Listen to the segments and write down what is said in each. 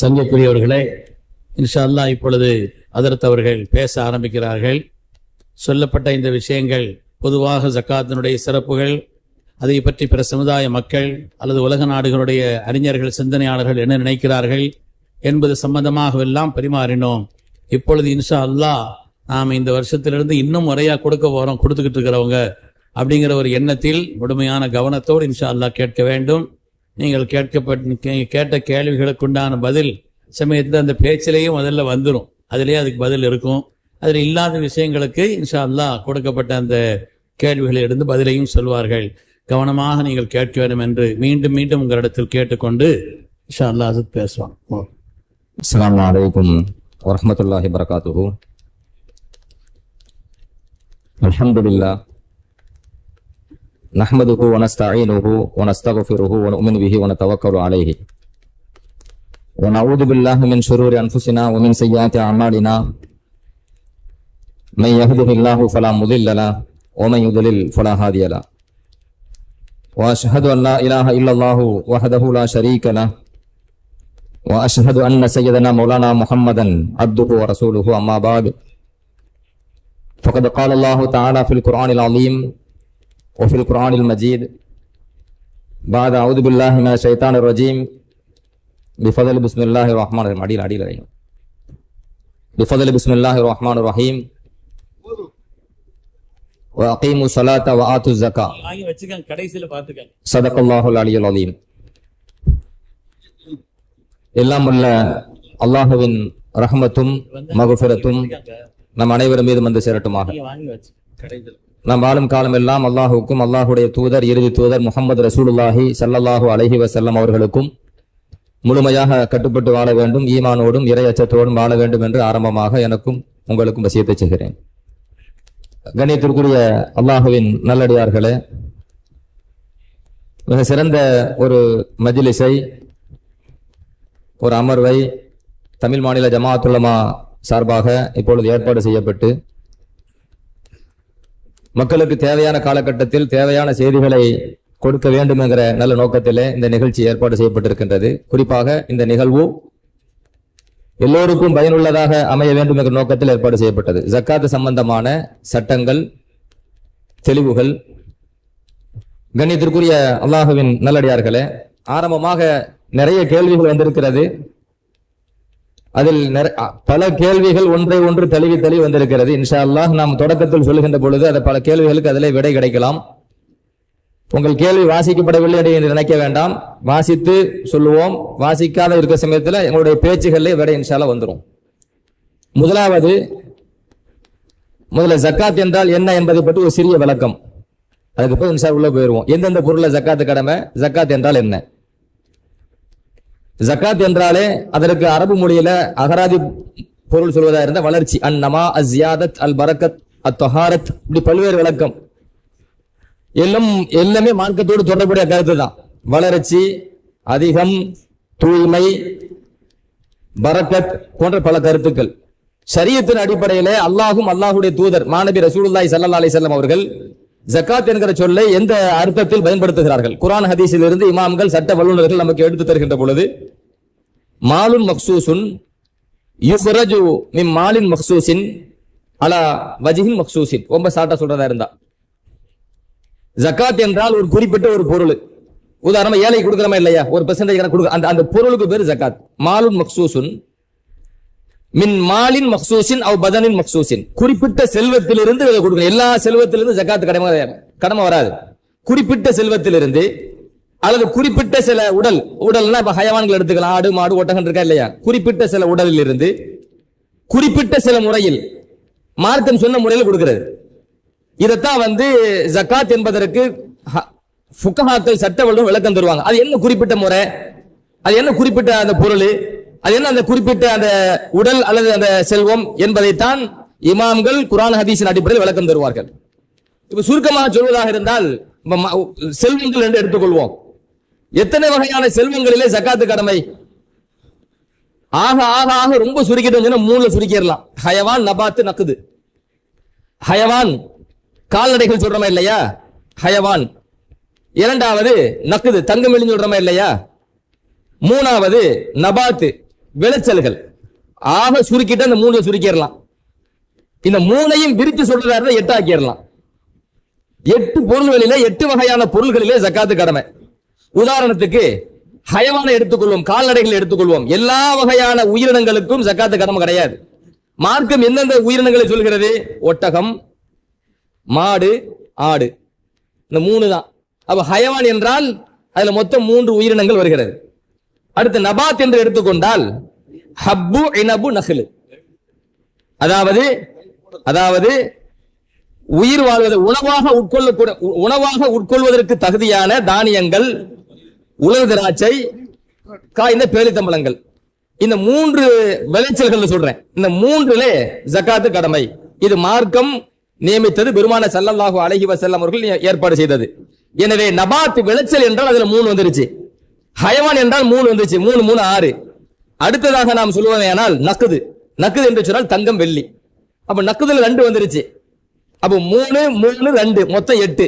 சங்கைக்குரியவர்களே, இன்ஷா அல்லாஹ் இப்பொழுது ஹதரத் அவர்கள் பேச ஆரம்பிக்கிறார்கள். சொல்லப்பட்ட இந்த விஷயங்கள் பொதுவாக ஜக்காத்தினுடைய சிறப்புகள், அதை பற்றி பிற சமுதாய மக்கள் அல்லது உலக நாடுகளுடைய அறிஞர்கள், சிந்தனையாளர்கள் என்ன நினைக்கிறார்கள் என்பது சம்பந்தமாகவெல்லாம் பரிமாறினோம். இப்பொழுது இன்ஷா அல்லாஹ் நாம் இந்த வருஷத்திலிருந்து இன்னும் முறையாக கொடுக்க போகிறோம், கொடுத்துக்கிட்டு இருக்கிறவங்க அப்படிங்கிற ஒரு எண்ணத்தில் முழுமையான கவனத்தோடு இன்ஷா அல்லாஹ் கேட்க வேண்டும். நீங்கள் கேட்ட கேள்விகளுக்குண்டான பதில் சமயத்தில் அந்த பேச்சிலேயும் முதல்ல வந்துடும், அதிலே அதுக்கு பதில் இருக்கும். அதில் இல்லாத விஷயங்களுக்கு இன்ஷா அல்லாஹ் கொடுக்கப்பட்ட அந்த கேள்விகளில் இருந்து பதிலையும் சொல்வார்கள். கவனமாக நீங்கள் கேட்க வேண்டும் என்று மீண்டும் மீண்டும் உங்களிடத்தில் கேட்டுக்கொண்டு இன்ஷா அல்லாஹ் அது பேசுவான். அஸ்ஸலாமு அலைக்கும் வரஹ்மத்துல்லாஹி வபரகாத்துஹு. அல்ஹம்துலில்லாஹ் நஹ்மதுஹு வ நஸ்தஈனுஹு வ நஸ்தக்ஃபிருஹு வ நு'மினு பிஹி வ நதவக்கலு அலைஹி வ நஊது பில்லாஹி மின் ஷுரூரி அன்ஃபுஸினா வ மின் ஸய்யிஆத்தி அஅமாலினா மன் யஹ்திஹில்லாஹு ஃபலா முதில்ல லஹு வ மன் யுضلل ஃபலா ஹாதிய லஹு வ அஷ்ஹது அன் லா இலாஹா இல்லல்லாஹு வஹ்தஹு லா ஷரீக லஹு வ அஷ்ஹது அன்ன சய்யிதனா மௌலானா முஹம்மதன் அப்துஹு வ ரசூலுஹு அம்மா பஅத் ஃபகத் கால அல்லாஹு தஆலா ஃபில் குர்ஆனில் அலீம் وفي القرآن المجيد بعد أعوذ بالله من الشيطان الرجيم بفضل بسم الله الرحمن الرحيم بفضل بسم الله الرحمن الرحيم وأقيموا الصلاة وآتوا الزكاة صدق الله العلي العظيم. எல்லாம் உள்ள அல்லாஹ்வின் ரஹ்மத்தும் மக்ஃபிரத்தும் நம் அனைவரும் மீது வந்து சேரட்டுமாக. நாம் வாழும் காலம் எல்லாம் அல்லாஹுக்கும் அல்லாஹுடைய தூதர் இறுதி தூதர் முஹம்மது ரசூலுல்லாஹி ஸல்லல்லாஹு அலைஹி வஸல்லம் அவர்களுக்கும் முழுமையாக கட்டுப்பட்டு வாழ வேண்டும், ஈமானோடும் இறை அச்சத்தோடும் வாழ வேண்டும் என்று ஆரம்பமாக எனக்கும் உங்களுக்கும் வசியத்தை செய்கிறேன். கண்ணியத்திற்குரிய அல்லாஹுவின் நல்லடியார்களே, மிக சிறந்த ஒரு மஜ்லிஸை, ஒரு அமர்வை தமிழ் மாநில ஜமாஅத் உலமா சார்பாக இப்பொழுது ஏற்பாடு செய்யப்பட்டு மக்களுக்கு தேவையான காலகட்டத்தில் தேவையான செய்திகளை கொடுக்க வேண்டும் என்கிற நல்ல நோக்கத்திலே இந்த நிகழ்ச்சி ஏற்பாடு செய்யப்பட்டிருக்கின்றது. குறிப்பாக இந்த நிகழ்வு எல்லோருக்கும் பயனுள்ளதாக அமைய வேண்டும் என்கிற நோக்கத்தில் ஏற்பாடு செய்யப்பட்டது. ஜக்காத் சம்பந்தமான சட்டங்கள், தெளிவுகள். கண்ணியத்திற்குரிய அல்லாஹுவின் நல்லடியார்களே, ஆரம்பமாக நிறைய கேள்விகள் வந்திருக்கிறது. அதில் பல கேள்விகள் ஒன்றை ஒன்று தழுவி வந்திருக்கிறது. இன்ஷா அல்லாஹ் நாம் தொடக்கத்தில் சொல்லுகின்ற பொழுது அந்த பல கேள்விகளுக்கு அதிலே விடை கிடைக்கலாம். உங்கள் கேள்வி வாசிக்கப்படவில்லை என்று நினைக்க வேண்டாம், வாசித்து சொல்லுவோம். வாசிக்காத இருக்கிற சமயத்தில் எங்களுடைய பேச்சுகளிலே விடை இன்ஷா அல்லாஹ் வந்துடும். முதல்ல ஜக்காத் என்றால் என்ன என்பதை பற்றி ஒரு சிறிய விளக்கம், அதுக்கு போய் இன்ஷா உள்ள போயிடுவோம். எந்தெந்த பொருள்ல ஜக்காத்து கடமை, ஜக்காத் என்றால் என்ன? ஜக்காத் என்றாலே அதற்கு அரபு மொழியில அகராதி பொருள் சொல்வதா இருந்த வளர்ச்சி, அந்நமா, அஸ்யாதத், அல் பரக்கத், அத்தஹாரத், இப்படி பல்வேறு விளக்கம். எல்லாமே மார்க்கத்தோடு தொடர்புடைய கருத்து தான். வளர்ச்சி, அதிகம், தூய்மை, பரக்கத் போன்ற பல கருத்துக்கள். ஷரியத்தின் அடிப்படையில அல்லாஹும் அல்லாஹுடைய தூதர் மாநபி ரசூலுல்லாஹி ஸல்லல்லாஹு அலைஹி வஸல்லம் அவர்கள் ஜக்காத் என்கிற சொல்லை எந்த அர்த்தத்தில் பயன்படுத்துகிறார்கள்? குர்ஆன் ஹதீஸில் இருந்து இமாம்கள், சட்ட வல்லுநர்கள் நமக்கு எடுத்து தருகின்ற பொழுது, மாலுன் மக்சூசுன் யுஃரஜு மின் மாலின் மக்சூசின் அலா வஜ்ஹின் மக்சூசின். ரொம்ப ஷார்ட்டா சொல்றதா இருந்தா, ஜக்காத் என்றால் ஒரு குறிப்பிட்ட ஒரு பொருள், உதாரணமா ஏழை கொடுக்கிறோமா இல்லையா, ஒரு பெர்சன்டேஜ் கொடுக்க, அந்த பொருளுக்கு பேரு ஜக்காத். மாலுன் மக்சூசுன் மின் மாலின் மக்சூசின் அவ் பதனின் மக்சூசின். குறிப்பிட்ட செல்வத்திலிருந்து கொடுக்கணும். எல்லா செல்வத்திலிருந்து ஜக்காத் கடமை வராது. குறிப்பிட்ட செல்வத்திலிருந்து அல்லது குறிப்பிட்ட சில உடல்னா இப்ப ஹயவான்கள் எடுத்துக்கலாம், ஆடு மாடு ஒட்டகம் இருக்கா இல்லையா, குறிப்பிட்ட சில உடலில் இருந்து குறிப்பிட்ட சில முறையில், மார்க்கம் சொன்ன முறையில் கொடுக்கிறது. இதைத்தான் ஜக்காத் என்பதற்கு ஃபுகஹாக்கள், சட்ட வல்லுநர்கள் விளக்கம் தருவாங்க. அது என்ன குறிப்பிட்ட முறை, அது என்ன குறிப்பிட்ட அந்த பொருள், அது என்ன அந்த குறிப்பிட்ட அந்த உடல் அல்லது அந்த செல்வம் என்பதைத்தான் இமாம்கள் குர்ஆன் ஹதீஸின் அடிப்படையில் விளக்கம் தருவார்கள். இப்ப சுருக்கமாக சொல்வதாக இருந்தால், செல்வங்கள் என்று எடுத்துக்கொள்வோம். எத்தனை வகையான செல்வங்களிலே ஜக்காத்து கடமை? ஆக ஆக ஆக ரொம்ப சுருக்கிட்டு 3 சுருக்கிடலாம். ஹயவான், நபாத்து, நக்குது. ஹயவான் கால்நடைகள் சொல்றோமா இல்லையா, ஹயவான். இரண்டாவது நக்குது, தங்கம் எழுந்து சொல்றோமா இல்லையா. மூணாவது நபாத்து, விளைச்சல்கள். ஆக சுருக்கிட்டு அந்த 3 சுருக்கிடலாம். இந்த 3ஐயும் விரித்து சொல்றதா 8 ஆக்கிடலாம். 8 பொருள்களிலே 8 வகையான பொருள்களிலே ஜக்காத்து கடமை. உதாரணத்துக்கு ஹயவானை எடுத்துக்கொள்வோம், கால்நடைகளை எடுத்துக்கொள்வோம். எல்லா வகையான உயிரினங்களுக்கும் ஜக்காத்து கடமை கிடையாது. மார்க்கம் எந்தெந்த உயிரினங்களை சொல்கிறது? ஒட்டகம், மாடு, ஆடு, இந்த 3 தான். அப்ப ஹயவான் என்றால் அதுல மொத்தம் 3 உயிரினங்கள் வருகிறது. அடுத்து நபாத் என்று எடுத்துக்கொண்டால் ஹப்பு, இனபு, நஹ்லு, அதாவது உயிர் வாழ்வது உணவாக உட்கொள்வதற்கு தகுதியான தானியங்கள், உலர் திராட்சை, காய்ந்த பேரித்தம்பழங்கள். இந்த 3 விளைச்சல்கள் சொல்றேன். இந்த 3லே ஜக்காத்து கடமை. இது மார்க்கம் நியமித்தது, பெருமான ஸல்லல்லாஹு அலைஹி வஸல்லம் அவர்கள் ஏற்பாடு செய்தது. எனவே நபாத் விளைச்சல் என்றால் அதுல 3 வந்துருச்சு. ஹயவான் என்றால் 3 வந்துருச்சு. 3 3 6. அடுத்ததாக நாம் சொல்லுவோமேயானால் நக்குது என்று சொன்னால் தங்கம், வெள்ளி. அப்ப நக்குதுல 2 வந்துருச்சு. அப்ப 3 3 2 மொத்தம் 8.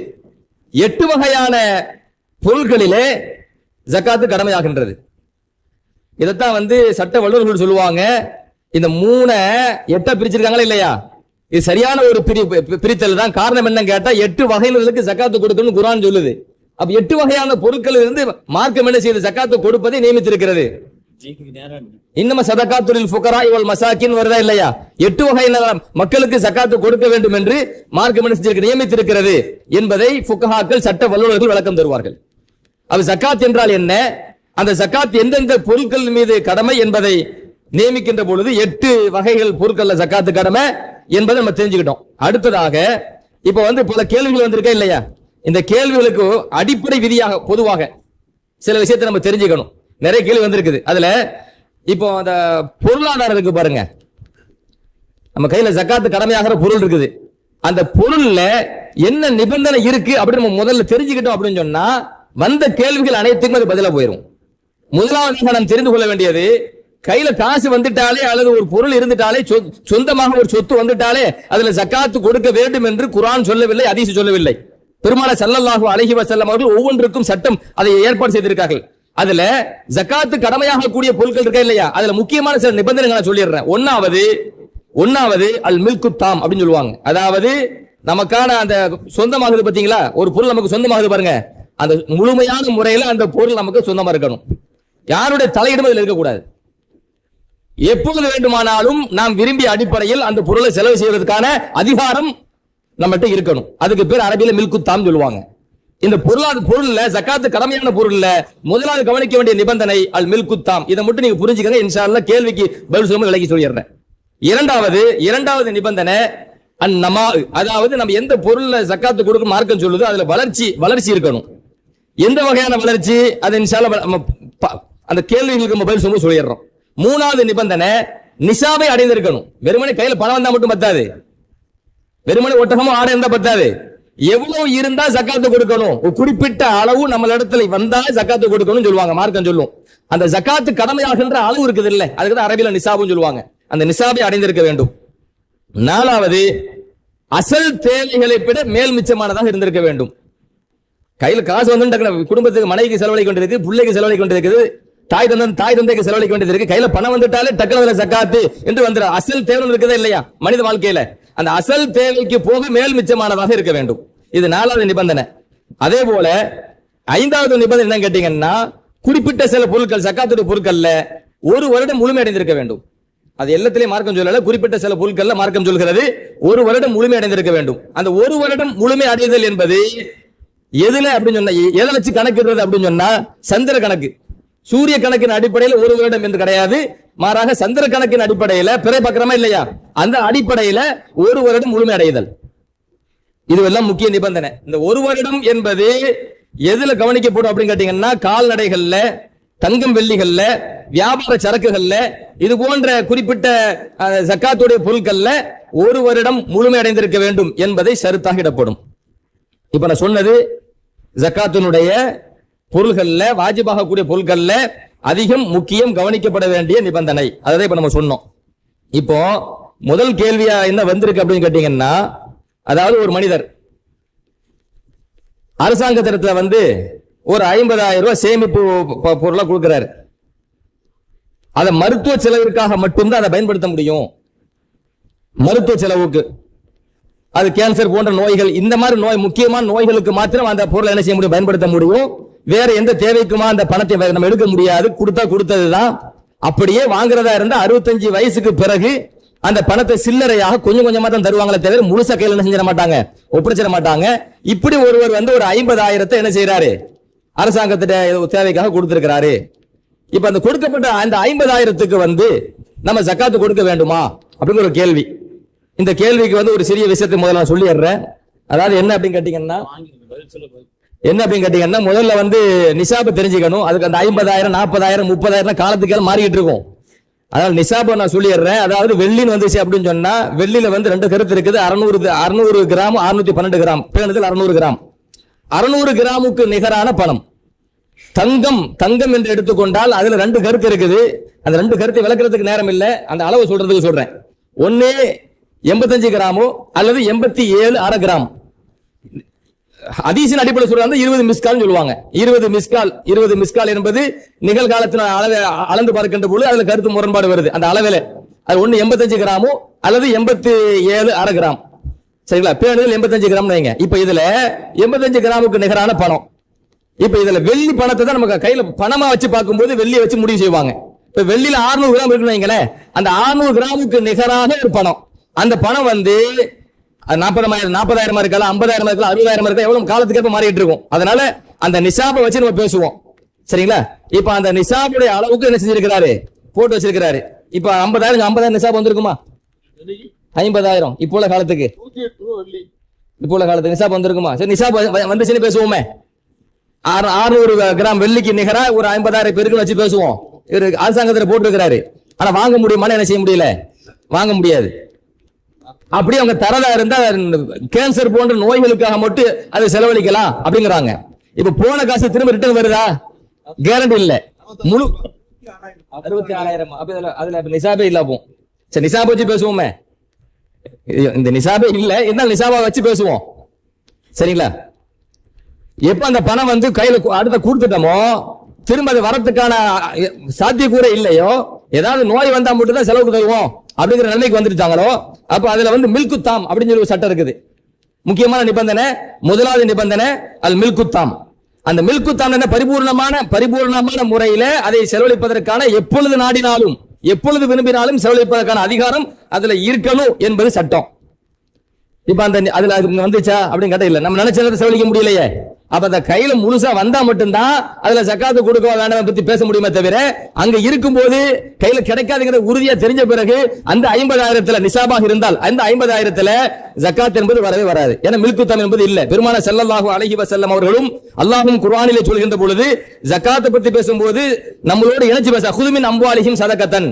8 வகையான பொருட்களிலே ஜக்காத்து கடமையாகின்றது. இதைத்தான் சட்ட வல்லுநர்கள் சொல்லுவாங்க, இந்த 3 8 பிரிச்சிருக்காங்களா இல்லையா? இது சரியான ஒரு பிரித்தல் தான். காரணம் என்ன கேட்டா 8 வகையினர்களுக்கு ஜக்காத்து கொடுக்கணும் குர்ஆன் சொல்லுது. அப்ப 8 வகையான பொருட்கள் இருந்து மார்க்கம் என்ன செய்து ஜக்காத்து கொடுப்பதை நியமித்திருக்கிறது. இன்னம சதகாத்துல் ஃபுகரா வல் மசாகின் வருதா இல்லையா? 8 வகையின மக்களுக்கு ஜக்காத்து கொடுக்க வேண்டும் என்று மார்க்கம் என்ன செஞ்சிருக்கிறது, நியமித்திருக்கிறது என்பதை ஃபுகஹாக்கள், சட்ட வல்லுநர்கள் விளக்கம் தருவார்கள். அப்ப ஜக்காத் என்றால் என்ன, அந்த ஜக்காத் எந்தெந்த பொருட்கள் மீது கடமை என்பதை நியமிக்கின்ற பொழுது 8 வகைகள் பொருட்கள்ல ஜக்காத்து கடமை என்பதை நம்ம தெரிஞ்சுக்கிட்டோம். அடுத்ததாக இப்ப பல கேள்விகள் வந்திருக்கா இல்லையா? இந்த கேள்விகளுக்கு அடிப்படை விதியாக பொதுவாக சில விஷயத்தை நம்ம தெரிஞ்சுக்கணும். நிறைய கேள்வி வந்திருக்குது. அதுல இப்போ அந்த பொருளாதாரம் இருக்கு பாருங்க, நம்ம கையில ஜக்காத்து கடமையாகிற பொருள் இருக்குது. அந்த பொருள்ல என்ன நிபந்தனை இருக்கு அப்படின்னு நம்ம முதல்ல தெரிஞ்சுக்கிட்டோம் அப்படின்னு சொன்னா வந்த கேள்விகள் அனைத்துக்கும் அது பதிலா போயிடும். முதலாவது நாம் தெரிந்து கொள்ள வேண்டியது, கையில காசு வந்துட்டாலே அல்லது ஒரு பொருள் இருந்துட்டாலே, சொந்தமாக ஒரு சொத்து வந்துட்டாலே அதுல ஜக்காத்து கொடுக்க வேண்டும் என்று குர்ஆன் சொல்லவில்லை, ஹதீஸ் சொல்லவில்லை. பெருமான ஸல்லல்லாஹு அலைஹி வஸல்லம் அவர்கள் ஒவ்வொன்றுக்கும் சட்டம் அதை ஏற்பாடு செய்திருக்கார்கள். அதுல ஜக்காத்து கடமையாக கூடிய பொருட்கள் இருக்கா இல்லையா, அதுல முக்கியமான சில நிபந்தனைகளை சொல்லிடுறேன். ஒன்னாவது அல் மில்கு தாம் அப்படின்னு சொல்லுவாங்க. அதாவது நமக்கான அந்த சொந்தமாகுது பாத்தீங்களா, ஒரு பொருள் நமக்கு சொந்தமாகுது பாருங்க, அந்த முழுமையான முறையில அந்த பொருள் நமக்கு சொந்தமா இருக்கணும். யாருடைய தலையிடும் அதில் இருக்கக்கூடாது. எப்பொழுது வேண்டுமானாலும் நாம் விரும்பிய அடிப்படையில் அந்த பொருளை செலவு செய்வதற்கான அதிகாரம் நம்மகிட்ட இருக்கணும். அதுக்கு பேர் அரபியில மில்கு தாம் சொல்லுவாங்க. இந்த பொருள்ல ஜக்காத்து கடமையான பொருள்ல முதலாவது கவனிக்க வேண்டிய நிபந்தனை அல் மில்கு தாம். இதை மட்டும் நீங்க புரிஞ்சுக்கங்க, இன்ஷா அல்லாஹ் கேள்விக்கு பதில் சொல்லும்போது விளக்கி சொல்லிடுறேன். இரண்டாவது நிபந்தனை அந்நமா, அதாவது நம்ம எந்த பொருள்ல ஜக்காத்து கொடுக்க மார்க்கம் சொல்லுதோ அதுல வளர்ச்சி இருக்கணும். எந்த வகையான வளர்ச்சி, அது இன்ஷா அல்லாஹ் அந்த கேள்விகளுக்கு நம்ம பதில் சொல்லும்போது சொல்லிடுறோம். மூணாவது நிபந்தனை நிசாபை அடைந்திருக்கணும். வெறுமனே கையில பணம் வந்தா மட்டும் பத்தாது, வெறுமனே ஒட்டகமும் ஆடை இருந்தா பத்தாது. எவ்வளவு இருந்தா ஜக்காத்து கொடுக்கணும், ஒரு குறிப்பிட்ட அளவு நம்ம இடத்துல வந்தா ஜக்காத்து கொடுக்கணும் சொல்லுவாங்க, மார்க்கம் சொல்லும். அந்த ஜக்காத்து கடமையாகின்ற அளவு இருக்குது இல்ல, அதுக்கு தான் அரபியில நிசாபுன்னு சொல்லுவாங்க. அந்த நிசாபை அடைந்திருக்க வேண்டும். நாலாவது அசல் தேவைகளை விட மேல் மிச்சமானதாக இருந்திருக்க வேண்டும். கையில காசு வந்து குடும்பத்துக்கு மனைவிக்கு செலவழிக்க வேண்டியிருக்கு, பிள்ளைக்கு செலவழிக்க வேண்டியிருக்குது, தாய் தந்தைக்கு செலவழிக்க வேண்டியது இருக்கு. கையில பணம் வந்துட்டாலே டக்குனு ஜக்காத்து என்று வந்துடும். அசல் தேவை இருக்குதா இல்லையா மனித வாழ்க்கையில, அந்த அசல் தேவைக்கு போக மேல் மிச்சமானதாக இருக்க வேண்டும். இது நாலாவது நிபந்தனை. அதே போல ஐந்தாவது நிபந்தனை என்ன கேட்டீங்கன்னா, குறிப்பிட்ட சில பொருட்கள் ஜக்காத்துடைய பொருட்கள்ல ஒரு வருடம் முழுமை அடைந்திருக்க வேண்டும். அது எல்லாத்திலையும் மார்க்கம் சொல்லல, குறிப்பிட்ட சில பொருட்கள்ல மார்க்கம் சொல்கிறது ஒரு வருடம் முழுமை அடைந்திருக்க வேண்டும். அந்த ஒரு வருடம் முழுமை அடைதல் என்பது எதுல அப்படின்னு சொன்னா, எதை வச்சு கணக்கிடுறது அப்படின்னு சொன்னா சந்திர கணக்கு, சூரிய கணக்கின் அடிப்படையில் ஒரு வருடம் என்று கிடையாது, மாறாக சந்திர கணக்கின் அடிப்படையில பிறை பக்கரமா இல்லையா, அந்த அடிப்படையில ஒரு வருடம் முழுமை அடைதல். இதுவெல்லாம் முக்கிய நிபந்தனை. இந்த ஒரு வருடம் என்பது எதுல கவனிக்கப்படும் அப்படின்னு கேட்டீங்கன்னா, கால்நடைகள்ல, தங்கம் வெள்ளிகள்ல, வியாபார சரக்குகள்ல, இது போன்ற குறிப்பிட்ட ஜக்காத்துடைய பொருட்கள்ல ஒரு வருடம் முழுமை அடைந்திருக்க வேண்டும் என்பதை ஷரத்தாக இடப்படும். இப்ப நான் சொன்னது ஜக்காத்தினுடைய பொருள்கள்ல, வாஜிபாக கூடிய பொருட்கள்ல அதிகம் முக்கியம் கவனிக்கப்பட வேண்டிய நிபந்தனை. அதை இப்ப நம்ம சொன்னோம். இப்போ முதல் கேள்வியா என்ன வந்திருக்கு அப்படின்னு கேட்டீங்கன்னா, அதாவது ஒரு மனிதர் அரசாங்க தரத்துல ஒரு 50,000 ரூபாய் சேமிப்பு பொருளா கொடுக்கிறாரு. அதை மருத்துவ செலவிற்காக மட்டும்தான் அதை பயன்படுத்த முடியும். மருத்துவ செலவுக்கு, அது கேன்சர் போன்ற நோய்கள், இந்த மாதிரி நோய், முக்கியமான நோய்களுக்கு மாத்திரம் அந்த பொருளை என்ன செய்ய முடியும், பயன்படுத்த முடியும். வேற எந்த தேவைக்குமா அந்த பணத்தை நம்ம எடுக்க முடியாது. கொடுத்ததுதான். அப்படியே வாங்குறதா இருந்தா 65 வயசுக்கு பிறகு அந்த பணத்தை சில்லறையாக கொஞ்சம் கொஞ்சமா தான் தருவாங்களே தவிர முழுசா கையில என்ன செஞ்சிட மாட்டாங்க, ஒப்படைச்சிட மாட்டாங்க. இப்படி ஒருவர் வந்து ஒரு 50,000 என்ன செய்யறாரு, அரசாங்கத்திட்ட தேவைக்காக கொடுத்திருக்கிறாரு. இப்ப அந்த கொடுக்கப்பட்ட அந்த 50,000க்கு வந்து நம்ம ஜக்காத்து கொடுக்க வேண்டுமா அப்படிங்கிற ஒரு கேள்வி. இந்த கேள்விக்கு வந்து ஒரு சிறிய விஷயத்தை முதல்ல நான் சொல்லிடுறேன். அதாவது என்ன அப்படின்னு கேட்டீங்கன்னா, முதல்ல வந்து நிசாபை தெரிஞ்சுக்கணும். அதுக்கு அந்த 50,000, 40,000, 30,000 காலத்துக்கு மாறிட்டு இருக்கும். அதனால நிசாபை நான் சொல்லிடுறேன். அதாவது வெள்ளின்னு வந்துச்சு அப்படின்னு சொன்னா, வெள்ளியில வந்து 2 கருத்து இருக்குது. 600 கிராம், 612 கிராம், பேணுதல் 600 கிராம். 600 கிராமுக்கு நிகரான பணம். தங்கம் என்று எடுத்துக்கொண்டால் அதுல 2 கருத்து இருக்குது. அந்த 2 கருத்தை விளக்குறதுக்கு நேரம் இல்ல, அந்த அளவு சொல்றதுக்கு சொல்றேன். ஒன்னு 85 கிராமோ அல்லது 87 அரை கிராம். ஹதீஸின் அடிப்படையில் சொல்றாங்க 20 மிஸ்கால் சொல்லுவாங்க. 20 மிஸ்கால் என்பது நிகழ்காலத்தின் அளவை அளந்து பார்க்கின்ற பொழுது அதுல கருத்து முரண்பாடு வருது. அந்த அளவில் அது ஒன்னு 85 கிராமோ அல்லது 87 அரை கிராம். சரிங்களா? பேணுதல் 85 கிராம் வைங்க. இப்ப இதுல 85 கிராமுக்கு நிகரான பணம். இப்ப இதுல வெள்ளி பணத்தை தான் நமக்கு கையில பணமா வச்சு பார்க்கும்போது வெள்ளியை வச்சு முடிவு செய்வாங்க. இப்ப வெள்ளியில 600 கிராம் இருக்குன்னு வைங்களேன். அந்த 600 கிராமுக்கு நிகரான ஒரு பணம். அந்த பணம் வந்து 40,000 இருக்கலாம், 50,000 இருக்கலாம், 60,000 இருக்கலாம், எவ்வளவு காலத்துக்கு மாறிட்டு இருக்கும். அதனால அந்த நிசாபை வச்சு நம்ம பேசுவோம். சரிங்களா? இப்ப அந்த நிசாபுடைய அளவுக்கு என்ன செஞ்சிருக்கிறாரு, போட்டு வச்சிருக்கிறாரு. இப்ப 50,000 நிசாப் வந்திருக்குமா? 50,000 இப்போ உள்ள காலத்துக்கு நிசாப் வந்திருக்குமா? சரி, நிசாப் வந்துச்சுன்னு பேசுவோமே. 600 கிராம் வெள்ளிக்கு நிகரா ஒரு 50,000 பேருக்கு வச்சு பேசுவோம். இவர் அரசாங்கத்தில் போட்டு இருக்கிறாரு. ஆனா வாங்க முடியுமான்னு என்ன செய்ய முடியல, வாங்க முடியாது. அப்படி அவங்க தரதா இருந்தா கேன்சர் போன்ற நோய்களுக்காக மட்டும் அதை செலவழிக்கலாம் அப்படிங்கிறாங்க. இப்ப போன காசு திரும்ப ரிட்டர்ன் வருதா? கேரண்டி இல்ல. முழு 66,000 அதுல நிசாபே இல்ல. சரி, நிசாபை வச்சு பேசுவோமே. இந்த நிசாபே இல்ல, என்ன நிசாபா வச்சு பேசுவோம். சரிங்களா? எப்ப அந்த பணம் வந்து கையில அடுத்த கொடுத்துட்டோமோ திரும்ப அது வரத்துக்கான சாத்தியக்கூட இல்லையோ, ஏதாவது நோய் வந்தா மட்டும் தான் செலவுக்கு தருவோம் அப்படிங்கிற நிலைமைக்கு வந்துட்டாங்களோ, அப்ப அதுல வந்து மில்குத்தாம் அப்படின்னு சொல்லி ஒரு சட்டம் இருக்குது. முக்கியமான நிபந்தனை, முதலாவது நிபந்தனை அல் மில்குத்தாம். அந்த மில்குத்தாம் என்ன, பரிபூர்ணமான முறையில அதை செலவழிப்பதற்கான எப்பொழுது நாடினாலும் எப்பொழுது விரும்பினாலும் செலவழிப்பதற்கான அதிகாரம் அதுல இருக்கணும் என்பது சட்டம். இப்ப அந்த அதுல வந்துச்சா அப்படின்னு கேட்டா இல்ல, நம்ம நினைச்சதை செலவழிக்க முடியலையே. அப்ப அந்த கையில முழுசா வந்தா மட்டும்தான் அதுல ஜக்காத்து கொடுக்க வேண்டாம் பத்தி பேச முடியுமே தவிர, அங்க இருக்கும்போது கையில கிடைக்காதுங்கிற உறுதியா தெரிஞ்ச பிறகு அந்த 50,000 நிசாபாக இருந்தால் அந்த 50,000 ஜக்காத் என்பது வரவே வராது. ஏன்னா மில்குத்தம் என்பது இல்ல. பெருமான ஸல்லல்லாஹு அலைஹி வஸல்லம் அவர்களும் அல்லாஹ்வும் குர்ஆனிலே சொல்கின்ற பொழுது ஜக்காத்தை பத்தி பேசும்போது நம்மளோட இணைச்சு பேச, குதுமின் அம்வாலிஹிம் சதகத்தன்,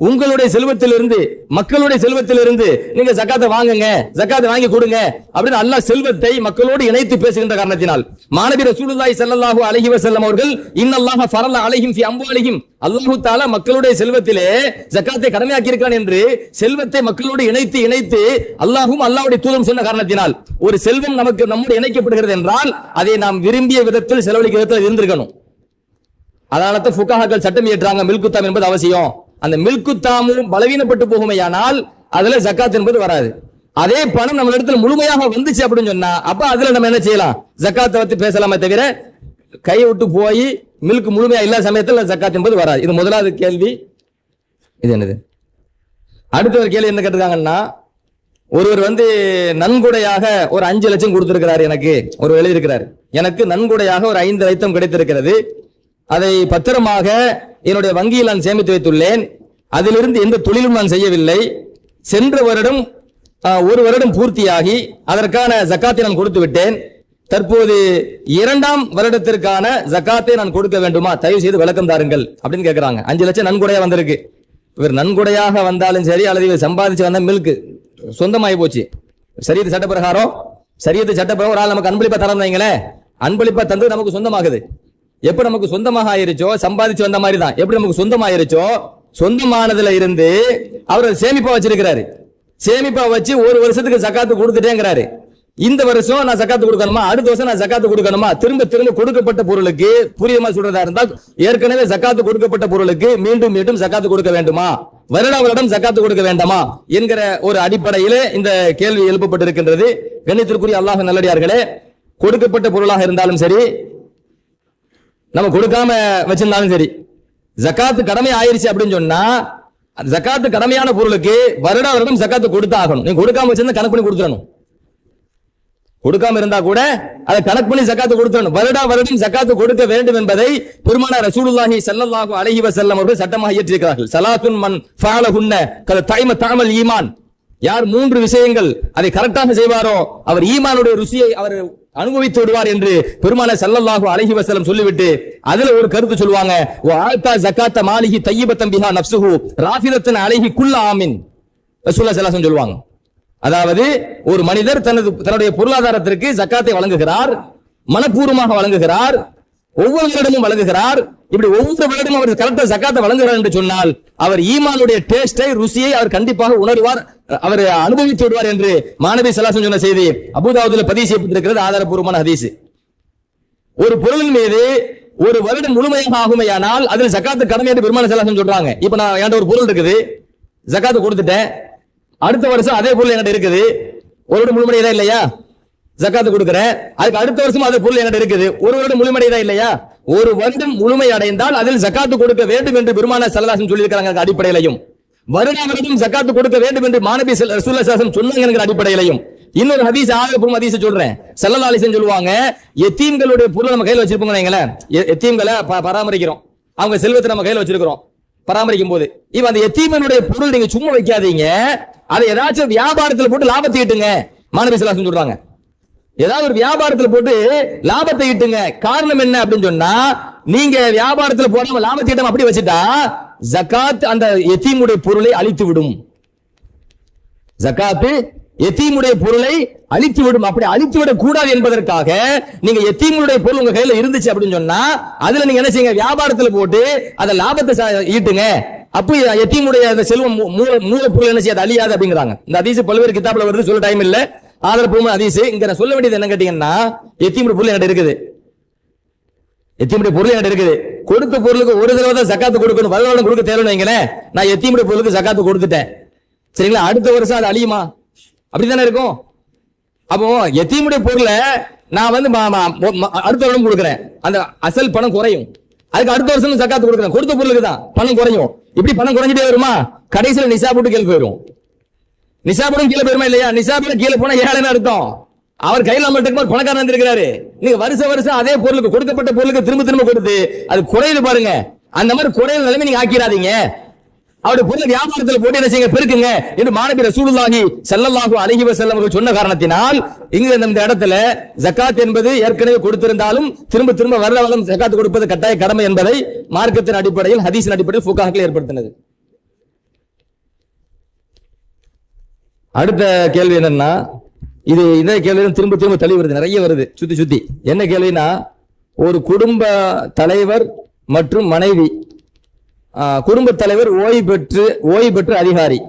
உங்களுடைய செல்வத்திலிருந்து, மக்களுடைய செல்வத்திலிருந்து நீங்க ஜக்காத்தை வாங்குங்க, ஜக்காத்தை வாங்கி கொடுங்க அப்படின்னு அல்லாஹ் செல்வத்தை மக்களோடு இணைத்து பேசுகின்ற காரணத்தினால் மாநபி ரசூலுல்லாஹி ஸல்லல்லாஹு அலைஹி வஸல்லம் அவர்கள் இன்னல்லாஹ ஃபரல அலைஹிம் ஃபி அம்வாலிஹிம், அல்லாஹ் தஆலா மக்களுடைய செல்வத்திலே ஜக்காத்தை கடமையாக்கி இருக்கிறான் என்று செல்வத்தை மக்களோடு இணைத்து அல்லாஹ்வும் அல்லாஹ்வுடைய தூதரும் சொன்ன காரணத்தினால் ஒரு செல்வம் நமக்கு நம்மோடு இணைக்கப்படுகிறது என்றால் அதை நாம் விரும்பிய விதத்தில் செலவழிக்கிற விதத்தில் இருந்திருக்கணும். அதனால தான் ஃபுகாஹாக்கள் சட்டம் இயற்றாங்க, மில்குத்தாம் என்பது அவசியம். அந்த மில்குத்தாமும் பலவீனப்பட்டு போகுமையானால் அதுல ஜக்காத் என்பது வராது. அதே பணம் நம்ம இடத்துல முழுமையாக வந்துச்சு அப்படின்னு சொன்னா அப்ப அதுல நம்ம என்ன செய்யலாம், ஜக்காத்தை பத்தி பேசலாமே தவிர கையை விட்டு போய் மில்க் முழுமையா இல்லாத சமயத்தில் ஜக்காத் என்பது வராது. இது முதலாவது கேள்வி. இது என்னது? அடுத்த ஒரு கேள்வி என்ன கேட்டிருக்காங்கன்னா, ஒருவர் வந்து நன்கொடையாக ஒரு 5 லட்சம் கொடுத்திருக்கிறார். எனக்கு ஒரு எழுதியிருக்கிறார், எனக்கு நன்கொடையாக ஒரு 5 லட்சம் கிடைத்திருக்கிறது. அதை பத்திரமாக என்னுடைய வங்கியில் நான் சேமித்து வைத்துள்ளேன். அதிலிருந்து எந்த தொழிலும் நான் செய்யவில்லை. சென்ற வருடம் 1 வருடம் பூர்த்தியாகி அதற்கான ஜக்காத்தை நான் கொடுத்து விட்டேன். தற்போது 2ஆம் வருடத்திற்கான ஜக்காத்தை நான் கொடுக்க வேண்டுமா, தயவு செய்து விளக்கம் தாருங்கள் அப்படின்னு கேட்கிறாங்க. 5 லட்சம் நன்கொடையா வந்திருக்கு. இவர் நன்கொடையாக வந்தாலும் சரி அல்லது இவர் சம்பாதிச்சு வந்த மில்க் சொந்தமாகி போச்சு. சரியத்து சட்டப்பிரகாரம் ஒரு ஆள் நமக்கு அன்பளிப்பா தரந்தாங்களே, அன்பளிப்பா தந்து நமக்கு சொந்தமாகுது. எப்ப நமக்கு சொந்தமாக ஆயிருச்சோ, சம்பாதிச்சு வந்த மாதிரி தான். எப்படி நமக்கு சொந்தமாயிருச்சோ, சொந்தமானதுல இருந்து அவர் சேமிப்பா வச்சிருக்கிறாரு. சேமிப்பா வச்சு 1 வருஷத்துக்கு ஜக்காத்து கொடுத்துட்டேங்கிறாரு. இந்த வருஷம் நான் ஜகாத்து கொடுக்கணுமா, அடுத்த வருஷம் நான் ஜகாத்து கொடுக்கணுமா, திரும்ப திரும்ப கொடுக்கப்பட்ட பொருளுக்கு புரியமா சொல்றதா இருந்தால் ஏற்கனவே ஜகாத்து கொடுக்கப்பட்ட பொருளுக்கு மீண்டும் மீண்டும் ஜகாத்து கொடுக்க வேண்டுமா, வருடம் ஜகாத்து கொடுக்க வேண்டாமா என்கிற ஒரு அடிப்படையிலே இந்த கேள்வி எழுப்பப்பட்டிருக்கின்றது. கண்ணியத்திற்குரிய அல்லாஹ் நல்லடியார்களே, கொடுக்கப்பட்ட பொருளாக இருந்தாலும் சரி, நம்ம கொடுக்காம வச்சிருந்தாலும் சரி, ஜகாத்து கடமை ஆயிருச்சு அப்படின்னு சொன்னா ஜகாத்து கடமையான பொருளுக்கு வருடம் ஜகாத்து கொடுத்து ஆகணும். நீங்க கொடுக்காம வச்சிருந்தா கணக்கு பண்ணி கொடுத்துடணும். கொடுக்காம இருந்தா கூட அதை கணக்கு பண்ணி ஜகாத்து கொடுத்துடணும். வருடம் ஜகாத்து கொடுக்க வேண்டும் என்பதை பெருமானார் ரசூலுல்லாஹி ஸல்லல்லாஹு அலைஹி வஸல்லம் அவர்கள் சட்டமாக இயற்றியிருக்கிறார்கள். ஸலாத்துன் மன் ஃபஅலஹுன்ன கத தைம தஅமல் ஈமான். யார் 3 விஷயங்கள் அதை கரெக்டாக செய்வாரோ அவர் ஈமானுடைய ருசியை அவர் அனுபவித்து விடுவார் என்று பெருமானார் ஸல்லல்லாஹு அலைஹி வஸல்லம் சொல்லிவிட்டு அதுல ஒரு கருத்து சொல்லுவாங்க, வ ஆத்தா ஜகாத்த மாலிஹி தய்யிபத்தன் பிஹா நஃப்ஸுஹு ராஃபிதத்தன் அலைஹி குல்ல ஆமின். ரசூலுல்லாஹி ஸல்லல்லாஹு அலைஹி வஸல்லம் சொல்லுவாங்க, அதாவது ஒரு மனிதர் தன்னுடைய பொருளாதாரத்திற்கு ஜக்காத்தை வழங்குகிறார், மனப்பூர்வமாக வழங்குகிறார், ஒவ்வொரு வருடமும் வழங்குகிறார். இப்படி ஒவ்வொரு வருடமும் அவர் கரெக்டா ஜக்காத்தை வழங்குகிறார் என்று சொன்னால் அவர் ஈமானுடைய டேஸ்டை ருசியை அவர் கண்டிப்பாக உணர்வார், அவர் அனுபவித்து விடுவார் என்று மாணவி ஸல்லல்லாஹு சொன்ன செய்தி அபூதாவுதுல பதிவு செய்யப்பட்டிருக்கிறது. ஆதாரப்பூர்வமான ஹதீஸ். ஒரு பொருளின் மீது ஒரு வருடம் முழுமையாக ஆகுமையானால் அதில் ஜக்காத்து கடமை என்று பெருமானார் ஸல்லல்லாஹு அலைஹி வஸல்லம் சொல்றாங்க. இப்ப நான் என்கிட்ட ஒரு பொருள் இருக்குது, ஜக்காத்து கொடுத்துட்டேன், அடுத்த வருஷம் அதே பொருள் என்கிட்ட இருக்குது, ஒரு வருடம் முழுமையதா இல்லையா, ஜக்காத்து கொடுக்கிறேன், அதுக்கு அடுத்த வருஷம் அதே பொருள் என்கிட்ட இருக்குது, ஒரு வருடம் முழுமையதா இல்லையா, ஒரு வருடம் முழுமை அடைந்தால் அதில் ஜக்காத்து கொடுக்க வேண்டும் என்று பெருமானார் ஸல்லல்லாஹு அலைஹி வஸல்லம் சொல்லியிருக்காங்க அடிப்படையிலையும், வருடம் ஜக்காத்து கொடுக்க வேண்டும் என்று மாநபி ரசூலுல்லாஹி ஸல்லல்லாஹு அலைஹி வஸல்லம் சொன்னாங்க அடிப்படையிலையும். இன்னொரு ஹதீஸ் ஆதாரப்பூர்வ ஹதீஸ் சொல்றேன். ஸல்லல்லாஹு அலைஹி வஸல்லம் சொல்லுவாங்க, யத்தீம்களுடைய பொருளை நம்ம கையில வச்சிருப்போம் வைங்களேன், யத்தீம்களை பராமரிக்கிறோம், அவங்க செல்வத்தை நம்ம கையில வச்சிருக்கிறோம் பராமரிக்கும் போது, இப்ப அந்த யத்தீமனுடைய பொருள் நீங்க சும்மா வைக்காதீங்க, அதை ஏதாச்சும் வியாபாரத்தில் போட்டு லாபத்தை ஈட்டுங்க. மாநபி ஸல்லல்லாஹு அலைஹி வஸல்லம் சொல்றாங்க, ஏதாவது ஒரு வியாபாரத்தில் போட்டு லாபத்தை ஈட்டுங்க. காரணம் என்ன அப்படின்னு சொன்னா, நீங்க வியாபாரத்தில் போடாம லாபத்தை ஈட்டம் அப்படி வச்சுட்டா ஜகாத் அந்த யத்தீமுடைய பொருளை அழித்து விடும். ஜகாத்து யத்தீமுடைய பொருளை அழித்து விடும். அப்படி அழித்து விட கூடாது என்பதற்காக நீங்க யத்தீமுடைய பொருள் உங்க கையில இருந்துச்சு அப்படின்னு சொன்னா அதுல நீங்க என்ன செய்யுங்க, வியாபாரத்தில் போட்டு அதை லாபத்தை ஈட்டுங்க. அப்ப யத்தீமுடைய அந்த செல்வம் மூல பொருள் என்ன செய்யாது, அழியாது அப்படிங்கிறாங்க. இந்த ஹதீஸ் பல்வேறு கிதாப்ல வருது, சொல்ல டைம் இல்ல, ஆதாரப்பூர்வமான ஹதீஸ். இங்க நான் சொல்ல வேண்டியது என்ன கேட்டீங்கன்னா, யத்தீமுடைய பொருள் என்கிட்ட இருக்குது, யத்தீமுடைய பொருள் என்கிட்ட இருக்குது, கொடுத்த பொருளுக்கு ஒரு தடவை தான் ஜக்காத்து கொடுக்கணும், வருடம் கொடுக்க தேவைன்னு வைங்களேன், நான் யத்தீமுடைய பொருளுக்கு ஜக்காத்து கொடுத்துட்டேன், சரிங்களா, அடுத்த வருஷம் அது அழியுமா, அப்படித்தானே இருக்கும். அப்போ யத்தீமுடைய பொருளை நான் வந்து அடுத்த வருடம் கொடுக்கிறேன், அந்த அசல் பணம் குறையும், அதுக்கு அடுத்த வருஷம் ஜக்காத்து கொடுக்கிறேன், கொடுத்த பொருளுக்கு தான் பணம் குறையும். இப்படி பணம் குறைஞ்சிட்டே வருமா, கடைசியில் நிசாபுட்டு கீழே போயிடும். நிசாபுடும் கீழே போயிருமா இல்லையா, நிசாபுல கீழே போனா ஏழைன்னு அர்த்தம், அவர் கையில் நம்ம பணக்காரன் வந்திருக்கிறாரு. நீங்க வருஷம் அதே பொருளுக்கு கொடுக்கப்பட்ட பொருளுக்கு திரும்ப திரும்ப கொடுத்து அது குறையுது பாருங்க, அந்த மாதிரி குறையிற நிலைமை நீங்க ஆக்கிறாதீங்க. அவருடைய பொருளை வியாபாரத்தில் போட்டு என்ன செய்யுங்க, பெருக்குங்க என்று மாநபி ரசூலுல்லாஹி ஸல்லல்லாஹு அலைஹி வஸல்லம் அவர்கள் சொன்ன காரணத்தினால் இங்க இந்த இடத்துல ஜகாத் என்பது ஏற்கனவே கொடுத்திருந்தாலும் திரும்ப திரும்ப வருடம் ஜகாத் கொடுப்பது கட்டாய கடமை என்பதை மார்க்கத்தின் அடிப்படையில் ஹதீஸின் அடிப்படையில் ஃபுகாஹ்கள் ஏற்படுத்தினது. அடுத்த கேள்வி என்னன்னா, இது இதே கேள்வி திரும்ப திரும்ப தள்ளி வருது, நிறைய வருது சுத்தி சுத்தி. என்ன கேள்வினா, ஒரு குடும்ப தலைவர் மற்றும் மனைவி, குடும்ப தலைவர் ஓய்வு பெற்று அதிகாரி,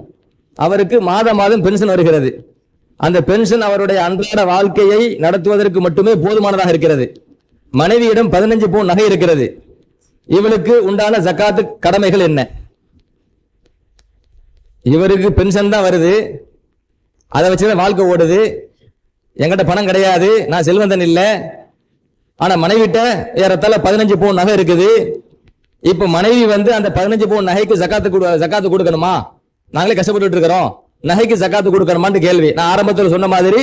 அவருக்கு மாதம் பென்ஷன் வருகிறது. அந்த பென்ஷன் அவருடைய அன்றாட வாழ்க்கையை நடத்துவதற்கு மட்டுமே போதுமானதாக இருக்கிறது. மனைவியிடம் 15 பவுன் நகை இருக்கிறது. இவளுக்கு உண்டான ஜகாத்து கடமைகள் என்ன? இவருக்கு பென்ஷன் தான் வருது, அதை வச்சுதான் வாழ்க்கை ஓடுது, என்கிட்ட பணம் கிடையாது, நான் செல்வந்தன் இல்லை, ஆனா மனைவிட்ட ஏறத்தாழ 15 பவுன் நகை இருக்குது. இப்ப மனைவி வந்து அந்த 15 பவுன் நகைக்கு ஜகாத்து கொடுக்கணுமா, நாங்களே கஷ்டப்பட்டு இருக்கிறோம், நகைக்கு ஜகாத்து கொடுக்கணுமான்னு கேள்வி. நான் ஆரம்பத்தில் சொன்ன மாதிரி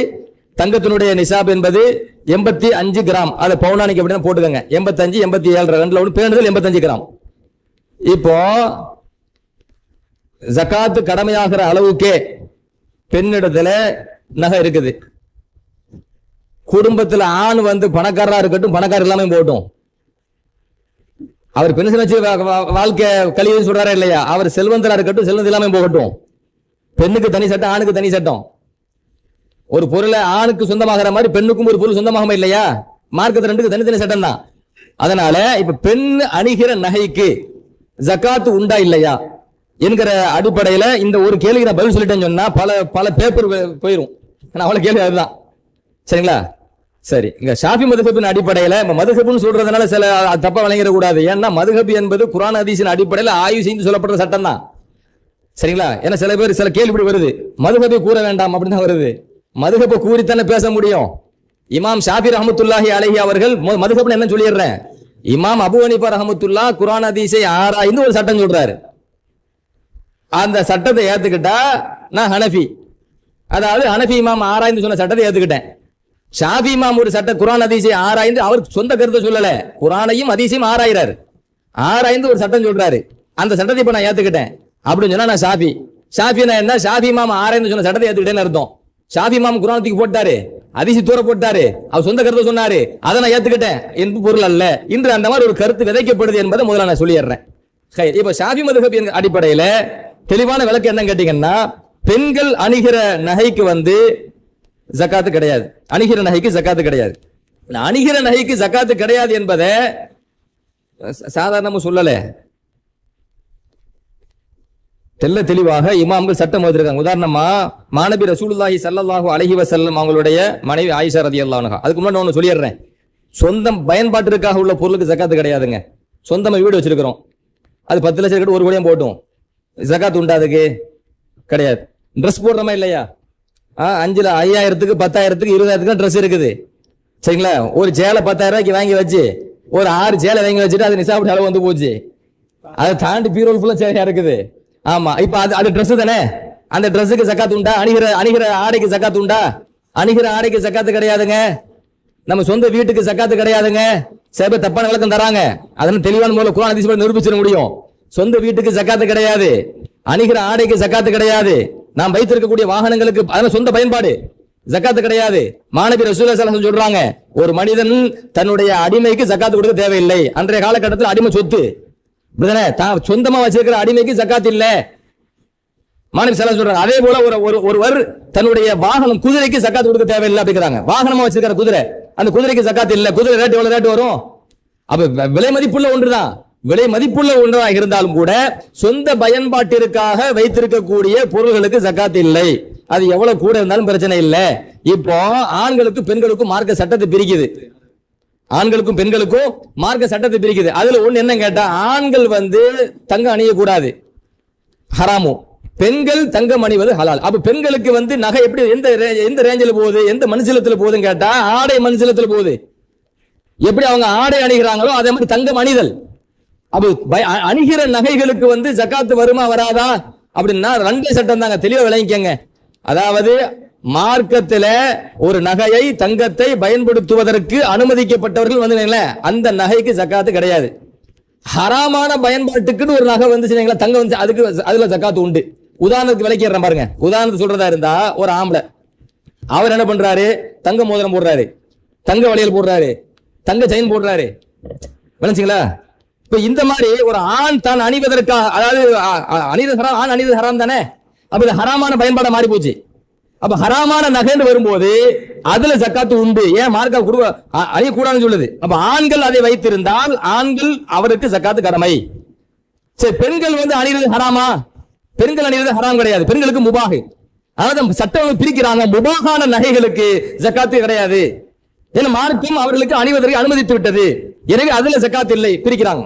தங்கத்தினுடைய நிசாப் என்பது 85 கிராம், அதை பவுனானிக்கு அப்படின்னு போட்டுக்கங்க, 85 87 ரெண்டுல ஒன்று பேணுதல் 85 கிராம். இப்போ ஜகாத்து கடமையாகிற அளவுக்கே பெண்ணிடத்துல நகை இருக்குது. குடும்பத்துல ஆண் வந்து பணக்காரரா இருக்கட்டும், பணக்காரர் இல்லாம போட்டும், அவர் பென்ஷன் வச்சு வாழ்க்கை கழிவுன்னு சொல்றாரா இல்லையா, அவர் செல்வந்தரா இருக்கட்டும், செல்வந்தர் இல்லாம போகட்டும், பெண்ணுக்கு தனி சட்டம், ஆணுக்கு தனி சட்டம். ஒரு பொருளை ஆணுக்கு சொந்தமாகிற மாதிரி பெண்ணுக்கும் ஒரு பொருள் சொந்தமாகாம இல்லையா, மார்க்கத்து ரெண்டுக்கு தனித்தனி சட்டம் தான். அதனால இப்ப பெண் அணிகிற நகைக்கு ஜகாத்து உண்டா இல்லையா என்கிற அடிப்படையில இந்த ஒரு கேள்விக்கு நான் பதில் சொல்லிட்டேன்னு சொன்னா பல பேப்பர் போயிரும். அவ்வளவு கேள்வி அதுதான். சரிங்களா? சரி, இங்க ஷாஃபி மதுஹபின் அடிப்படையில மதுஹப்னு சொல்றதுனால சில தப்பா விளங்கிட கூடாது. ஏன்னா மதுஹப் என்பது குர்ஆன் ஹதீஸின் அடிப்படையில் ஆய்வு செய்து சொல்லப்படுற சட்டம் தான். சரிங்களா? ஏன்னா சில பேர் சில கேள்வி வருது, மதுஹபை கூற வேண்டாம் அப்படின்னு தான் வருது. மதுஹபை கூறித்தானே பேச முடியும். இமாம் ஷாஃபி ரஹ்மத்துல்லாஹி அலைஹி அவர்கள் மதுஹப்னு என்ன சொல்லிடுறேன், இமாம் அபூ ஹனீஃபா ரஹ்மத்துல்லாஹ் குர்ஆன் ஹதீஸை ஆராய்ந்து ஒரு சட்டம் சொல்றாரு. அந்த சட்டத்தை ஏத்துக்கிட்டா நான் ஹனஃபி, அதாவது ஹனஃபி இமாம் ஆராய்ந்து சொன்ன சட்டத்தை ஏத்துக்கிட்டேன். ஷாஃபி இமாம் ஒரு சட்ட குர்ஆன் ஹதீஸை ஆராய்ந்து அவர் சொந்த கருத்தை சொல்லல, குர்ஆனையும் ஹதீஸையும் ஆராய்றாரு. ஆராய்ந்து ஒரு சட்டம் சொல்றாரு, அந்த சட்டத்தை இப்ப நான் ஏத்துக்கிட்டேன் அப்படின்னு சொன்னா நான் ஷாஃபி. ஷாஃபினா என்ன, ஷாஃபி இமாம் ஆராய்ந்து சொன்ன சட்டத்தை ஏத்துக்கிட்டேன்னு அர்த்தம். ஷாஃபி இமாம் குர்ஆன் தூக்கி போட்டாரு, ஹதீஸ் தூர போட்டாரு, அவர் சொந்த கருத்தை சொன்னாரு, அதை நான் ஏத்துக்கிட்டேன் என்று பொருள் அல்ல. இன்று அந்த மாதிரி ஒரு கருத்து விதைக்கப்படுது என்பதை முதல்ல நான் சொல்லிடுறேன். இப்ப ஷாஃபி மதுஹப் அடிப்படையில தெளிவான விளக்கம் என்ன கேட்டீங்கன்னா, பெண்கள் அணிகிற நகைக்கு ஜகாத்து கிடையாது. அணிகிற நகைக்கு ஜகாத்து கிடையாது. அணிகிற நகைக்கு ஜகாத்து கிடையாது என்பதை சாதாரணமா சொல்லல, தெளிவாக இமாம்கள் சட்டம் வந்திருக்காங்க. உதாரணமா மாநபி ரசூலுல்லாஹி ஸல்லல்லாஹு அலைஹி வஸல்லம் அவங்களுடைய மனைவி ஆயிஷா ரலியல்லாஹு அன்ஹா, அதுக்கு முன்னாடி ஒன்று சொல்லிடுறேன், சொந்தம் பயன்பாட்டிற்காக உள்ள பொருளுக்கு ஜகாத்து கிடையாதுங்க. சொந்தமா வீடு வச்சிருக்கிறோம், அது 10 லட்சம் கிட்ட 1 கோடியும் போட்டும், ஜகாத் உண்டா? அதுக்கு கிடையாது. ட்ரெஸ் போடுறோமா இல்லையா? 5 5000க்கு 10,000க்கு 20,000க்கு ட்ரெஸ் இருக்குது. சரிங்களா? ஒரு சேலை 10,000 ரூபாய்க்கு வாங்கி வச்சு ஒரு 6 சேலை வாங்கி வச்சுட்டு அது நிசாபுடைய அளவு போச்சு, அதை தாண்டி பீரோல் ஃபுல்லா சேலையா இருக்குது. ஆமா, இப்ப அது ட்ரெஸ் தானே, அந்த ட்ரெஸ்ஸுக்கு ஜகாத் உண்டா? அணிகிற ஆடைக்கு ஜகாத் உண்டா? அணிகிற ஆடைக்கு ஜகாத்து கிடையாதுங்க. நம்ம சொந்த வீட்டுக்கு ஜகாத்து கிடையாதுங்க. சில பேர் தப்பான விளக்கம் தராங்க, அதனால தெளிவான முறையில் குர்ஆன் ஹதீஸ் படி நிரூபிச்சிட முடியும். சொந்த வீட்டுக்கு ஜகாத்து கிடையாது, அணிகிற ஆடைக்கு ஜகாத்து கிடையாது, நாம் வைத்திருக்கக்கூடிய வாகனங்களுக்கு அதனால சொந்த பயன்பாடு ஜகாத்து கிடையாது. மாநபி ரசூலுல்லாஹி ஸல்லல்லாஹு அலைஹி வஸல்லம் சொல்றாங்க, ஒரு மனிதன் தன்னுடைய அடிமைக்கு ஜகாத்து கொடுக்க தேவையில்லை. அன்றைய காலகட்டத்தில் அடிமை சொத்து, தான் சொந்தமா வச்சிருக்கிற அடிமைக்கு ஜகாத் இல்ல. மாநபி ஸல்லல்லாஹு அலைஹி வஸல்லம் சொல்றாங்க. அதே போல ஒருவர் தன்னுடைய வாகனம் குதிரைக்கு ஜகாத் கொடுக்க தேவையில்லை அப்படிங்கிறாங்க. வாகனமா வச்சிருக்கிற குதிரை, அந்த குதிரைக்கு ஜகாத் இல்ல. குதிரை ரேட் எவ்வளவு ரேட் வரும்? அப்ப விலை மதிப்புள்ள ஒன்றுதான், விலை மதிப்புள்ள ஒன்றாக இருந்தாலும் கூட சொந்த பயன்பாட்டிற்காக வைத்திருக்கக்கூடிய பொருள்களுக்கு ஜகாத் இல்லை. அது எவ்வளவு கூட இருந்தாலும் பிரச்சனை இல்லை. இப்போ ஆண்களுக்கும் பெண்களுக்கும் மார்க்க சட்டத்தை பிரிக்குது, ஆண்களுக்கும் பெண்களுக்கும் மார்க்க சட்டத்தை பிரிக்குது. அதுல ஒண்ணு என்ன கேட்டா, ஆண்கள் தங்கம் அணியக்கூடாது, ஹராமோ. பெண்கள் தங்கம் அணிவது ஹலால். அப்ப பெண்களுக்கு நகை எப்படி எந்த ரேஞ்சில் போகுது, எந்த மனுஷலத்துல போகுதுன்னு கேட்டா ஆடை மனுஷலத்துல போகுது. எப்படி அவங்க ஆடை அணிகிறாங்களோ அதே மாதிரி தங்கம் அணிதல். அப்ப அணிகிற நகைகளுக்கு ஜகாத்து வருமா வராதா அப்படின்னா 2 சட்டம் தாங்க, தெளிவா விளங்கிக்கங்க. அதாவது மார்க்கத்துல ஒரு நகையை தங்கத்தை பயன்படுத்துவதற்கு அனுமதிக்கப்பட்டவர்கள் அந்த நகைக்கு ஜகாத்து கிடையாது. ஹராமான பயன்பாட்டுக்குன்னு ஒரு நகை தங்கம் அதுக்கு அதுல ஜகாத்து உண்டு. உதாரணத்துக்கு விளக்கிறேன் பாருங்க. உதாரணத்துக்கு சொல்றதா இருந்தா, ஒரு ஆம்பளை அவர் என்ன பண்றாரு, தங்க மோதிரம் போடுறாரு, தங்க வளையல் போடுறாரு, தங்க செயின் போடுறாரு, விளங்குங்களா? இப்ப இந்த மாதிரி ஒரு ஆண் தான் அணிவதற்காக, அதாவது ஆண் அணிவது ஹராம் தானே, அப்ப இது ஹராமான பயன்பாட மாறி போச்சு. அப்ப ஹராமான நகைன்னு வரும்போது அதுல ஜக்காத்து உண்டு. ஏன் மார்க்க அணியக்கூடாதுன்னு சொல்லுது. அப்ப ஆண்கள் அதை வைத்திருந்தால் ஆண்கள் அவருக்கு ஜக்காத்து கடமை. சரி, பெண்கள் அணிவது ஹராமா? பெண்கள் அணிவது ஹராம் கிடையாது, பெண்களுக்கு முபாஹ். அதாவது சட்டம் பிரிக்கிறாங்க, முபாகான நகைகளுக்கு ஜக்காத்து கிடையாது. ஏன்னா மார்க்கம் அவர்களுக்கு அணிவதற்கு அனுமதித்து விட்டது, எனவே அதுல ஜக்காத் இல்லை, பிரிக்கிறாங்க.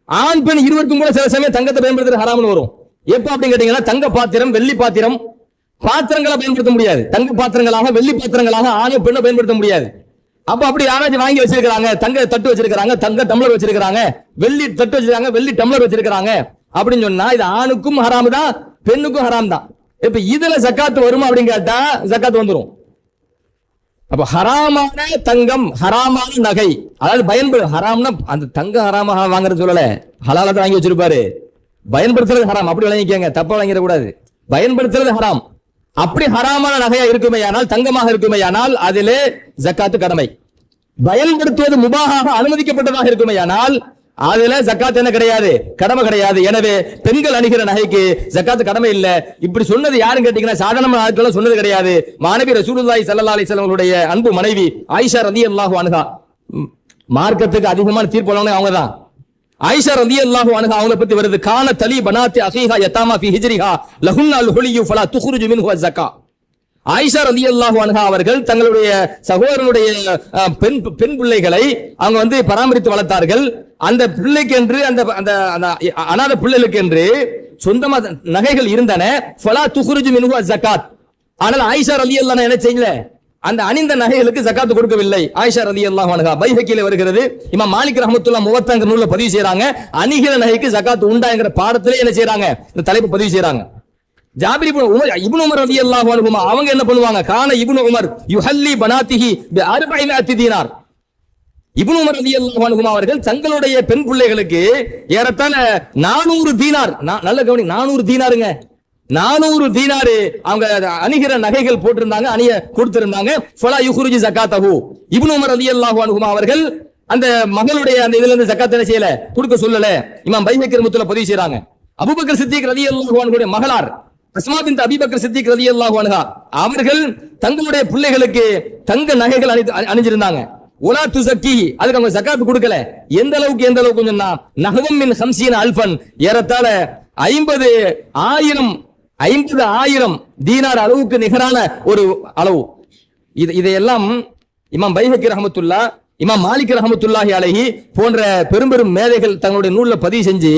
ஆண் பெண் இருவருக்கும் கூட சில சமயம் தங்கத்தை பயன்படுத்துறது ஹராம்னு வரும். எப்ப அப்படின்னு கேட்டீங்கன்னா, தங்க பாத்திரம், வெள்ளி பாத்திரம், பாத்திரங்களை பயன்படுத்த முடியாது. தங்க பாத்திரங்களாக, வெள்ளி பாத்திரங்களாக ஆணும் பெண்ணை பயன்படுத்த முடியாது. அப்ப அப்படி யாராச்சும் வாங்கி வச்சிருக்காங்க, தங்க தட்டு வச்சிருக்காங்க, தங்க டம்ளர் வச்சிருக்காங்க, வெள்ளி தட்டு வச்சிருக்காங்க, வெள்ளி டம்ளர் வச்சிருக்காங்க அப்படின்னு சொன்னா இது ஆணுக்கும் ஹராம் தான், பெண்ணுக்கும் ஹராம் தான். இப்ப இதுல ஜக்காத்து வருமா அப்படின்னு கேட்டா ஜக்காத்து வந்துரும். அப்ப ஹராமான தங்கம், ஹராமான நகை, அதாவது பயன்படு ஹராம்னா அந்த தங்க ஹராமாக வாங்குறது சொல்லல, ஹலால வாங்கி வச்சிருப்பாரு, பயன்படுத்துறது ஹராம். அப்படி விளங்கிக்கங்க, தப்பா விளங்கிட கூடாது. பயன்படுத்துறது ஹராம். அப்படி ஹராமான நகையா இருக்குமையானால், தங்கமாக இருக்குமையானால் அதிலே ஜக்காத்து கடமை. பயன்படுத்துவது முபாகாக அனுமதிக்கப்பட்டதாக இருக்குமையானால் அதுல ஜக்காத் என்ன கிடையாது, கடமை கிடையாது. எனவே பெண்கள் அணிகிற நகைக்கு ஜக்காத்து கடமை இல்ல. இப்படி சொன்னது யாரும் கேட்டீங்கன்னா சாதாரண ஆட்கள் சொன்னது கிடையாது. மாநபி ரசூலுல்லாஹி ஸல்லல்லாஹு அலைஹி வஸல்லம் அவருடைய அன்பு மனைவி ஆயிஷா ரலியல்லாஹு அன்ஹா, மார்க்கத்துக்கு அதிகமான தீர்ப்பு வழங்கினவங்க அவங்க தான். ஆயிஷா ரலியல்லாஹு அன்ஹா அவங்களை பத்தி வருது, கான தலி பனாத்தி அஹீஹா யதாமா ஃபி ஹிஜ்ரிஹா லஹுன்ன அல் ஹுலியு ஃபலா துக்ருஜு மின்ஹு அஸ்ஸகா. ஆயிஷா ரலியல்லாஹு அன்ஹா அவர்கள் தங்களுடைய சகோதரனுடைய பெண் பிள்ளைகளை அவங்க வந்து பராமரித்து வளர்த்தார்கள். அந்த பிள்ளைக்கு என்று அந்த அநாத பிள்ளைகளுக்கு என்று சொந்தமா நகைகள் இருந்தன. ஃபலா துக்ரிஜு மின்ஹு அஸ்ஸகாத். ஆனால் ஆயிஷா ரலியல்லாஹு அன்ஹா என்ன செய்யல, அந்த அணிந்த நகைகளுக்கு ஜகாத் கொடுக்கவில்லை. ஆயிஷா ரலியல்லாஹு அன்ஹா பைஹக்கில வருகிறது. இமாம் மாலிக் ரஹ்மத்துல்லாஹ் முவத்தாங்கிற நூல்ல பதிவு செய்றாங்க, அணிகிற நகைக்கு ஜகாத் உண்டாங்கிற பாடத்திலே என்ன செய்றாங்க, இந்த தலைப்பு பதிவு செய்றாங்க. ஜாபிர் இப்னு உமர் ரலியல்லாஹு அன்ஹுமா அவங்க என்ன பண்ணுவாங்க, கான இப்னு உமர் யுஹல்லி பனாத்திஹி பி 400 தீனார். இப்னு உமர் ரலியல்லாஹு அன்ஹுமா அவர்கள் தங்களுடைய பெண் பிள்ளைகளுக்கு ஏறத்தாழ 400 தீனார், நல்ல கவனி, 400 தீனாருங்க, 400 தீனாரு அவங்க அணிகிற நகைகள் போட்டிருந்தாங்க, அணிய கொடுத்திருந்தாங்க. ஃபலா யுக்ரிஜு ஜகாத்தஹு. இப்னு உமர் ரலியல்லாஹு அன்ஹுமா அவர்கள் அந்த மகளுடைய அந்த இதுல இருந்து ஜகாத் என்ன செய்யல, கொடுக்க சொல்லல. இமாம் பைஹக்கி ரஹ்மத்துல்லாஹி பதிவு செய்றாங்க. அபூபக்கர் சித்திக் ரலியல்லாஹு அன்ஹுடைய மகளார் அஸ்மா பின்த் அபீ பக்கர் சித்திக் ரலியல்லாஹு அன்ஹா அவர்கள் தங்களுடைய பிள்ளைகளுக்கு தங்க நகைகள் அணிஞ்சிருந்தாங்க. உலா துஸக்கி, அதுக்கு அவங்க ஜகாத் கொடுக்கல. எந்த அளவுக்கு சொன்னா நஹவம் மின் 50 அல்ஃபன், ஏறத்தாழ 50,000 தீனார் அளவுக்கு நிகரான ஒரு அளவு. இதையெல்லாம் இமாம் பைஹக்கி ரஹ்மத்துல்லாஹ், இமாம் மாலிக் ரஹ்மத்துல்லாஹி அலைஹி போன்ற பெரும் மேதைகள் தங்களுடைய நூல்ல பதிவு செஞ்சு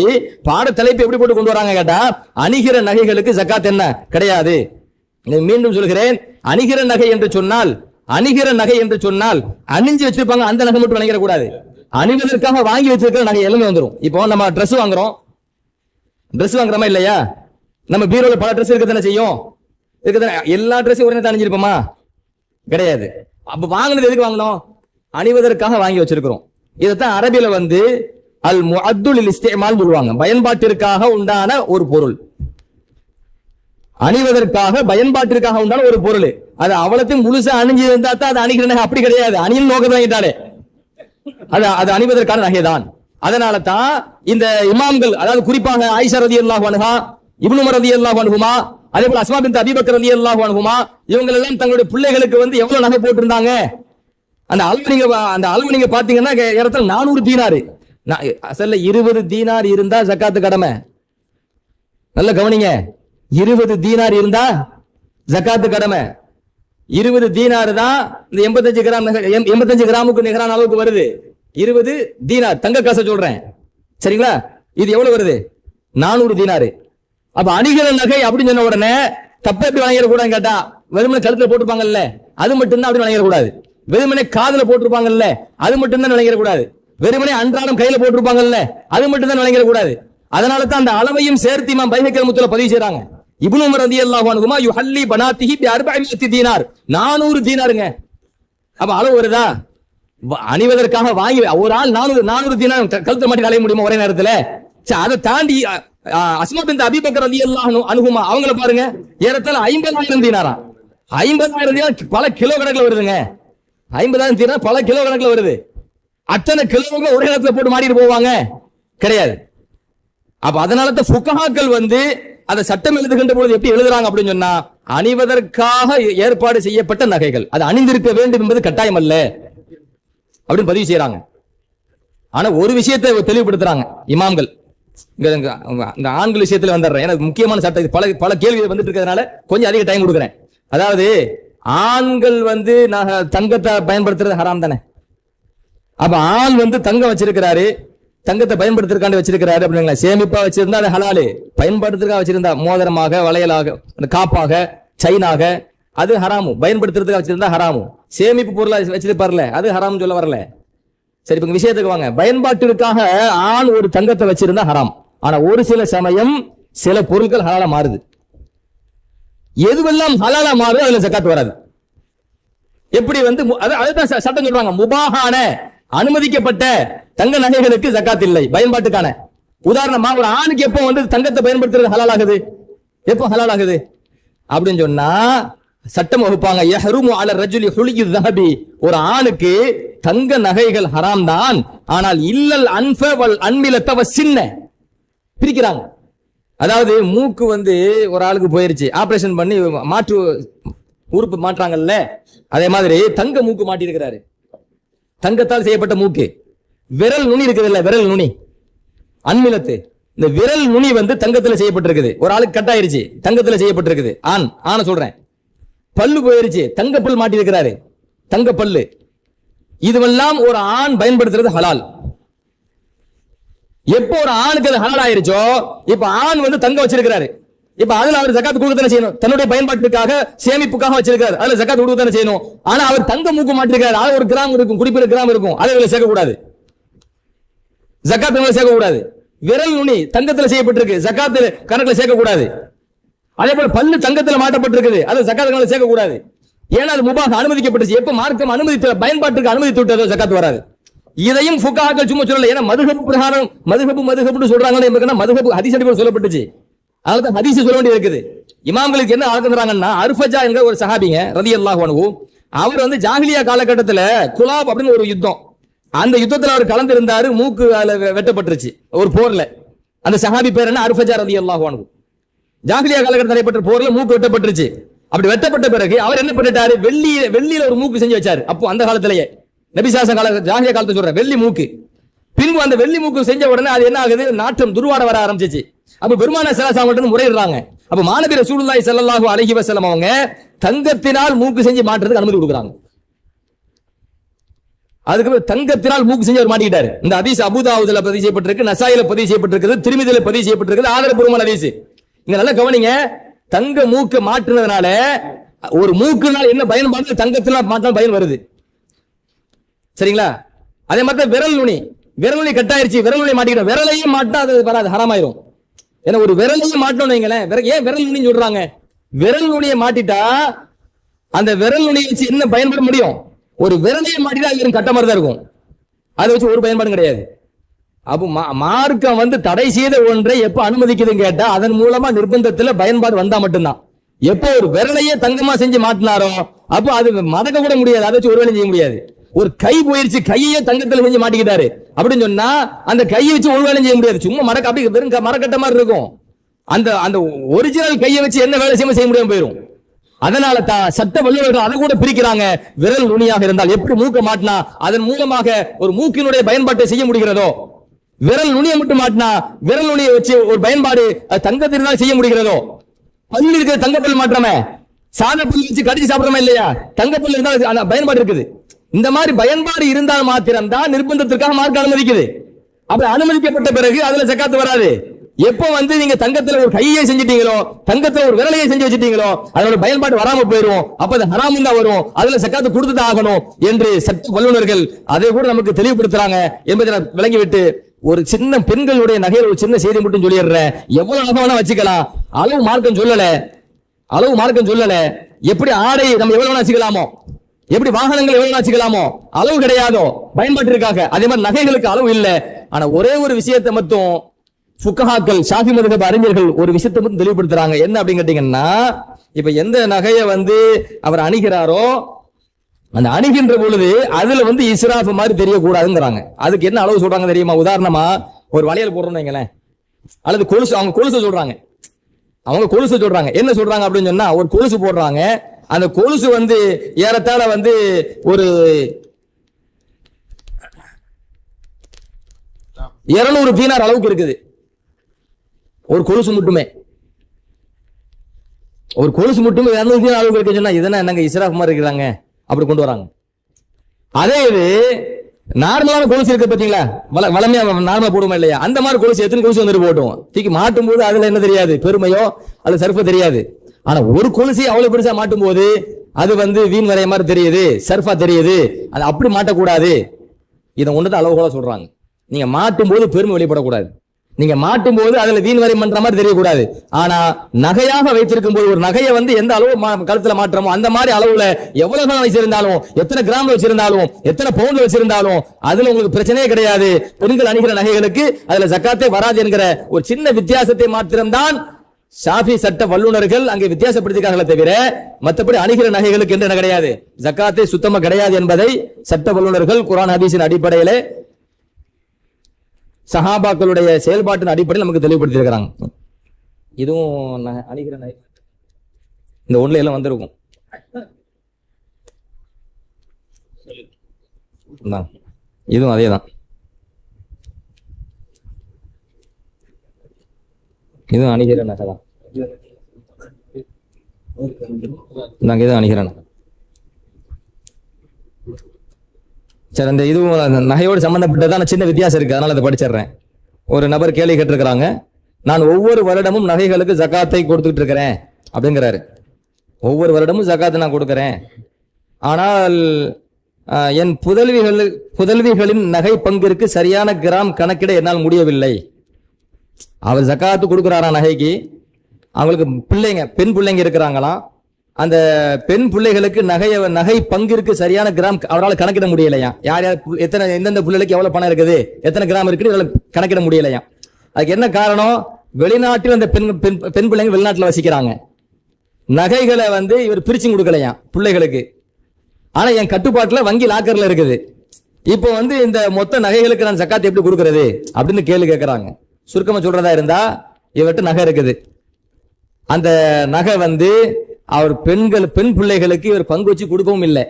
பாட தலைப்பு எப்படி போட்டு கொண்டு வராங்க கேட்டா, அணிகிற நகைகளுக்கு ஜகாத் என்ன கிடையாது. மீண்டும் சொல்கிறேன், அணிகிற நகை என்று சொன்னால் அணிஞ்சு வச்சிருப்பாங்க, அந்த நகை மட்டும் வணங்கிட கூடாது. அணிவதற்காக வாங்கி வச்சிருக்கிற நகை எல்லாமே வந்துடும். இப்போ நம்ம ட்ரெஸ் வாங்குறோமா இல்லையா, நம்ம பீரோல பல ட்ரெஸ் இருக்க தானே செய்யும், எல்லா ட்ரெஸ்ஸையும் உடனே அணிஞ்சிருப்போமா, கிடையாது. அப்ப வாங்கினது எதுக்கு வாங்கணும், அணிவதற்காக வாங்கி வச்சிருக்கிறோம். இதைத்தான் அரபியில வந்து அல் முஅத்துல் இஸ்திமால் சொல்லுவாங்க, பயன்பாட்டிற்காக உண்டான ஒரு பொருள், அணிவதற்காக பயன்பாட்டிற்காக உண்டான ஒரு பொருள். அது அவ்வளத்தையும் முழுசா அணிஞ்சு இருந்தா தான் அது அணிகிற நகை. அப்படி கிடையாது, அணியின் நோக்கத்தை வாங்கிட்டாலே அது அணிவதற்கான நகைதான். அதனால தான் இந்த இமாம்கள், அதாவது குறிப்பாக ஆயிஷா ரலியல்லாஹு அன்ஹா, இப்னு உமர் ரலியல்லாஹு அன்ஹுமா, அதே போல அஸ்மா பின்த் அபீ பக்கர் ரலியல்லாஹு அன்ஹுமா, இவங்க எல்லாம் தங்களுடைய பிள்ளைகளுக்கு வந்து எவ்வளவு நகை போட்டிருந்தாங்க, அந்த அளவு நீங்க பாத்தீங்கன்னா ஏறத்தாழ 400 தீனாரு. அசல்ல 20 தீனார் இருந்தா ஜகாத்து கடமை. நல்ல கவனிங்க, 20 தீனார் இருந்தா ஜகாத்து கடமை. 20 தீனார் தான் இந்த 85 கிராமுக்கு நிகரான அளவுக்கு வருது. 20 தீனார் தங்க காசை சொல்றேன், சரிங்களா? இது எவ்வளவு வருது, 400 தீனாரு. அப்ப அணிகிற நகை அப்படின்னு சொன்ன உடனே தப்ப எப்படி வணங்கிடக்கூடாதுன்னு கேட்டா, வெறுமனே கழுத்துல போட்டுருப்பாங்கல்ல, அது மட்டும்தான் அப்படி வணங்கிடக்கூடாது. வெறுமனே காதுல போட்டிருப்பாங்கல்ல, அது மட்டும்தான் வணங்கிடக்கூடாது. வெறுமனே அன்றாடம் கையில போட்டிருப்பாங்கல்ல, அது மட்டும்தான் வணங்கிடக்கூடாது. அதனால தான் அந்த அளவையும் சேர்த்து இமாம் பைஹக்கி ரஹ்மத்துல்லாஹி பதிவு செய்றாங்க. இப்னு உமர் ரலியல்லாஹு அன்ஹுமா யுஹல்லி பனாத்திஹி பி 400 தீனார், 400 தீனாருங்க. அப்ப அளவு வருதா, அணிவதற்காக வாங்கி ஒரு ஆள் 400 தீனார் கழுத்தை மாட்டி அலைய முடியுமா ஒரே நேரத்துல? அதை தாண்டி அஸ்மா பின்த் அபீ பக்கர் ரலியல்லாஹு அன்ஹுமா அவங்கள பாருங்க, ஏறத்தாழ 50,000 தீனாரா. 50,000 தீனார் பல கிலோ கணக்குல வருதுங்க. 50,000 தீனார் பல கிலோ கணக்குல வருது. அத்தனை கிலோவுக்கு ஒரே நேரத்துல போட்டு மாட்டிட்டு போவாங்க, கிடையாது. அப்ப அதனால தான் ஃபுகஹாக்கள் வந்து அதை சட்டம் எழுதுகின்ற பொழுது எப்படி எழுதுறாங்க அப்படின்னு சொன்னா, அணிவதற்காக ஏற்பாடு செய்யப்பட்ட நகைகள், அது அணிந்திருக்க வேண்டும் என்பது கட்டாயம் அல்ல அப்படின்னு பதிவு செய்யறாங்க. ஆனா ஒரு விஷயத்தை தெளிவுபடுத்துறாங்க இமாம்கள். இந்த ஆண்கள் விஷயத்துல வந்துடுறேன், எனக்கு முக்கியமான சட்டம், பல கேள்விகள் வந்துட்டு இருக்கிறதுனால கொஞ்சம் அதிக டைம் கொடுக்குறேன். அதாவது ஆண்கள் வந்து தங்கத்தை பயன்படுத்துறது ஹராம் தானே. அப்ப ஆண் வந்து தங்கம் வச்சிருக்கிறாரு, தங்கத்தை பயன்படுத்துறதுக்காண்டி வச்சிருக்கிறாரு அப்படிங்களா, சேமிப்பா வச்சிருந்தா அது ஹலாலு, பயன்படுத்துறதுக்காக வச்சிருந்தா மோதிரமாக, வளையலாக, காப்பாக, செயினாக, அது ஹராமு. பயன்படுத்துறதுக்காக வச்சிருந்தா ஹராமு. சேமிப்பு பொருளா வச்சிருப்பார்ல, அது ஹராம் சொல்ல வரல. சரி, இப்ப விஷயத்துக்கு வாங்க. பயன்பாட்டிற்காக ஆண் ஒரு தங்கத்தை வச்சிருந்தா ஹராம். ஆனா ஒரு சில சமயம் சில பொருட்கள் ஹலாலா மாறுது. எதுவெல்லாம் ஹலாலா மாறுது அதுல ஜகாத் வராது. எப்படி வந்து அதுதான் சட்டம் சொல்றாங்க, முபாஹான அனுமதிக்கப்பட்ட தங்க நகைகளுக்கு ஜகாத் இல்லை, பயன்பாட்டுக்கான. உதாரணமா ஒரு ஆணுக்கு எப்போ வந்து தங்கத்தை பயன்படுத்துறது ஹலால் ஆகுது, எப்போ ஹலால் ஆகுது அப்படின்னு சொன்னா சட்டம் வகுப்பாங்க. யஹ்ருமு அல ரஜுலி ஹுலியு ذهبி, ஒரு ஆணுக்கு தங்க நகைகள் ஹராம் தான், ஆனால் இல்லல் அன்ஃப வல் அன்மிலத வசின்ன பிரிக்கிறாங்க. அதாவது மூக்கு வந்து ஒரு ஆளுக்கு போயிருச்சு, ஆபரேஷன் பண்ணி மாற்று உறுப்பு மாற்றாங்கல்ல, அதே மாதிரி தங்க மூக்கு மாட்டி இருக்கிறாரு, தங்கத்தால் செய்யப்பட்ட மூக்கு. விரல் நுனி இருக்குது இல்ல, விரல் நுனி அன்மிலத்து, இந்த விரல் நுனி வந்து தங்கத்துல செய்யப்பட்டிருக்குது. ஒரு ஆளுக்கு கட்டாயிருச்சு, தங்கத்துல செய்யப்பட்டிருக்குது. ஆணை சொல்றேன், பல்லு போயிருச்சு, தங்கப்பல் மாட்டி இருக்கிறாரு, தங்க பல்லு, இதுவெல்லாம் ஒரு ஆண் பயன்படுத்துறது ஹலால். எப்போ ஒரு ஆணுக்கு அது ஹலால் ஆயிருச்சோ, இப்ப ஆண் வந்து தங்கம் வச்சிருக்கிறாரு, இப்ப அதுல அவர் ஜகாத் கொடுக்கத்தானே செய்யணும். தன்னுடைய பயன்பாட்டுக்காக சேமிப்புக்காக வச்சிருக்காரு, அதுல ஜகாத் கொடுக்கத்தானே செய்யணும். ஆனா அவர் தங்க மூக்கு மாட்டிருக்காரு, அது ஒரு கிராம் இருக்கும், குறிப்பிட்ட கிராம் இருக்கும், அதை இதுல சேர்க்க கூடாது, ஜகாத் சேர்க்க கூடாது. விரல் நுனி தங்கத்துல செய்யப்பட்டிருக்கு, ஜகாத் கணக்குல சேர்க்க கூடாது. அதே போல பல்லு தங்கத்துல மாட்டப்பட்டிருக்குது, அது ஜகாத் கணக்குல சேர்க்க கூடாது. ஏன்னா அது முபாஹ் அனுமதிக்கப்பட்டுச்சு. எப்ப மார்க்கம் அனுமதித்த பயன்பாட்டுக்கு அனுமதித்து விட்டதோ ஜகாத் வராது. இதையும் ஃபுகாஹாக்கள் சும்மா சொல்லல, ஏன்னா மதுஹப் பிரகாரம் மதுஹப்னு சொல்றாங்க, மதுஹப் ஹதீஸ் அடிப்படையில் சொல்லப்பட்டுச்சு. அதனால ஹதீஸ் சொல்ல வேண்டியது இருக்குது. இமாம்களுக்கு என்ன ஆக்குறாங்கன்னா, அர்ஃபஜா என்கிற ஒரு சஹாபிங்க ரலியல்லாஹு அன்ஹு, அவர் வந்து ஜாஹிலியா காலகட்டத்துல குலாப் அப்படின்னு ஒரு யுத்தம், அந்த யுத்தத்துல அவர் கலந்து இருந்தாரு, மூக்கு வெட்டப்பட்டுருச்சு ஒரு போர்ல. அந்த சஹாபி பேர் என்ன, அர்ஃபஜா ரலியல்லாஹு அன்ஹு. ஜாஹிலியா காலகட்டத்தில் நடைபெற்ற போர்ல மூக்கு வெட்டப்பட்டுருச்சு. அப்படி வெட்டப்பட்ட பிறகு அவர் என்ன பண்ணிட்டாரு, வெள்ளியில ஒரு மூக்கு செஞ்சு வச்சாரு. அப்போ அந்த காலத்திலேயே நபிசாச கால ஜாஹிலியா காலத்தை சொல்ற வெள்ளி மூக்கு. பின்பு அந்த வெள்ளி மூக்கு செஞ்ச உடனே அது என்ன ஆகுது, நாற்றம் துர்வாட வர ஆரம்பிச்சிச்சு. அப்ப பெருமான ஸல்லல்லாஹு அலைஹி முறையிடுறாங்க. அப்ப மாநபி ரசூலுல்லாஹி ஸல்லல்லாஹு அலைஹி வஸல்லம் அவங்க தங்கத்தினால் மூக்கு செஞ்சு மாட்டுறதுக்கு அனுமதி கொடுக்குறாங்க. அதுக்கு தங்கத்தினால் மூக்கு செஞ்சு அவர் மாட்டிக்கிட்டாரு. இந்த ஹதீஸ் அபூதாவுதுல பதிவு செய்யப்பட்டிருக்கு, நசாயில பதிவு செய்யப்பட்டிருக்கு, திருமிதில பதிவு செய்யப்பட்டிருக்கு, ஆதாரபூர்வமான ஹதீஸ். இங்க நல்லா கவனிங்க, தங்க மூக்கு மாற்றுனதுனால ஒரு மூக்குனால என்ன பயன்பாடு, தங்கத்தினால் மாற்றால் பயன் வருது, சரிங்களா? அதே மாதிரி விரல் நுனி கட்டாயிருச்சு, விரல் நுனி மாட்டிக்கிட்டோம், விரலையும் மாட்டா அது வராது, ஹராமாயிரும். ஏன்னா ஒரு விரலையும் மாட்டோம் வைங்களேன், ஏன் விரல் நுனி சொல்றாங்க, விரல் நுனியை மாட்டிட்டா அந்த விரல் நுனியை வச்சு என்ன பயன்பட முடியும், ஒரு விரலையை மாட்டிட்டா அது கட்ட மாதிரி தான் இருக்கும், அதை வச்சு ஒரு பயன்பாடும் கிடையாது. அப்போ மார்க்கம் வந்து தடை செய்த ஒன்றை எப்ப அனுமதிக்குதுன்னு கேட்டா அதன் மூலமா நிர்பந்தத்துல பயன்பாடு வந்தா மட்டும்தான். எப்போ ஒரு விரலையே தங்கமா செஞ்சு மாட்டினாரோ அப்போ அது மதக்க கூட முடியாது, அதை வச்சு ஒரு வேலை செய்ய முடியாது. ஒரு கை போயிருச்சு, கையே தங்கத்துல செஞ்சு மாட்டிக்கிட்டாரு அப்படின்னு சொன்னா அந்த கையை வச்சு ஒரு வேலை செய்ய முடியாது, சும்மா மரக்க அப்படி வெறும் மரக்கட்ட மாதிரி இருக்கும். அந்த அந்த ஒரிஜினல் கையை வச்சு என்ன வேலை செய்ய முடியாம போயிடும். அதனால தான் சட்ட வல்லுநர்கள் அதை கூட பிரிக்கிறாங்க. விரல் நுனியாக இருந்தால் எப்படி மூக்க மாட்டினா அதன் மூலமாக ஒரு மூக்கினுடைய பயன்பாட்டை செய்ய முடிகிறதோ, விரல் நுனியை மட்டும் மாட்டினா விரல் நுனியை வச்சு ஒரு பயன்பாடு தங்கத்தினால் செய்ய முடிகிறதோ, பல்லு இருக்கிற தங்கப்பல் மாற்றமே, சாத பல்லு வச்சு கடிச்சு சாப்பிடறோமா இல்லையா, தங்கப்பல் இருந்தால் அந்த பயன்பாடு இருக்குது. இந்த மாதிரி பயன்பாடு இருந்தால் மாத்திரம் தான் நிர்பந்தத்திற்காக மார்க்க அனுமதிக்குது. அப்படி அனுமதிக்கப்பட்ட பிறகு அதுல ஜகாத் வராது. எப்போ வந்து நீங்க தங்கத்துல ஒரு கையை செஞ்சிட்டீங்களோ, தங்கத்துல ஒரு விரலையை செஞ்சு வச்சிட்டீங்களோ அதோட பயன்பாடு வராம போயிடும், அப்ப அது ஹராமும் தான் வரும், அதுல ஜகாத் கொடுத்துதான் ஆகணும் என்று சட்ட வல்லுநர்கள் அதை கூட நமக்கு தெளிவுபடுத்துறாங்க என்பதை நான் விளங்கிவிட்டு ஒரு சின்ன பெண்களுடைய நகையில் ஒரு சின்ன செய்தி மட்டும் சொல்லிடுறேன். எவ்வளவு நகை வேணா வச்சுக்கலாம், அளவு மார்க்கம் சொல்லல. எப்படி ஆடை நம்ம எவ்வளவு வேணா வச்சுக்கலாமோ, எப்படி வாகனங்கள் எவ்வளவு வச்சுக்கலாமோ அளவு கிடையாதோ பயன்பாட்டிற்காக, அதே மாதிரி நகைகளுக்கு அளவு இல்லை. ஆனா ஒரே ஒரு விஷயத்தை மட்டும் ஃபுகஹாக்கள் ஷாஃபி மதுஹப் அறிஞர்கள் ஒரு விஷயத்தை மட்டும் தெளிவுபடுத்துறாங்க. என்ன அப்படின்னு கேட்டீங்கன்னா, இப்ப எந்த நகையை வந்து அவர் அணிகிறாரோ அந்த அணிகின்ற பொழுது அதுல வந்து இஸ்ராஃப் மாதிரி தெரியக்கூடாதுங்கிறாங்க. அதுக்கு என்ன அளவு சொல்றாங்க தெரியுமா? உதாரணமா ஒரு வளையல் போடுறோம்னு வைங்களேன், அல்லது கொலுசு, அவங்க கொலுசு சொல்றாங்க, என்ன சொல்றாங்க அப்படின்னு சொன்னா, ஒரு கொலுசு போடுறாங்க, அந்த கொலுசு வந்து ஏறத்தாழ வந்து ஒரு 200 தீனார் அளவுக்கு இருக்குது. ஒரு கொலுசு மட்டுமே 200 தீனார் அளவுக்கு இருக்கு சொன்னா இதெல்லாம் என்னங்க இஸ்ராஃப் மாதிரி இருக்கிறாங்க அப்படி கொண்டு வராங்க. அதே இது நார்மலான கொலுசு இருக்கு பாத்தீங்களா, வளமையா நார்மலா போடுமா இல்லையா, அந்த மாதிரி கொலுசு எத்தனை கொலுசு வந்துட்டு போட்டோம், தூக்கி மாட்டும் போது அதுல என்ன தெரியாது, பெருமையோ அது சர்ஃபோ தெரியாது. ஆனா ஒரு கொலுசை அவ்வளவு பெருசா மாட்டும் போது அது வந்து வீண் வரைய மாதிரி தெரியுது, சர்ஃபா தெரியுது, அது அப்படி மாட்டக்கூடாது. இதை ஒண்ணுதான் அளவுகோலா சொல்றாங்க. நீங்க மாட்டும் போது பெருமை வெளிப்படக்கூடாது, நீங்க மாட்டும் போது அதுல வீண் வரை பண்ற மாதிரி தெரியக்கூடாது. ஆனா நகையாக வைத்திருக்கும் போது ஒரு நகையை வந்து எந்த அளவு கழுத்துல மாற்றமோ அந்த மாதிரி அளவுல எவ்வளவு வச்சிருந்தாலும், எத்தனை கிராம்ல வச்சிருந்தாலும், எத்தனை பவுண்ட்ல வச்சிருந்தாலும் அதுல உங்களுக்கு பிரச்சனையே கிடையாது. பெண்கள் அணிகிற நகைகளுக்கு அதுல ஜக்காத்தே வராது என்கிற ஒரு சின்ன வித்தியாசத்தை மாத்திரம்தான் ஷாஃபி சட்ட வல்லுநர்கள் அங்கே வித்தியாசப்படுத்திக்கார்களே தவிர மற்றபடி அணிகிற நகைகளுக்கு என்ன கிடையாது, ஜக்காத்தே சுத்தமா கிடையாது என்பதை சட்ட வல்லுநர்கள் குர்ஆன் ஹதீஸின் அடிப்படையிலே சஹாபாக்களுடைய செயல்பாட்டின் அடிப்படையில் நமக்கு தெளிவுபடுத்தி இருக்கிறாங்க. இதுவும் அணிகிற நகை இந்த ஒண்ணுல எல்லாம் வந்திருக்கும். இதுவும் அதேதான், இதுவும் அணிகிற நகை தான். நாங்க இதை அணுகிறேன். சரி, அந்த இதுவும் அந்த நகையோடு சம்பந்தப்பட்டதான சின்ன வித்தியாசம் இருக்கு, அதனால அதை படிச்சிடுறேன். ஒரு நபர் கேள்வி கேட்டிருக்கிறாங்க, நான் ஒவ்வொரு வருடமும் நகைகளுக்கு ஜகாத்தை கொடுத்துட்டு இருக்கிறேன் அப்படிங்கிறாரு. ஒவ்வொரு வருடமும் ஜகாத்தை நான் கொடுக்கிறேன், ஆனால் என் புதல்விகளின் நகை பங்கிற்கு சரியான கிராம் கணக்கிட என்னால் முடியவில்லை. அவர் ஜகாத்து கொடுக்கிறாரா நகைக்கு, அவங்களுக்கு பிள்ளைங்க பெண் பிள்ளைங்க இருக்கிறாங்களாம், அந்த பெண் பிள்ளைகளுக்கு நகை பங்கிற்கு சரியான கிராம் அவரால் கணக்கிட முடியலையா. யார் யார் எத்தனை எந்தெந்த பிள்ளைகளுக்கு எவ்வளவு பணம் இருக்குது, எத்தனை கிராம் இருக்குன்னு கணக்கிட முடியலையா. அதுக்கு என்ன காரணம், வெளிநாட்டில் அந்த பெண் பிள்ளைங்க வெளிநாட்டில் வசிக்கிறாங்க, நகைகளை இவர் பிரிச்சு கொடுக்கலையா பிள்ளைகளுக்கு. ஆனா என் கட்டுப்பாட்டுல வங்கி லாக்கர்ல இருக்குது. இப்போ இந்த மொத்த நகைகளுக்கு நான் ஜக்காத் எப்படி கொடுக்கறது அப்படின்னு கேள்வி கேட்கறாங்க. சுருக்கமா சொல்றதா இருந்தா, இவர்கிட்ட நகை இருக்குது, அந்த நகை அவர் பெண் பிள்ளைகளுக்கு இவர் பங்கு வச்சு கொடுக்கவும் இல்லை.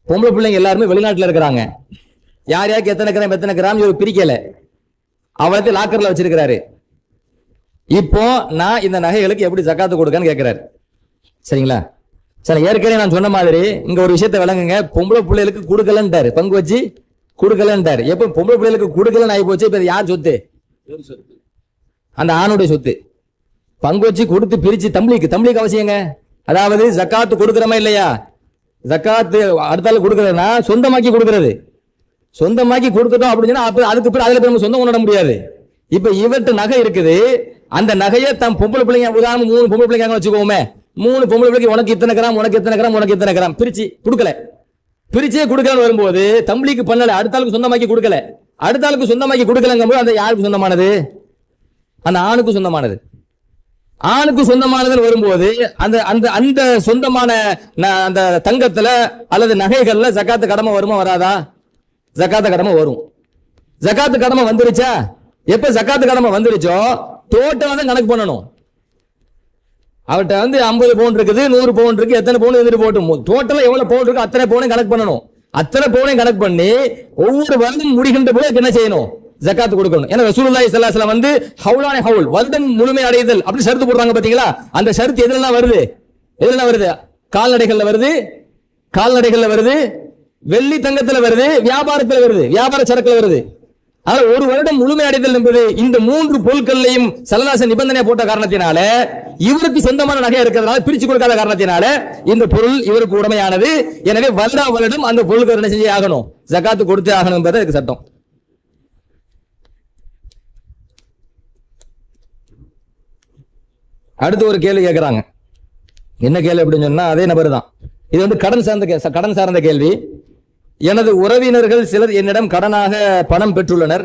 பொம்பளை பிள்ளைங்க எல்லாருமே வெளிநாட்டுல இருக்கிறாங்க, யார் யாருக்கு எத்தனை கிராம் இவர் பிரிக்கல, அவருக்கு லாக்கர்ல வச்சிருக்கிறாரு. இப்போ நான் இந்த நகைகளுக்கு எப்படி ஜக்காத்து கொடுக்கன்னு கேட்கிறாரு. சரிங்களா? சரி, ஏற்கனவே நான் சொன்ன மாதிரி இங்க ஒரு விஷயத்தை விளங்குங்க. பொம்பளை பிள்ளைகளுக்கு கொடுக்கலன்ட்டாரு, பங்கு வச்சு கொடுக்கலன்ட்டாரு. எப்ப பொம்பளை பிள்ளைகளுக்கு கொடுக்கலன்னு ஆகி போச்சு, இப்ப யார் சொத்து? அந்த ஆணுடைய சொத்து. பங்கு வச்சு கொடுத்து பிரிச்சு தம்பளிக்கு அவசியங்க. அதாவது ஜக்காத்து கொடுக்கிறோமா இல்லையா, ஜக்காத்து அடுத்தால கொடுக்கறதுனா சொந்தமாக்கி கொடுக்கறது. சொந்தமாக்கி கொடுக்கட்டும் அப்படின்னு அதுக்கு பிறகு அதுல நம்ம சொந்தம் கொண்டாட முடியாது. இப்ப இவர்கிட்ட நகை இருக்குது, அந்த நகையை தம் பொம்பளை பிள்ளைங்க, உதாரணம் 3 பொம்பளை பிள்ளைங்க வச்சுக்கோமே, 3 பொம்பளை பிள்ளைக்கு உனக்கு இத்தனை கிராம், உனக்கு இத்தனை கிராம், உனக்கு இத்தனை கிராம் பிரிச்சு கொடுக்கல. பிரிச்சே கொடுக்கலன்னு வரும்போது தம்பளிக்கு பண்ணல, அடுத்தாளுக்கு சொந்தமாக்கி கொடுக்கல. அடுத்தாளுக்கு சொந்தமாக்கி கொடுக்கலங்கும் போது அந்த யாருக்கு சொந்தமானது? அந்த ஆணுக்கு சொந்தமானது. ஆணுக்கு சொந்தமானதுன்னு வரும்போது அந்த அந்த அந்த சொந்தமான அந்த தங்கத்துல அல்லது நகைகள்ல ஜக்காத்து கடமை வருமா வராதா? ஜக்காத்து கடமை வரும். ஜக்காத்து கடமை வந்துருச்சா? எப்ப ஜக்காத்து கடமை வந்துருச்சோ டோட்டலா தான் கணக்கு பண்ணணும். அவர்கிட்ட 50 பவுன் இருக்குது, 100 பவுன் இருக்கு, எத்தனை பவுன் எதிர்த்து போட்டும் டோட்டலா எவ்வளவு பவுன் இருக்கு அத்தனை பவுனையும் கணக்கு பண்ணணும். அத்தனை பவுனையும் கணக்கு பண்ணி ஒவ்வொரு வருடம் முடிகின்ற போது என்ன செய்யணும்? ஜக்காத்து கொடுக்கணும். ஏன்னா ரசூலுல்லாஹி ஸல்லல்லாஹு அலைஹி வஸல்லம் ஹவுலானே ஹவுல், வருடம் முழுமை அடைதல் அப்படி ஷர்த்து போடுறாங்க பாத்தீங்களா? அந்த ஷர்த்து எதெல்லாம் வருது? கால்நடைகள்ல வருது, வெள்ளி தங்கத்துல வருது, வியாபாரத்துல வருது, வியாபார சரக்குல வருது. அதனால ஒரு வருடம் முழுமை அடைதல் என்பது இந்த 3 பொருட்களையும் சல்லல்லாஹு நிபந்தனை போட்ட காரணத்தினால, இவருக்கு சொந்தமான நகை இருக்கிறதுனால, பிரிச்சு கொடுக்காத காரணத்தினால இந்த பொருள் இவருக்கு உடமையானது. எனவே வருடம் அந்த பொருளுக்கு என்ன செஞ்சு ஆகணும்? ஜக்காத்து கொடுத்து ஆகணும் என்பது அதுக்கு சட்டம். அடுத்து ஒரு கேள்வி கேட்கிறாங்க. என்ன கேள்வி அப்படின்னு சொன்னா, அதே நபர் தான். இது கடன் சார்ந்த கேள்வி. எனது உறவினர்கள் சிலர் என்னிடம் கடனாக பணம் பெற்றுள்ளனர்.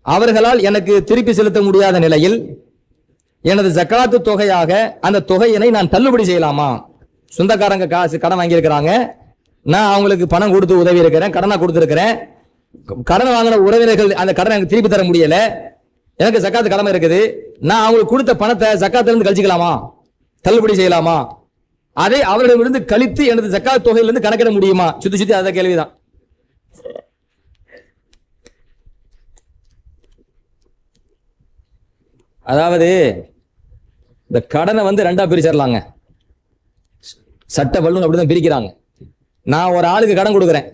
அவர்களால் எனக்கு திருப்பி செலுத்த முடியாத நிலையில் எனது ஜக்காத்து தொகையாக அந்த தொகையினை நான் தள்ளுபடி செய்யலாமா? சொந்தக்காரங்க காசு கடன் வாங்கியிருக்கிறாங்க, நான் அவங்களுக்கு பணம் கொடுத்து உதவி இருக்கிறேன், கடனா கொடுத்திருக்கிறேன். கடன் வாங்கின உறவினர்கள் அந்த கடனை எனக்கு திருப்பி தர முடியல, எனக்கு ஜக்காத்து கடமை இருக்குது, நான் அவங்களுக்கு கொடுத்த பணத்தை ஜக்காத்துல இருந்து கழிச்சுக்கலாமா? தள்ளுபடி செய்யலாமா? அதை அவர்களிடமிருந்து கழித்து எனது ஜக்காத் தொகையிலிருந்து கணக்கிட முடியுமா? சுத்தி அத கேள்விதான். அதாவது இந்த கடனை ரெண்டா பிரிச்சிடலாங்க. சட்ட வல்லுநர் அப்படிதான் பிரிக்கிறாங்க. நான் ஒரு ஆளுக்கு கடன் கொடுக்குறேன்,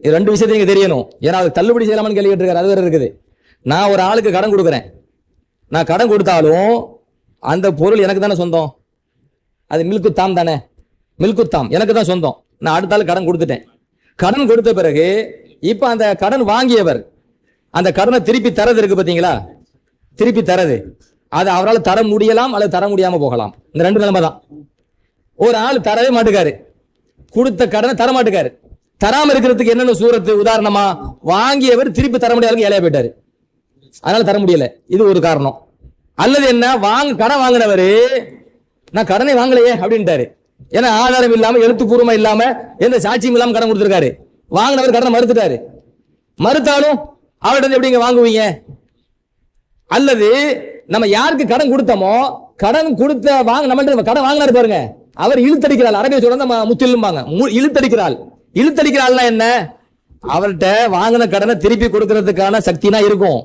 இது 2 விஷயத்தை நீங்க தெரியணும். ஏன்னா அது தள்ளுபடி செய்யலாமான்னு கேள்வி கேட்டிருக்காரு, அது வேற இருக்குது. நான் ஒரு ஆளுக்கு கடன் கொடுக்குறேன், நான் கடன் கொடுத்தாலும் அந்த பொருள் எனக்கு தானே சொந்தம். அது மில்குத்தாம் தானே, மில்குத்தாம் எனக்கு தான் சொந்தம். நான் அடுத்த ஆள் கடன் கொடுத்துட்டேன். கடன் கொடுத்த பிறகு இப்ப அந்த கடன் வாங்கியவர் அந்த கடனை திருப்பி தரது இருக்கு பாத்தீங்களா, திருப்பி தரது அது அவரால் தர முடியலாம் அல்லது தர முடியாம போகலாம். இந்த 2 நிலைமை தான். ஒரு ஆள் தரவே மாட்டுக்காரு, கொடுத்த கடனை தர மாட்டுக்காரு. தராம இருக்கிறதுக்கு என்னென்ன சூரத்து? உதாரணமா வாங்கியவர் திருப்பி தர முடியாத ஏழையா போயிட்டாரு, அதனால தர முடியல, இது ஒரு காரணம். அல்லது என்ன, கடன் வாங்கினவரு நான் கடனை வாங்கலையே அப்படின்ட்டாரு. ஏன்னா ஆதாரம் இல்லாம, எழுத்துப்பூர்வமா இல்லாம, எந்த சாட்சியும் இல்லாம கடன் கொடுத்திருக்காரு. வாங்கினவர் கடனை மறுத்துட்டாரு. மறுத்தாலும் அவர்கிட்ட எப்படிங்க வாங்குவீங்க? அல்லது நம்ம யாருக்கு கடன் கொடுத்தோமோ, கடன் கொடுத்த நம்ம கடன் வாங்கினாரு பாருங்க, அவர் இழுத்தடிக்கிறாள். அரபிய சொல்ற முத்திலும்பாங்க, இழுத்தடிக்கிறாள். இழுத்தடிக்கிறாள்னா என்ன? அவர்கிட்ட வாங்கின கடனை திருப்பி கொடுக்கறதுக்கான சக்தினா இருக்கும்,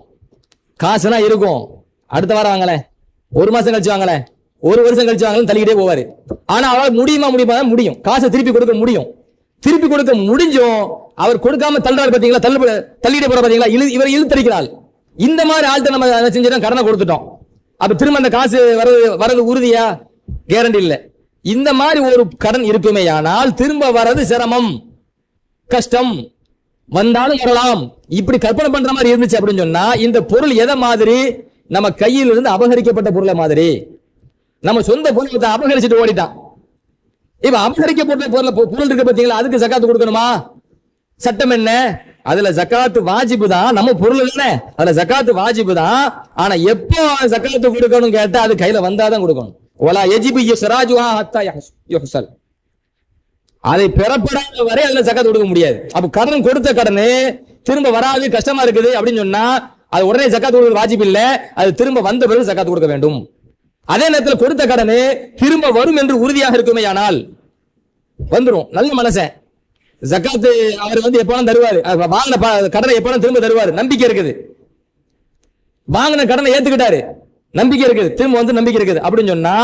காசுனா இருக்கும். அடுத்த வாரம் வாங்கல, 1 மாசம் கழிச்சு வாங்கல, ஒரு வருஷம் கழிச்சு வாங்கலாம் தள்ளிக்கிட்டே போவாரு. ஆனா அவரால் முடியுமா முடியும். காசை திருப்பி கொடுக்க முடியும். திருப்பி கொடுக்க முடிஞ்சும் அவர் கொடுக்காம தள்ளுறாரு பாத்தீங்களா, தள்ளிட்டே போற பாத்தீங்களா, இவர் இழுத்தடிக்கிறாள். இந்த மாதிரி ஆள்கிட்ட நம்ம என்ன செஞ்சிட்டோம், கடனை கொடுத்துட்டோம். அப்ப திரும்ப அந்த காசு வரது உறுதியா? கேரண்டி இல்ல. இந்த மாதிரி ஒரு கடன் இருக்குமே ஆனால் திரும்ப வர்றது சிரமம், கஷ்டம், வந்தாலும் வரலாம். இப்படி கற்பனை பண்ற மாதிரி இருந்துச்சு அப்படின்னு சொன்னா இந்த பொருள் எதை மாதிரி, நம்ம கையில் இருந்து அபகரிக்கப்பட்ட பொருளை மாதிரி. நம்ம சொந்த பொருளை அபகரிச்சுட்டு ஓடிட்டான். இப்ப அபகரிக்கப்பட்ட பொருள் இருக்கு பாத்தீங்களா, அதுக்கு ஜகாத்து கொடுக்கணுமா? சட்டம் என்ன? அதுல ஜகாத்து வாஜிபு தான். நம்ம பொருள் இல்ல, அதுல ஜகாத்து வாஜிபு தான். ஆனா எப்போ ஜகாத்து கொடுக்கணும் கேட்டா அது கையில வந்தாதான் கொடுக்கணும். வலா யஜிபு இஸ்ராஜுஹா ஹத்தா யுஹ்சல். அதை பெறப்படாத வரை அதுல ஜகாத் கொடுக்க முடியாது. அப்ப கடன் கொடுத்த கடனே திரும்ப வராது, கஷ்டமா இருக்குது அப்படின்னு சொன்னா அது உடனே ஜகாத் கொடுக்க வாஜிப் இல்ல. அது திரும்ப வந்த பிறகு ஜகாத் கொடுக்க வேண்டும். அதே நேரத்தில் கொடுத்த கடனே திரும்ப வரும் என்று உறுதியாக இருக்குமே ஆனால் வந்துரும். நல்ல மனசன் ஜகாத் அவர் எப்பவும் தருவாரு, வாங்கின கடனை எப்பவும் திரும்ப தருவாரு, நம்பிக்கை இருக்குது. வாங்கின கடனை ஏத்துக்கிட்டாரு, நம்பிக்கை இருக்குது, திரும்ப நம்பிக்கை இருக்குது அப்படின்னு சொன்னா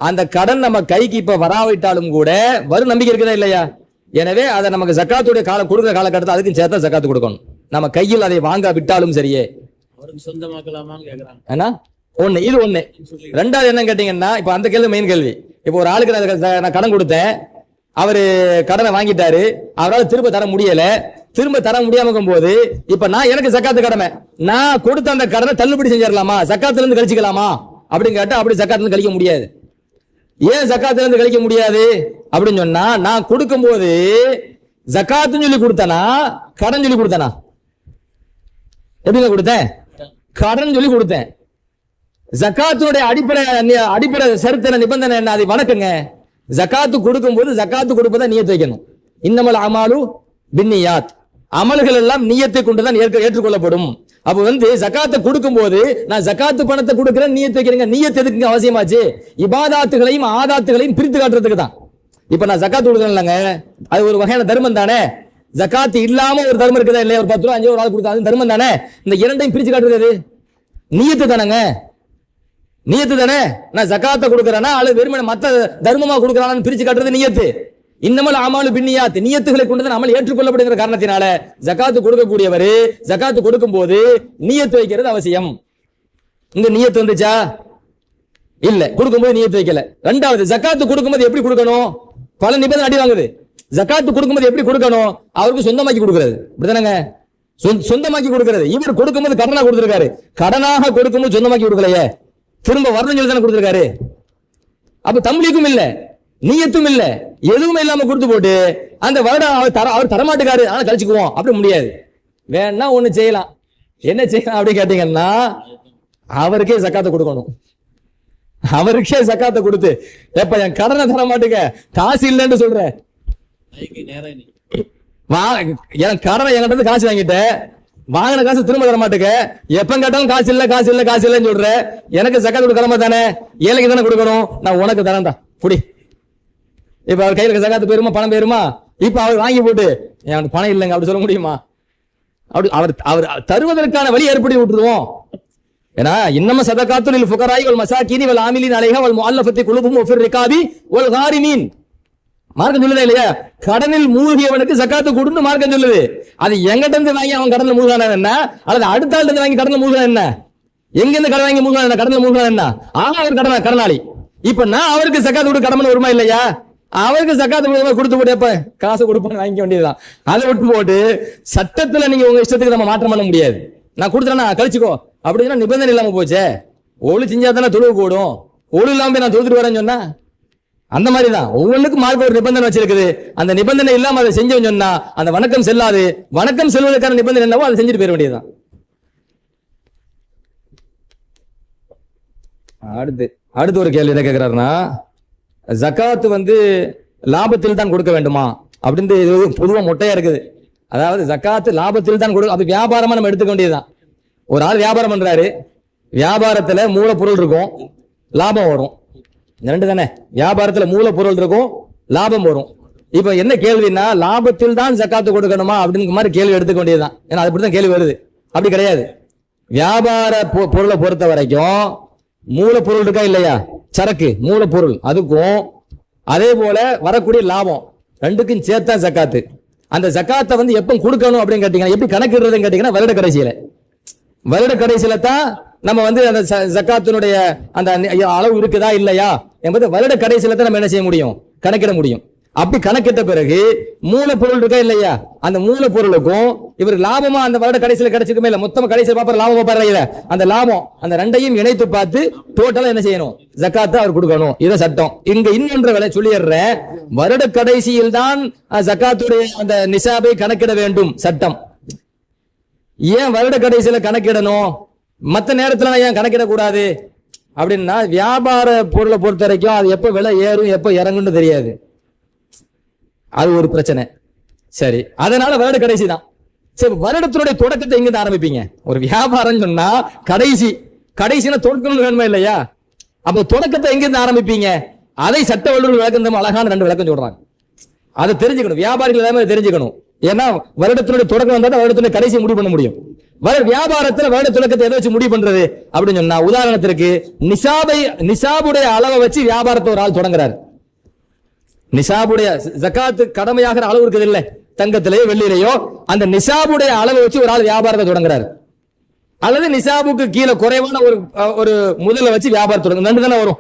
அந்த கடன் நம்ம கைக்கு இப்ப வராவிட்டாலும் கூட வரும் நம்பிக்கை இருக்குதா இல்லையா? எனவே அதை நமக்கு ஜகாத்துடைய கொடுக்கிற காலகட்டத்தில் அதுக்கும் சேர்த்தா ஜகாத்து கொடுக்கணும். நம்ம கையில் அதை வாங்க விட்டாலும் சரியே. அவருக்கு சொந்தமாக்கலாமான்னு கேக்குறாங்க. ஏன்னா ஒண்ணு இது ஒண்ணு. ரெண்டாவது என்ன கேட்டீங்கன்னா, இப்ப அந்த கேள்வி மெயின் கேள்வி. இப்ப ஒரு ஆளுக்கு நான் கடன் கொடுத்தேன், அவரு கடனை வாங்கிட்டாரு, அவரால் திரும்ப தர முடியல. திரும்ப தர முடியாம போது இப்ப நான் எனக்கு ஜகாத்து கடமை, நான் கொடுத்த அந்த கடனை தள்ளுபடி செஞ்சிடலாமா, ஜகாத்துல இருந்து கழிச்சுக்கலாமா அப்படின்னு கேட்டா அப்படி ஜகாத்துல இருந்து கழிக்க முடியாது. ஏன் ஜகாத்துல இருந்து கழிக்க முடியாது அப்படின்னு சொன்னா, நான் கொடுக்கும் போது ஜகாத்துன்னு சொல்லி கொடுத்தனா கடன் சொல்லி கொடுத்தனா? எப்படிங்க கொடுத்தேன்? கடன் சொல்லி கொடுத்தேன். ஜகாத்துடைய அடிப்படை சரித்திர நிபந்தனை என்ன? அதை வணக்கங்க. ஜகாத்து கொடுக்கும் போது ஜகாத்து கொடுப்பதை நியத்து வைக்கணும். இன்னமல் அமாலு பின்னியாத், அமல்கள் எல்லாம் நியத்தை கொண்டுதான் ஏற்றுக்கொள்ளப்படும். அப்ப ஜகாத்தை கொடுக்கும் போது நான் ஜகாத்து பணத்தை கொடுக்கிறேன் நியத்து வைக்கிறேங்க. நியத்து எதுக்கு அவசியமாச்சு? இபாதாத்துகளையும் ஆதாத்துகளையும் பிரித்து காட்டுறதுக்கு தான். இப்ப நான் ஜகாத்து கொடுக்கறேன்லங்க, அது ஒரு வகையான தர்மம் தானே. ஜகாத்து இல்லாம ஒரு தர்மம் இருக்குதா இல்லையா? ஒரு 10 ரூபா 5 ரூபா கொடுத்தா அது தர்மம் தானே. இந்த இரண்டையும் பிரிச்சு காட்டுறது நியத்து தானங்க, நியத்து தானே. நான் ஜகாத்தை கொடுக்கறேன்னா அல்லது வெறுமனே மத்த தர்மமா கொடுக்கறான்னு பிரிச்சு காட்டுறது நியத்து. இன்னமல் அமாலு பின்னியாத், நியத்துகளை கொண்டு அமல் ஏற்றுக்கொள்ளப்படுகிற காரணத்தினால ஜகாத்து கொடுக்கக்கூடியவர் ஜகாத்து கொடுக்கும் போது நியத்து வைக்கிறது அவசியம். இந்த நியத்து வந்துச்சா? இல்ல, கொடுக்கும்போது நியத்து வைக்கல. ரெண்டாவது, ஜகாத்து கொடுக்கும்போது எப்படி கொடுக்கணும்? பல நிபந்தனை அடி வாங்குது. ஜகாத்து கொடுக்கும்போது எப்படி கொடுக்கணும்? அவருக்கு சொந்தமாக்கி கொடுக்கிறது, இப்படிதானங்க? சொந்தமாக்கி கொடுக்கிறது. இவர் கொடுக்கும்போது கடனா கொடுத்திருக்காரு, கடனாக கொடுக்கும்போது சொந்தமாக்கி கொடுக்கலையே, திரும்ப வரணும் சொல்லி தானே கொடுத்திருக்காரு. அப்ப தம்லீக்கும் இல்ல, நியத்தும் இல்ல, எதுவுமே இல்லாம கொடுத்து போட்டு அந்த வருடம் அவர் தரமாட்டுக்காரு, ஆனா கழிச்சுக்குவோம் அப்படி முடியாது. வேணா ஒண்ணு செய்யலாம். என்ன செய்யலாம் அப்படின்னு கேட்டீங்கன்னா, அவருக்கே ஜகாத்தை கொடுக்கணும். அவருக்கே ஜகாத்தை கொடுத்து, எப்ப என் கடனை தர மாட்டேங்க, காசு இல்லைன்னு சொல்ற, என் கடனை என்கிட்ட காசு வாங்கிட்டேன், வாங்கின காசு திரும்ப தர மாட்டேங்க, எப்ப கேட்டாலும் காசு இல்ல காசு இல்ல காசு இல்லன்னு சொல்ற, எனக்கு ஜகாத் கொடுக்கறமா தானே, ஏழைக்கு தானே கொடுக்கணும், நான் உனக்கு தரேன்டா புடி. இப்ப அவர் கையில ஜகாத்து போயிருமா, பணம் போயிருமா? இப்ப அவர் வாங்கி போட்டு எனக்கு பணம் இல்லைங்க அப்படி சொல்ல முடியுமா? அப்படி அவர் தருவதற்கான வழி ஏற்படுத்தி விட்டுருவோம். ஏன்னா இன்னம சதகாத்துல் ஃபுகராய் வல் மசாகீனி வல் ஆமிலீன் அலைஹா வல் முஅல்லஃபத்தி குலூபுஹும் வஃபிர் ரிகாபி வல் காரிமீன். மார்க்கம் சொல்லுதா இல்லையா? கடனில் மூழ்கியவனுக்கு ஜகாத்து கொடுன்னு மார்க்கம் சொல்லுது. அது எங்கிட்ட இருந்து வாங்கி அவன் கடன்ல மூழ்கான என்ன, அல்லது அடுத்த ஆள்கிட்ட இருந்து வாங்கி கடன்ல மூழ்கான என்ன, எங்க இருந்து கடன் வாங்கி மூழ்கான என்ன, கடன்ல மூழ்கான என்ன? ஆனா அவர் கடனாளி. இப்ப நான் அவருக்கு ஜகாத்து கொடுக்க கடமை வருமா இல்லையா? அவருக்கு ஜகாத்து கொடுத்து போட்டு எப்ப காசு கொடுப்பான்னு வாங்கிக்க வேண்டியதுதான். அதை விட்டு போட்டு சட்டத்துல நீங்க உங்க இஷ்டத்துக்கு நம்ம மாற்றம் பண்ண முடியாது. நான் கொடுத்துறேன்னா கழிச்சுக்கோ அப்படின்னா நிபந்தனை இல்லாம போச்சே. ஒழு செஞ்சா தானே தொழுவு கூடும், ஒழு இல்லாம நான் தொழுதுட்டு வரேன்னு சொன்னா அந்த மாதிரிதான் ஒவ்வொன்றுக்கும் மார்க்க ஒரு நிபந்தனை வச்சிருக்குது. அந்த நிபந்தனை இல்லாம அதை செஞ்சோம்னு சொன்னா அந்த வணக்கம் செல்லாது. வணக்கம் செல்வதற்கான நிபந்தனை என்னவோ அதை செஞ்சுட்டு போயிட வேண்டியதுதான். அடுத்து ஒரு கேள்வி என்ன கேட்கிறாருன்னா, ஜகாத்து லாபத்தில் தான் கொடுக்க வேண்டுமா அப்படின்னு பொதுவா மொட்டையா இருக்குது. அதாவது ஜகாத்து லாபத்தில் தான் கொடுக்க, அது வியாபாரமா நம்ம எடுத்துக்க வேண்டியதுதான். ஒரு ஆள் வியாபாரம் பண்றாரு, வியாபாரத்துல மூலப்பொருள் இருக்கும், லாபம் வரும், ரெண்டு தானே. வியாபாரத்துல மூலப்பொருள் இருக்கும், லாபம் வரும். இப்ப என்ன கேள்வின்னா, லாபத்தில் தான் ஜகாத்து கொடுக்கணுமா அப்படிங்கிற மாதிரி கேள்வி எடுத்துக்க வேண்டியதுதான். ஏன்னா அது அப்படித்தான் கேள்வி வருது. அப்படி கிடையாது. வியாபார பொருளை பொறுத்த வரைக்கும் மூலப்பொருள் இருக்கா இல்லையா, சரக்கு மூலப்பொருள் அதுக்கும் அதே போல வரக்கூடிய லாபம் ரெண்டுக்கும் சேர்த்தா ஜக்காத்து. அந்த ஜக்காத்தை வந்து எப்ப கொடுக்கணும் அப்படின்னு கேட்டீங்கன்னா, எப்படி கணக்கிடுறதுன்னு கேட்டீங்கன்னா, வருட கடைசியில தான் நம்ம வந்து அந்த ஜக்காத்தினுடைய அந்த அளவு இருக்குதா இல்லையா என்பது வருட கடைசியில தான் நம்ம என்ன செய்ய முடியும், கணக்கிட முடியும். அப்படி கணக்கிட்ட பிறகு மூலப்பொருள் இருக்கா இல்லையா, அந்த மூலப்பொருளுக்கும் இவர் லாபமா அந்த வருட கடைசியில கிடைச்சிருக்குமே இல்ல, மொத்தமா கடைசியில் பாப்பாரு லாபம் பாப்பாரு, அந்த லாபம் அந்த ரெண்டையும் இணைத்து பார்த்து டோட்டலா என்ன செய்யணும், ஜக்காத்தை அவர் கொடுக்கணும். இதை சட்டம். இங்க இன்னொன்று வேலை சொல்லிடுறேன், வருட கடைசியில் தான் ஜக்காத்துடைய அந்த நிசாபை கணக்கிட வேண்டும் சட்டம். ஏன் வருட கடைசியில கணக்கிடணும், மற்ற நேரத்துல ஏன் கணக்கிடக்கூடாது அப்படின்னா, வியாபார பொருளை பொறுத்த வரைக்கும் அது எப்ப விலை ஏறும் எப்ப இறங்குன்னு தெரியாது, அது ஒரு பிரச்சனை. சரி, அதனால வருட கடைசி தான். சரி, வருடத்தினுடைய தொடக்கத்தை எங்க ஆரம்பிப்பீங்க? ஒரு வியாபாரம் சொன்னா கடைசினா தொடக்கணும் வேணுமா இல்லையா? அப்ப தொடக்கத்தை எங்க இருந்து ஆரம்பிப்பீங்க? அதை சட்ட வல்லுநர் விளக்கம் அழகான 2 விளக்கம் சொல்றாங்க. அதை தெரிஞ்சுக்கணும், வியாபாரிகள் எல்லாமே தெரிஞ்சுக்கணும். ஏன்னா வருடத்தினுடைய தொடக்கம் வந்தா தான் வருடத்தினுடைய கடைசி முடிவு பண்ண முடியும். வியாபாரத்துல வருட தொடக்கத்தை எதை வச்சு முடிவு பண்றது அப்படின்னு சொன்னா, உதாரணத்திற்கு நிசாபுடைய அளவை வச்சு வியாபாரத்தை ஒரு ஆள் தொடங்குறாரு. நிசாபுடைய ஜக்காத்து கடமையாகிற அளவு இருக்குது இல்ல, தங்கத்திலேயோ வெள்ளியிலேயோ, அந்த நிசாபுடைய அளவை வச்சு ஒரு ஆள் வியாபாரத்தை தொடங்குறாரு. அல்லது நிசாபுக்கு கீழே குறைவான ஒரு முதல வச்சு வியாபாரத்தை தொடங்க, 2 தானே வரும்,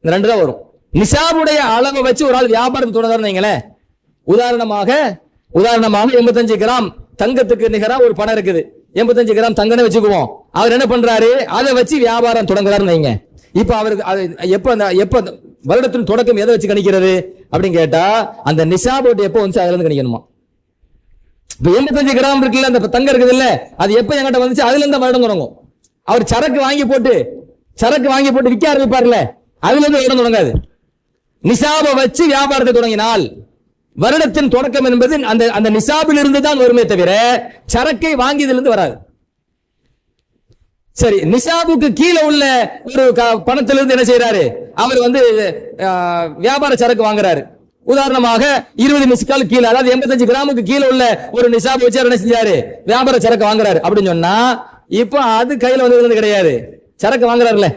இந்த 2 தான் வரும். நிசாபுடைய அளவை வச்சு ஒரு ஆள் வியாபாரத்தை தொடங்குறாரு. உதாரணமாக 85 கிராம் தங்கத்துக்கு நிகரா ஒரு பணம் இருக்குது, 85 கிராம் தங்கன்னு வச்சுக்குவோம். அவர் என்ன பண்றாரு, அதை வச்சு வியாபாரம் தொடங்குறாரு. இப்ப அவருக்கு எப்ப வருடத்தின் தொடக்கம் எதை வச்சு கணிக்கிறது அப்படின்னு கேட்டா, அந்த நிசாபு எப்ப வந்து அதுல இருந்து கணிக்கணுமா. இப்ப 85 கிராம் இருக்குல்ல, அந்த தங்கம் இருக்குது இல்ல, அது எப்ப என்கிட்ட வந்துச்சு அதுல இருந்து வருடம் தொடங்கும். அவர் சரக்கு வாங்கி போட்டு விற்க ஆரம்பிப்பார்ல, அதுல இருந்து வருடம் தொடங்காது. நிசாபை வச்சு வியாபாரத்தை தொடங்கினால் வருடத்தின் தொடக்கம் என்பது அந்த நிசாபில் இருந்து தான் வருமே தவிர சரக்கை வாங்கியதிலிருந்து வராது. சரி, நிசாபுக்கு கீழே உள்ள ஒரு பணத்திலிருந்து என்ன செய்யறாரு, அவர் வந்து வியாபார சரக்கு வாங்குறாரு. உதாரணமாக 20 மிஸ்கால் கீழே, அதாவது 85 கிராமுக்கு கீழே உள்ள ஒரு நிசாபு வச்சு என்ன செஞ்சாரு, வியாபார சரக்கு வாங்குறாரு அப்படின்னு சொன்னா, இப்ப அது கையில வந்தது கிடையாது, சரக்கு வாங்குறாருல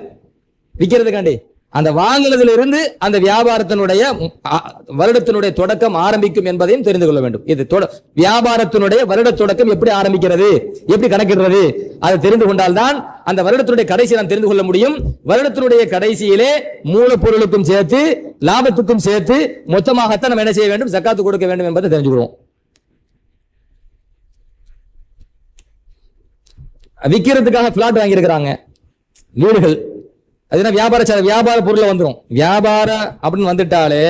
விக்கிறதுக்காண்டி. அந்த வாங்குனதுல இருந்து அந்த வியாபாரத்தினுடைய வருடத்தினுடைய தொடக்கம் ஆரம்பிக்கும் என்பதையும் தெரிந்து கொள்ள வேண்டும். இது வியாபாரத்தினுடைய வருட தொடக்கம் எப்படி ஆரம்பிக்கிறது, எப்படி கணக்கிடுறது, அதை தெரிந்து கொண்டால்தான் அந்த வருடத்தினுடைய கடைசி நாம் தெரிந்து கொள்ள முடியும். வருடத்தினுடைய கடைசியிலே மூலப்பொருளுக்கும் சேர்த்து லாபத்துக்கும் சேர்த்து மொத்தமாகத்தான் நம்ம என்ன செய்ய வேண்டும், ஜக்காத்து கொடுக்க வேண்டும் என்பதை தெரிஞ்சுக்கிறோம். விற்கிறதுக்காக பிளாட் வாங்கி இருக்கிறாங்க, வீடுகள், அது வியாபார பொருளை வந்துடும். வியாபாரம் அப்படின்னு வந்துட்டாலே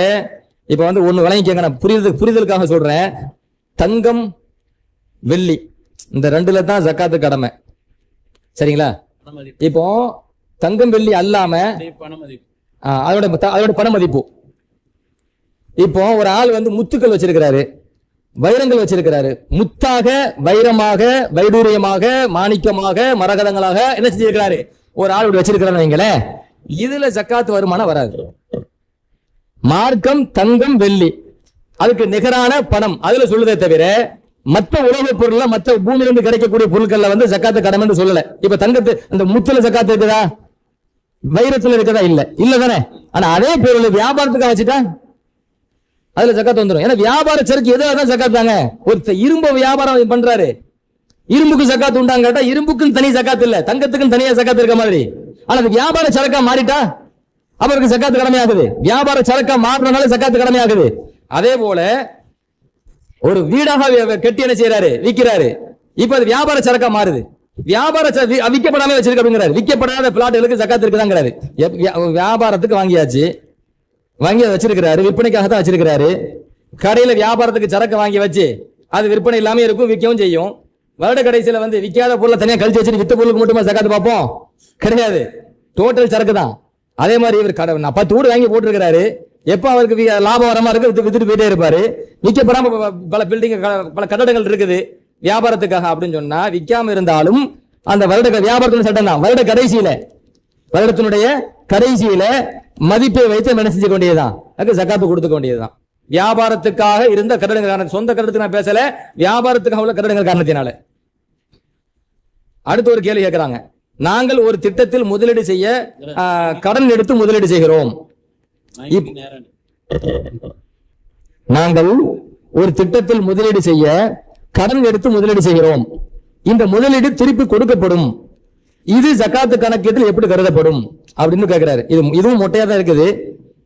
இப்ப வந்து ஒண்ணு விளங்கிக்கங்க, புரிதலுக்காக சொல்றேன். தங்கம் வெள்ளி இந்த 2ல தான் ஜக்காத்து கடமை, சரிங்களா? இப்போ தங்கம் வெள்ளி அல்லாம அதோட பண மதிப்பு. இப்போ ஒரு ஆள் வந்து முத்துக்கள் வச்சிருக்கிறாரு, வைரங்கள் வச்சிருக்கிறாரு, முத்தாக, வைரமாக, வைடூரியமாக, மாணிக்கமாக, மரகதங்களாக என்ன செஞ்சிருக்கிறாரு ஒரு ஆள் வச்சிருக்கிறான்னு வைங்களேன், இதுல ஜக்காத்து வருமானம் வராது. மார்க்கம் தங்கம் வெள்ளி அதுக்கு நிகரான பணம் அதுல சொல்லுதே தவிர மற்ற உணவுப் பொருள்ல மற்ற பூமியிலிருந்து கிடைக்கக்கூடிய பொருட்கள்ல வந்து ஜக்காத்து கடமைன்னு சொல்லல. இப்ப தங்கத்து அந்த முத்துல ஜக்காத்து இருக்குதா, வைரத்துல இருக்குதா, இல்ல தானே. ஆனா அதே பொருள் வியாபாரத்துக்காக வச்சுட்டா அதுல ஜக்காத்து வந்துடும். ஏன்னா வியாபார சரக்கு எதுதான் ஜக்காத்து தாங்க. ஒரு இரும்பு வியாபாரம் பண்றாரு, இரும்புக்கு ஜக்காத்து உண்டாங்க கேட்டா இரும்புக்கும் தனி ஜக்காத்து இல்ல, தங்கத்துக்கும் தனியா ஜக்காத்து இருக்க மாதிரி. ஆனா அது வியாபார சரக்கா மாறிட்டா அவருக்கு ஜக்காத்து கடமையாகுது. வியாபார சரக்கா மாறினால ஜக்காத்து கடமையாகுது. அதே போல ஒரு வீடாக கட்டி என்ன செய்யறாரு, விற்கிறாரு. இப்ப அது வியாபார சரக்கா மாறுது. வியாபார விற்கப்படாம வச்சிருக்க அப்படிங்கிறாரு. விற்கப்படாத பிளாட்டுகளுக்கு ஜக்காத்து இருக்குதாங்கிறாரு. வியாபாரத்துக்கு வாங்கியாச்சு, வாங்கி வச்சிருக்கிறாரு, விற்பனைக்காக தான் வச்சிருக்கிறாரு. கடையில வியாபாரத்துக்கு சரக்கு வாங்கி வச்சு அது விற்பனை இல்லாம இருக்கும், விற்கவும் செய்யும். வருட கடைசியில வந்து விற்காத பொருளை தனியா கழிச்சு வச்சு வித்த பொருளுக்கு மட்டுமா ஜக்காத்து பார்ப்போம்? கிடையாது, டோட்டல் சரக்கு தான். அதே மாதிரி இவர் 10 வீடு வாங்கி போட்டிருக்கிறாரு. எப்ப அவருக்கு லாபம் வரமா இருக்கு வித்துட்டு போயிட்டே இருப்பாரு. விற்கப்படாம பல பில்டிங் பல கட்டடங்கள் இருக்குது வியாபாரத்துக்காக அப்படின்னு சொன்னா விற்காம இருந்தாலும் அந்த வியாபாரத்தின் சட்டம் தான். வருடத்தினுடைய கடைசியில மதிப்பை வைத்து என்ன செஞ்ச வேண்டியதுதான், அதுக்கு ஜக்காத்து கொடுத்துக்க வேண்டியதுதான். வியாபாரத்துக்காக இருந்த கட்டடங்கள் காரணம், சொந்த கட்டடத்துக்கு நான் பேசல, வியாபாரத்துக்காக உள்ள கட்டடங்கள் காரணத்தினால. அடுத்து ஒரு கேள்வி கேட்கிறாங்க, நாங்கள் ஒரு திட்டத்தில் முதலீடு செய்ய கடன் எடுத்து முதலீடு செய்கிறோம். நாங்கள் ஒரு திட்டத்தில் முதலீடு செய்ய கடன் எடுத்து முதலீடு செய்கிறோம். இந்த முதலீடு திருப்பி கொடுக்கப்படும். இது ஜகாத்து கணக்கீட்டில் எப்படி கருதப்படும் அப்படின்னு கேட்கிறாரு. இதுவும் மொட்டையா தான் இருக்குது.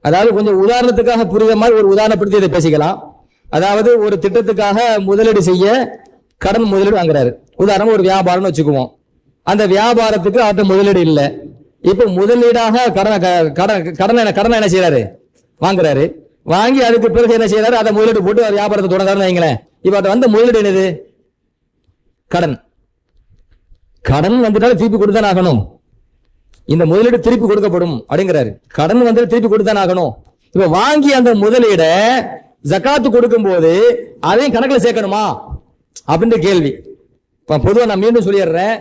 அதாவது கொஞ்சம் உதாரணத்துக்காக புரியுற மாதிரி ஒரு உதாரணப்படுத்தி இதை பேசிக்கலாம். அதாவது ஒரு திட்டத்துக்காக முதலீடு செய்ய கடன் முதலீடு வாங்குறாரு. உதாரணம் ஒரு வியாபாரம்னு வச்சுக்குவோம். அந்த வியாபாரத்துக்கு அவர்கிட்ட முதலீடு இல்லை. இப்ப முதலீடாக கடனை என்ன செய்யறாரு? வாங்குறாரு. வாங்கி அதுக்கு பிறகு என்ன செய்யறாரு? அதை முதலீடு போட்டு வியாபாரத்தை தொடங்குறாருன்னு வைங்களேன். இப்ப அதை வந்த முதலீடு என்னது? கடன். கடன் வந்துட்டாலும் திருப்பி கொடுத்தான் ஆகணும். இந்த முதலீடு திருப்பி கொடுக்கப்படும் அப்படிங்கிறாரு. கடன் வந்து திருப்பி கொடுத்தான் ஆகணும். இப்ப வாங்கி அந்த முதலீட ஜகாத்து கொடுக்கும் போது அதையும் கணக்குல சேர்க்கணுமா அப்படின்ற கேள்வி. பொதுவா நான் மீண்டும் சொல்லிடுறேன்.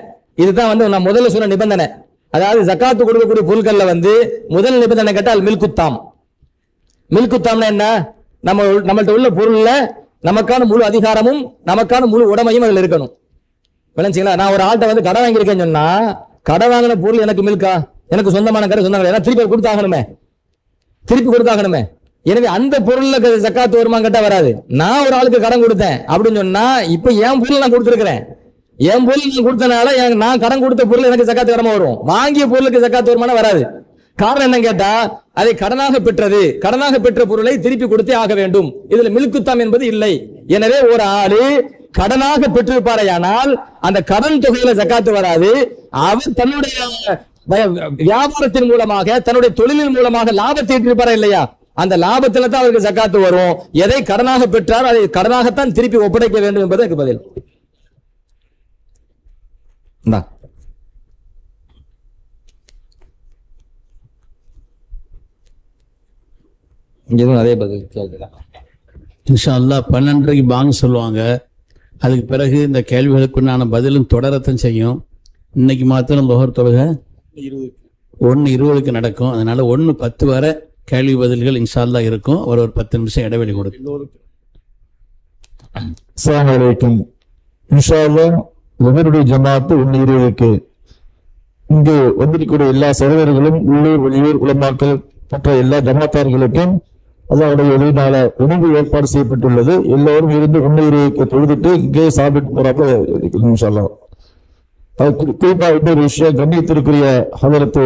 இதுதான் வந்து நான் முதல்ல சொன்ன நிபந்தனை. அதாவது ஜகாத்து கொடுக்கக்கூடிய பொருட்கள்ல வந்து முதல் நிபந்தனை கேட்டால் மில்குத்தாம். மில்குத்தாம்னா என்ன? நம்மள்ட்ட உள்ள பொருள்ல நமக்கான முழு அதிகாரமும் நமக்கான முழு உடமையும் அதுல இருக்கணும். விளைஞ்சிங்களா? நான் ஒரு ஆள்கிட்ட வந்து கடை வாங்கியிருக்கேன்னு சொன்னா, கடை வாங்கின பொருள் எனக்கு மில்கா, எனக்கு சொந்தமான கடை சொந்தம், ஏன்னா திருப்பி கொடுத்தாகணுமே, திருப்பி கொடுத்தாகணுமே. எனவே அந்த பொருள்ல ஜக்காத்து வருமா கேட்டா வராது. நான் ஒரு ஆளுக்கு கடன் கொடுத்தேன் அப்படின்னு சொன்னா, இப்ப என் பொருள் நான் கொடுத்துருக்கிறேன். என் பொருள் நான் கொடுத்தனால நான் கடன் கொடுத்த பொருள் எனக்கு ஜக்காத்து கடமை வரும். வாங்கிய பொருளுக்கு ஜக்காத்து வருமானா வராது. காரணம் என்ன கேட்டா, அதை கடனாக பெற்றது. கடனாக பெற்ற பொருளை திருப்பி கொடுத்தே ஆக வேண்டும். இதுல மில்குத்தாம் என்பது இல்லை. எனவே ஒரு ஆளு கடனாக பெற்றிருப்பாரையானால் அந்த கடன் தொகையில ஜக்காத்து வராது. அவர் தன்னுடைய வியாபாரத்தின் மூலமாக தன்னுடைய தொழிலின் மூலமாக லாபத்தை ஈட்டிருப்பாரா இல்லையா, அந்த லாபத்துல தான் அவருக்கு ஜக்காத்து வரும். எதை கடனாக பெற்றார் அதை கடனாகத்தான் திருப்பி ஒப்படைக்க வேண்டும் என்பது எனக்கு பதில். அதே பதில் கேட்கலாம். இன்ஷா அல்லாஹ் 12:30 பாங்க சொல்லுவாங்க. அதுக்கு பிறகு இந்த கேள்விகளுக்குண்டான பதிலும் தொடரத்தான் செய்யும். இன்னைக்கு மாத்திரம் லுஹர் தொழுகை 1:20 நடக்கும். அதனால 1:10 வரை கேள்வி பதில்கள் இன்ஷா அல்லாஹ் இருக்கும். ஒரு 10 நிமிஷம் இடைவெளி கொடுக்கும். அஸ்ஸலாமு அலைக்கும். இன்ஷா அல்லாஹ் லுஹருடைய ஜமாத்து 1:20 இங்கு வந்திருக்கக்கூடிய எல்லா சகோதரர்களும் உள்ளூர் வெளியூர் உலமாக்கள் மற்ற எல்லா ஜமாத்தார்களுக்கும் அல்லாஹ்வுடைய உதவினால உணவு ஏற்பாடு செய்யப்பட்டுள்ளது. எல்லோரும் இருந்து 1:20 தொழுதுட்டு இங்கே சாப்பிட்டு போறாப்ப இன்ஷா அல்லாஹ். குறிப்பா இன்னொரு விஷயம், கண்ணியத்திற்குரிய ஹதரத்து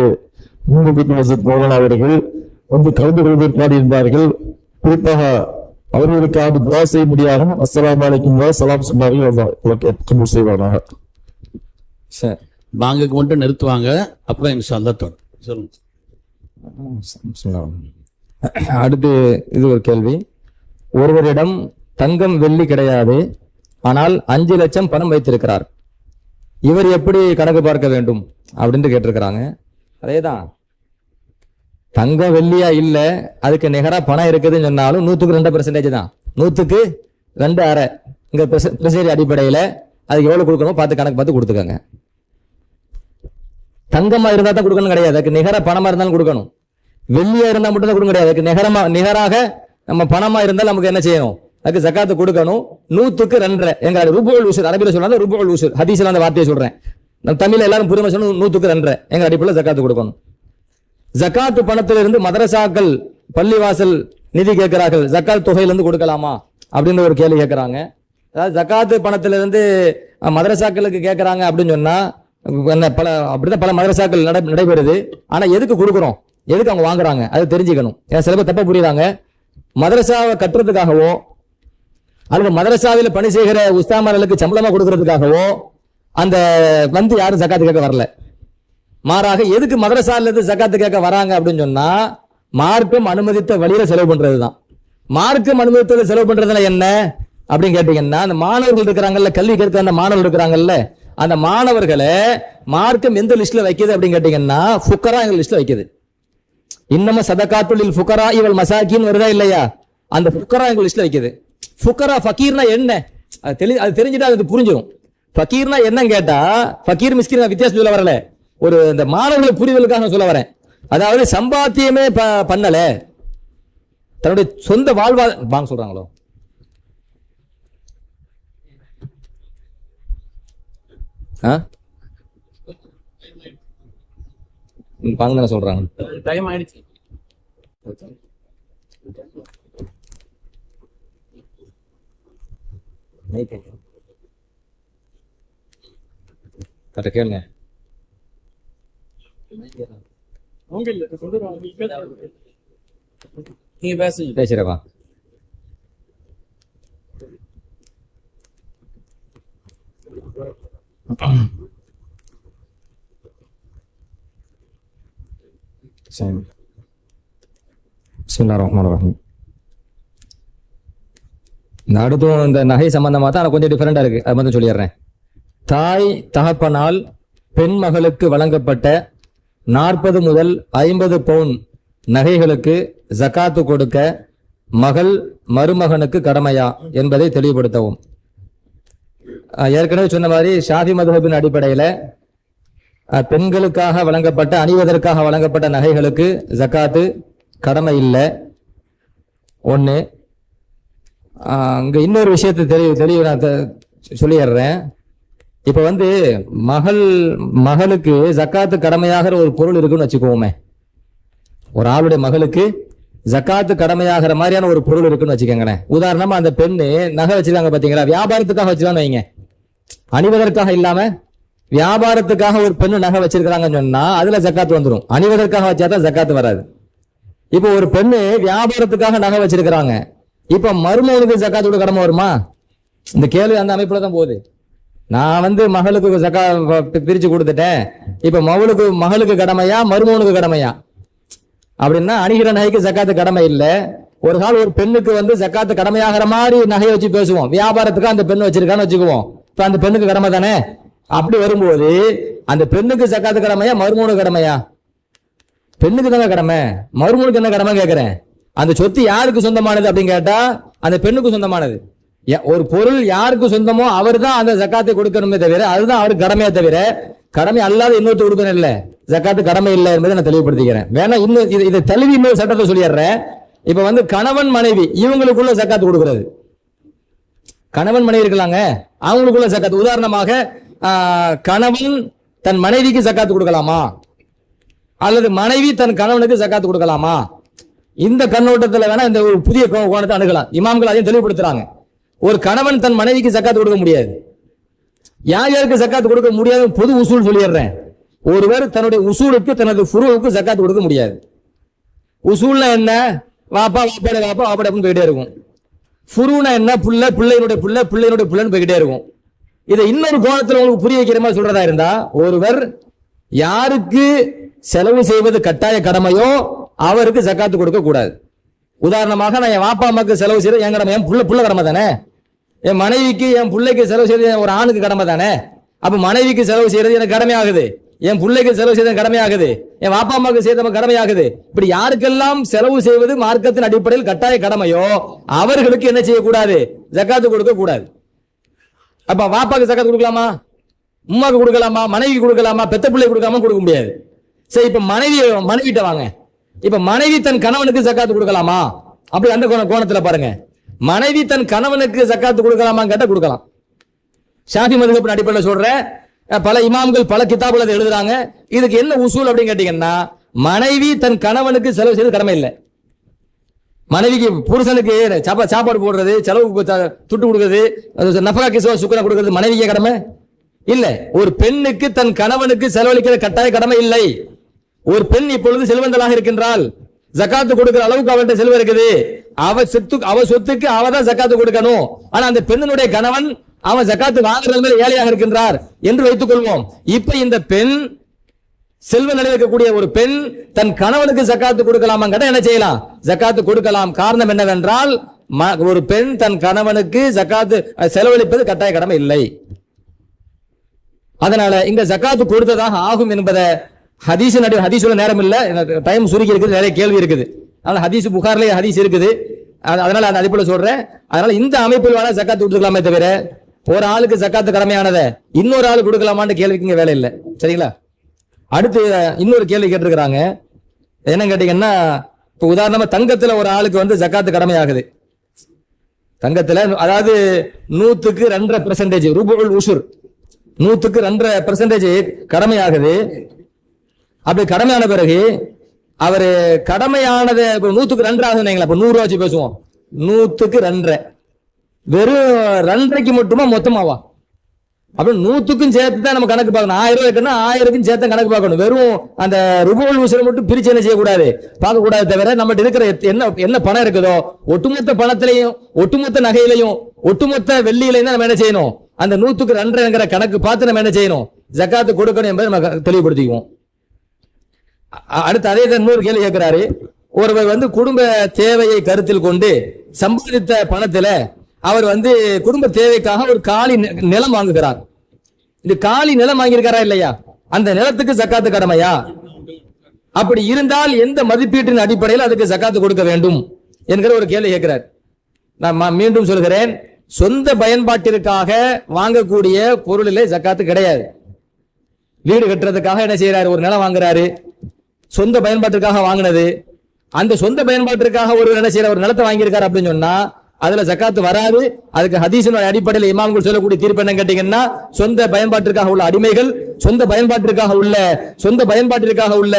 மௌலானா அவர்கள் வந்து கலந்து கொள்வதற்காக இருந்தார்கள். குறிப்பாக அவர்களுக்காக துஆ செய்ய முடியாகும். அஸ்ஸலாமு அலைக்கும் சலாம் சொன்னார்கள். அல்லாஹ் செய்வானாக. சரி, பாங்குக்கு மட்டும் நிறுத்துவாங்க. அப்புறம் இன்ஷா அல்லாஹ் தொடரும். சொல்லுங்க. அடுத்து இது ஒரு கேள்வி. ஒருவரிடம் தங்கம் வெள்ளி கிடையாது, ஆனால் 5 லட்சம் பணம் வைத்திருக்கிறார். இவர் எப்படி கணக்கு பார்க்க வேண்டும் அப்படின்னு கேட்டிருக்கிறாங்க. அதேதான், தங்கம் வெள்ளியா இல்ல, அதுக்கு நிகரா பணம் இருக்குதுன்னு சொன்னாலும் 100% தான். 100.2 இங்க பிரசரி அடிப்படையில அதுக்கு எவ்வளவு கொடுக்கணும் பார்த்து கணக்கு பார்த்து கொடுத்துக்கோங்க. தங்கமா இருந்தா தான் கொடுக்கணும் கிடையாது, அதுக்கு நிகர பணமா இருந்தாலும் கொடுக்கணும். வெள்ளியா இருந்தா மட்டும் தான் கொடுக்க கிடையாது, அதுக்கு நிகராக நம்ம பணமா இருந்தால் நமக்கு என்ன செய்யணும், அதுக்கு ஜக்காத்து கொடுக்கணும். 100.2 எங்க ரூபுல் உஷூர், அரபியில சொல்றாங்க ரூபுல் உஷூர், ஹதீஸ்ல அந்த வார்த்தையை சொல்றேன், நம்ம தமிழ்ல எல்லாரும் புரியுமா சொல்லணும். 100.2 எங்க அடிப்படையில் ஜக்காத்து கொடுக்கணும். ஜக்காத்து பணத்திலிருந்து மதரசாக்கள் பள்ளிவாசல் நிதி கேட்கிறார்கள், ஜக்காத் தொகையிலிருந்து கொடுக்கலாமா அப்படின்னு ஒரு கேள்வி கேட்கிறாங்க. அதாவது ஜக்காத்து பணத்திலிருந்து மதரசாக்களுக்கு கேட்கறாங்க அப்படின்னு சொன்னா அப்படிதான் பல மதரசாக்கள் நடைபெறுது. ஆனா எதுக்கு கொடுக்குறோம், எதுக்கு அவங்க வாங்குறாங்க அது தெரிஞ்சுக்கணும். ஏன் சில பேர் தப்பா புரியுறாங்க. மதரசாவை கட்டுறதுக்காகவோ அல்லது மதரசாவில் பணி செய்கிற உஸ்தாமார்களுக்கு சம்பளமா கொடுக்கறதுக்காகவோ அந்த வந்து யாரும் ஜக்காத்து கேட்க வரல. மாறாக எதுக்கு மதரசால இருந்து ஜக்காத்து கேட்க வராங்க அப்படின்னு சொன்னா, மார்க்கம் அனுமதித்த வழியில செலவு பண்றதுதான். மார்க்கம் அனுமதித்தது செலவு பண்றதுல என்ன அப்படின்னு கேட்டீங்கன்னா, அந்த மாணவர்கள் இருக்கிறாங்கல்ல, கல்வி கேட்கிற அந்த மாணவர்கள் இருக்கிறாங்கல்ல, அந்த மாணவர்களை மார்க்கம் எந்த லிஸ்ட்ல வைக்குது அப்படின்னு கேட்டீங்கன்னா, ஃபுக்கரா எங்க லிஸ்ட்ல வைக்குது. இன்னமும் சதகாத்துல் ஃபுக்கரா இவள் மசாக்கின்னு வருதா இல்லையா, அந்த ஃபுக்கரா எங்க லிஸ்ட்ல வைக்குது. ஃபுக்கரா ஃபக்கீர்னா என்ன அது தெரிஞ்சுட்டா அது புரிஞ்சிடும். ஃபக்கீர்னா என்னன்னு கேட்டா, ஃபக்கீர் மிஸ்கின் வித்தியாசம் சொல்ல வரல, ஒரு இந்த மாணவர்களை புரிதலுக்காக சொல்ல வரேன். அதாவது சம்பாத்தியமே பண்ணல, தன்னுடைய சொந்த வாழ்வாதாரம் சொல்றாங்களோ பங்கு தானே சொல்றாங்க. டைம் ஆயிடுச்சு. கரெக்ட் கேளுங்க. நீங்க பேசுங்க. பேசுறவா சரி. பிஸ்மில்லாஹிர் ரஹ்மானிர் ரஹீம். இந்த அடுத்தும் இந்த நகை சம்பந்தமா தான் கொஞ்சம் டிஃபரெண்டா இருக்கு, அது மட்டும் சொல்லிடுறேன். தாய் தகப்பனால் பெண் மகளுக்கு வழங்கப்பட்ட 40 முதல் 50 பவுன் நகைகளுக்கு ஜகாத்து கொடுக்க மகள் மருமகனுக்கு கடமையா என்பதை தெளிவுபடுத்தவும். ஏற்கனவே சொன்ன மாதிரி ஷாஃபி மதுஹபின் அடிப்படையில பெண்களுக்காக வழங்கப்பட்ட அணிவதற்காக வழங்கப்பட்ட நகைகளுக்கு ஜகாத்து கடமை இல்லை. ஒண்ணு. அங்க இன்னொரு விஷயத்தை தெளிவு நான் சொல்லிடுறேன். இப்ப மகளுக்கு ஜக்காத்து கடமையாகிற ஒரு பொருள் இருக்குன்னு வச்சுக்கோமே. ஒரு ஆளுடைய மகளுக்கு ஜக்காத்து கடமையாகிற மாதிரியான ஒரு பொருள் இருக்குன்னு வச்சுக்கோங்களேன். உதாரணமா அந்த பெண்ணு நகை வச்சிருக்காங்க பாத்தீங்களா, வியாபாரத்துக்காக வச்சுதான் வைங்க, அணிவதற்காக இல்லாம வியாபாரத்துக்காக ஒரு பெண்ணு நகை வச்சிருக்காங்கன்னு சொன்னா அதுல ஜக்காத்து வந்துடும். அணிவதற்காக வச்சாதான் ஜக்காத்து வராது. இப்ப ஒரு பெண்ணு வியாபாரத்துக்காக நகை வச்சிருக்கிறாங்க, இப்ப மருமகனுக்கு ஜக்காத்து கொடுக்க கடமை வருமா? இந்த கேள்வி அந்த அமைப்புல தான் போகுது. நான் மகளுக்கு ஜக்கா பிரிச்சு கொடுத்துட்டேன், இப்ப மகளுக்கு கடமையா மருமகனுக்கு கடமையா அப்படின்னா அணிகிற நகைக்கு ஜக்காத்து கடமை இல்ல. ஒரு கால் ஒரு பெண்ணுக்கு ஜக்காத்து கடமையாகிற மாதிரி நகையை வச்சு பேசுவோம், வியாபாரத்துக்கு அந்த பெண்ணு வச்சிருக்கான்னு வச்சுக்குவோம், இப்ப அந்த பெண்ணுக்கு கடமை தானே. அப்படி வரும்போது அந்த பெண்ணுக்கு ஜக்காத்து கடமையா மருமகனுக்கு கடமையா? பெண்ணுக்கு தானே கடமை, மருமகனுக்கு என்ன கடமை கேட்கிறேன். அந்த சொத்து யாருக்கு சொந்தமானது அப்படின்னு கேட்டா அந்த பெண்ணுக்கு சொந்தமானது. ஒரு பொருள் யாருக்கு சொந்தமோ அவர் தான் அந்த ஜக்காத்தை கொடுக்கணுமே தவிர, அதுதான் அவருக்கு கடமையே தவிர கடமை அல்லாத இன்னொருத்த கொடுக்கணும் இல்ல. ஜக்காத்து கடமை இல்லை என்பதை நான் தெளிவுபடுத்திக்கிறேன். வேணா இன்னும் இதை தழுவி இன்னொரு சட்டத்தை சொல்லிடுறேன். இப்ப கணவன் மனைவி இவங்களுக்குள்ள ஜக்காத்து கொடுக்கிறது, கணவன் மனைவி இருக்கலாங்க, அவங்களுக்குள்ள ஜக்காத்து. உதாரணமாக கணவன் தன் மனைவிக்கு ஜக்காத்து கொடுக்கலாமா அல்லது மனைவி தன் கணவனுக்கு ஜக்காத்து கொடுக்கலாமா? இந்த கண்ணோட்டத்துல வேணா இந்த ஒரு புதிய கோணத்தை அணுகலாம். இமாம்கள் அதையும் தெளிவுபடுத்துறாங்க. ஒரு கணவன் தன் மனைவிக்கு ஜக்காத்து கொடுக்க முடியாது. யாருக்கு ஜக்காத்து கொடுக்க முடியாது? பொது உசூல் சொல்லிடுறேன். ஒருவர் தன்னுடைய உசூலுக்கு தனது ஃபுருவுக்கு ஜக்காத்து கொடுக்க முடியாது. உசூல்னா என்ன? வாப்பா வாப்பாட வாப்பா வாப்பாட அப்படின்னு போயிட்டே இருக்கும். ஃபுருனா என்ன? புள்ள பிள்ளையினுடைய புள்ள பிள்ளையினுடைய புள்ளன்னு போய்கிட்டே இருக்கும். இதை இன்னொரு கோணத்தில் உங்களுக்கு புரிய வைக்கிற மாதிரி சொல்றதா இருந்தா, ஒருவர் யாருக்கு செலவு செய்வது கட்டாய கடமையோ அவருக்கு ஜக்காத்து கொடுக்க கூடாது. உதாரணமாக நான் என் வாப்பா அம்மாக்கு செலவு செய்யறது என் கடமை, என் புள்ள கடமை தானே. என் மனைவிக்கு என் பிள்ளைக்கு செலவு செய்யறது ஒரு ஆணுக்கு கடமை தானே. அப்ப மனைவிக்கு செலவு செய்யறது எனக்கு கடமையாகுது, என் பிள்ளைக்கு செலவு செய்யறது கடமையாகுது, என் வாப்பா அம்மாவுக்கு செய்யறது கடமையாகுது. இப்படி யாருக்கெல்லாம் செலவு செய்வது மார்க்கத்தின் அடிப்படையில் கட்டாய கடமையோ அவர்களுக்கு என்ன செய்யக்கூடாது? ஜக்காத்து கொடுக்க கூடாது. அப்ப வாப்பாக்கு ஜக்காத்து கொடுக்கலாமா? உம்மாக்கு கொடுக்கலாமா? மனைவி கொடுக்கலாமா? பெத்த பிள்ளை கொடுக்காம கொடுக்க முடியாது. சரி, இப்ப மனைவிட்ட வாங்க. இப்ப மனைவி தன் கணவனுக்கு ஜக்காத்து கொடுக்கலாமா? அப்படி அந்த கோணத்துல பாருங்க. மனைவி தன் கணவனுக்கு ஜக்காத்து கொடுக்கலாமா கேட்டா கொடுக்கலாம். ஷாஃபி மதுஹபின் அடிப்படையில் சொல்ற பல இமாம்கள் பல கிதாபுல எழுதுறாங்க. இதுக்கு என்ன உசூல் அப்படின்னு கேட்டீங்கன்னா, மனைவி தன் கணவனுக்கு செலவு செய்து கடமை இல்லை. மனைவிக்கு புருஷனுக்கு சாப்பாடு போடுறது, செலவுக்கு துட்டு கொடுக்கறது, நஃபகா கிஸ்வா சுக்ரா கொடுக்கறது மனைவிக்கு கடமை இல்ல. ஒரு பெண்ணுக்கு தன் கணவனுக்கு செலவழிக்கிற கட்டாய கடமை இல்லை. ஒரு பெண் இப்பொழுது செல்வந்தலாக இருக்கின்றால், ஜக்காத்து கொடுக்கிற அளவுக்கு அவர்கிட்ட செல்வம் இருக்குது, அவ சொத்துக்கு அவ தான் ஜக்காத்து கொடுக்கணும். ஆனா அந்த பெண்ணினுடைய கணவன் அவன் ஜக்காத்து வாங்குறது ஏழையாக இருக்கின்றார் என்று வைத்துக் கொள்வோம். இப்ப இந்த பெண் செல்வ நிலையில் இருக்கக்கூடிய ஒரு பெண் தன் கணவனுக்கு ஜக்காத்து கொடுக்கலாமா கேட்டா என்ன செய்யலாம்? ஜக்காத்து கொடுக்கலாம். காரணம் என்னவென்றால், ஒரு பெண் தன் கணவனுக்கு ஜக்காத்து செலவழிப்பது கட்டாய கடமை இல்லை. அதனால இங்க ஜக்காத்து கொடுத்ததாக ஆகும் என்பதை ஹதீஸ்ல நேரம் இல்ல, டைம் சுருக்கி இருக்குது, நிறைய கேள்வி இருக்குது. அதனால ஹதீஸ் புகார்லயே ஹதீஸ் இருக்குது, அதனால அந்த அடிப்படையில் சொல்றேன். அதனால இந்த அமைப்பில் வேணா ஜக்காத்து கொடுக்கலாமே தவிர ஒரு ஆளுக்கு ஜக்காத்து கடமையானதை இன்னொரு ஆளு கொடுக்கலாமான்னு கேள்விக்கு இங்க வேலை இல்லை. சரிங்களா? அடுத்து இன்னொரு கேள்வி கேட்டிருக்கிறாங்க. என்ன கேட்டீங்கன்னா, இப்ப உதாரணமா தங்கத்துல ஒரு ஆளுக்கு ஜக்காத்து கடமையாகுது. தங்கத்துல அதாவது 100க்கு 2.5% ரூபுல் உஷுர், 100க்கு 2% கடமையாகுது. அப்படி கடமையான பிறகு அவரு கடமையானதை 100க்கு 2 ஆகுதுங்களா, இப்ப 100 ரூபா வச்சு பேசுவோம், 100க்கு 2.5, வெறும் 2.5க்கு மட்டுமா மொத்தமாவா? அப்ப 100க்கும் சேர்த்து தான் நம்ம கணக்கு பார்க்கணும். 1000 ரூபாய் இருக்குன்னா 1000க்கும் சேர்த்து கணக்கு பார்க்கணும். வெறும் அந்த ரூபாய் உசுரை மட்டும் பிரிச்சு என்ன செய்யக்கூடாது, பார்க்க கூடாது. தவிர நம்மகிட்ட இருக்கிற என்ன பணம் இருக்குதோ ஒட்டுமொத்த பணத்திலையும் ஒட்டுமொத்த நகையிலையும் ஒட்டுமொத்த வெள்ளியிலையும் தான் நம்ம என்ன செய்யணும், அந்த 100க்கு 2.5ங்கிற கணக்கு பார்த்து நம்ம என்ன செய்யணும், ஜக்காத்து கொடுக்கணும் என்பதை நம்ம தெளிவுபடுத்திக்குவோம். அடுத்து அதே இன்னொரு கேள்வி கேட்கிறாரு. ஒருவர் குடும்ப தேவையை கருத்தில் கொண்டு சம்பாதித்த பணத்துல அவர் குடும்ப தேவைக்காக ஒரு காலி நிலம் வாங்குகிறார். இந்த காலி நிலம் வாங்கியிருக்காரா இல்லையா, அந்த நிலத்துக்கு ஜக்காத்து கடமையா? அப்படி இருந்தால் எந்த மதிப்பீட்டின் அடிப்படையில் அதுக்கு ஜக்காத்து கொடுக்க வேண்டும் என்கிற ஒரு கேள்வி கேட்கிறார். நான் மீண்டும் சொல்கிறேன், சொந்த பயன்பாட்டிற்காக வாங்கக்கூடிய பொருளிலே ஜக்காத்து கிடையாது. வீடு கட்டுறதுக்காக என்ன செய்யறாரு, ஒரு நிலம் வாங்குறாரு, சொந்த பயன்பாட்டிற்காக வாங்கினது, அந்த சொந்த பயன்பாட்டிற்காக ஒரு என்ன செய்யற ஒரு நிலத்தை வாங்கியிருக்காரு அப்படின்னு சொன்னா அதுல ஜக்காத்து வராது. அதுக்கு ஹதீஸின் அடிப்படையில் இமாம்கள் சொல்லக்கூடிய தீர்ப்பு என்ன கேட்டீங்கன்னா, சொந்த பயன்பாட்டிற்காக உள்ள அடிமைகள், சொந்த பயன்பாட்டிற்காக உள்ள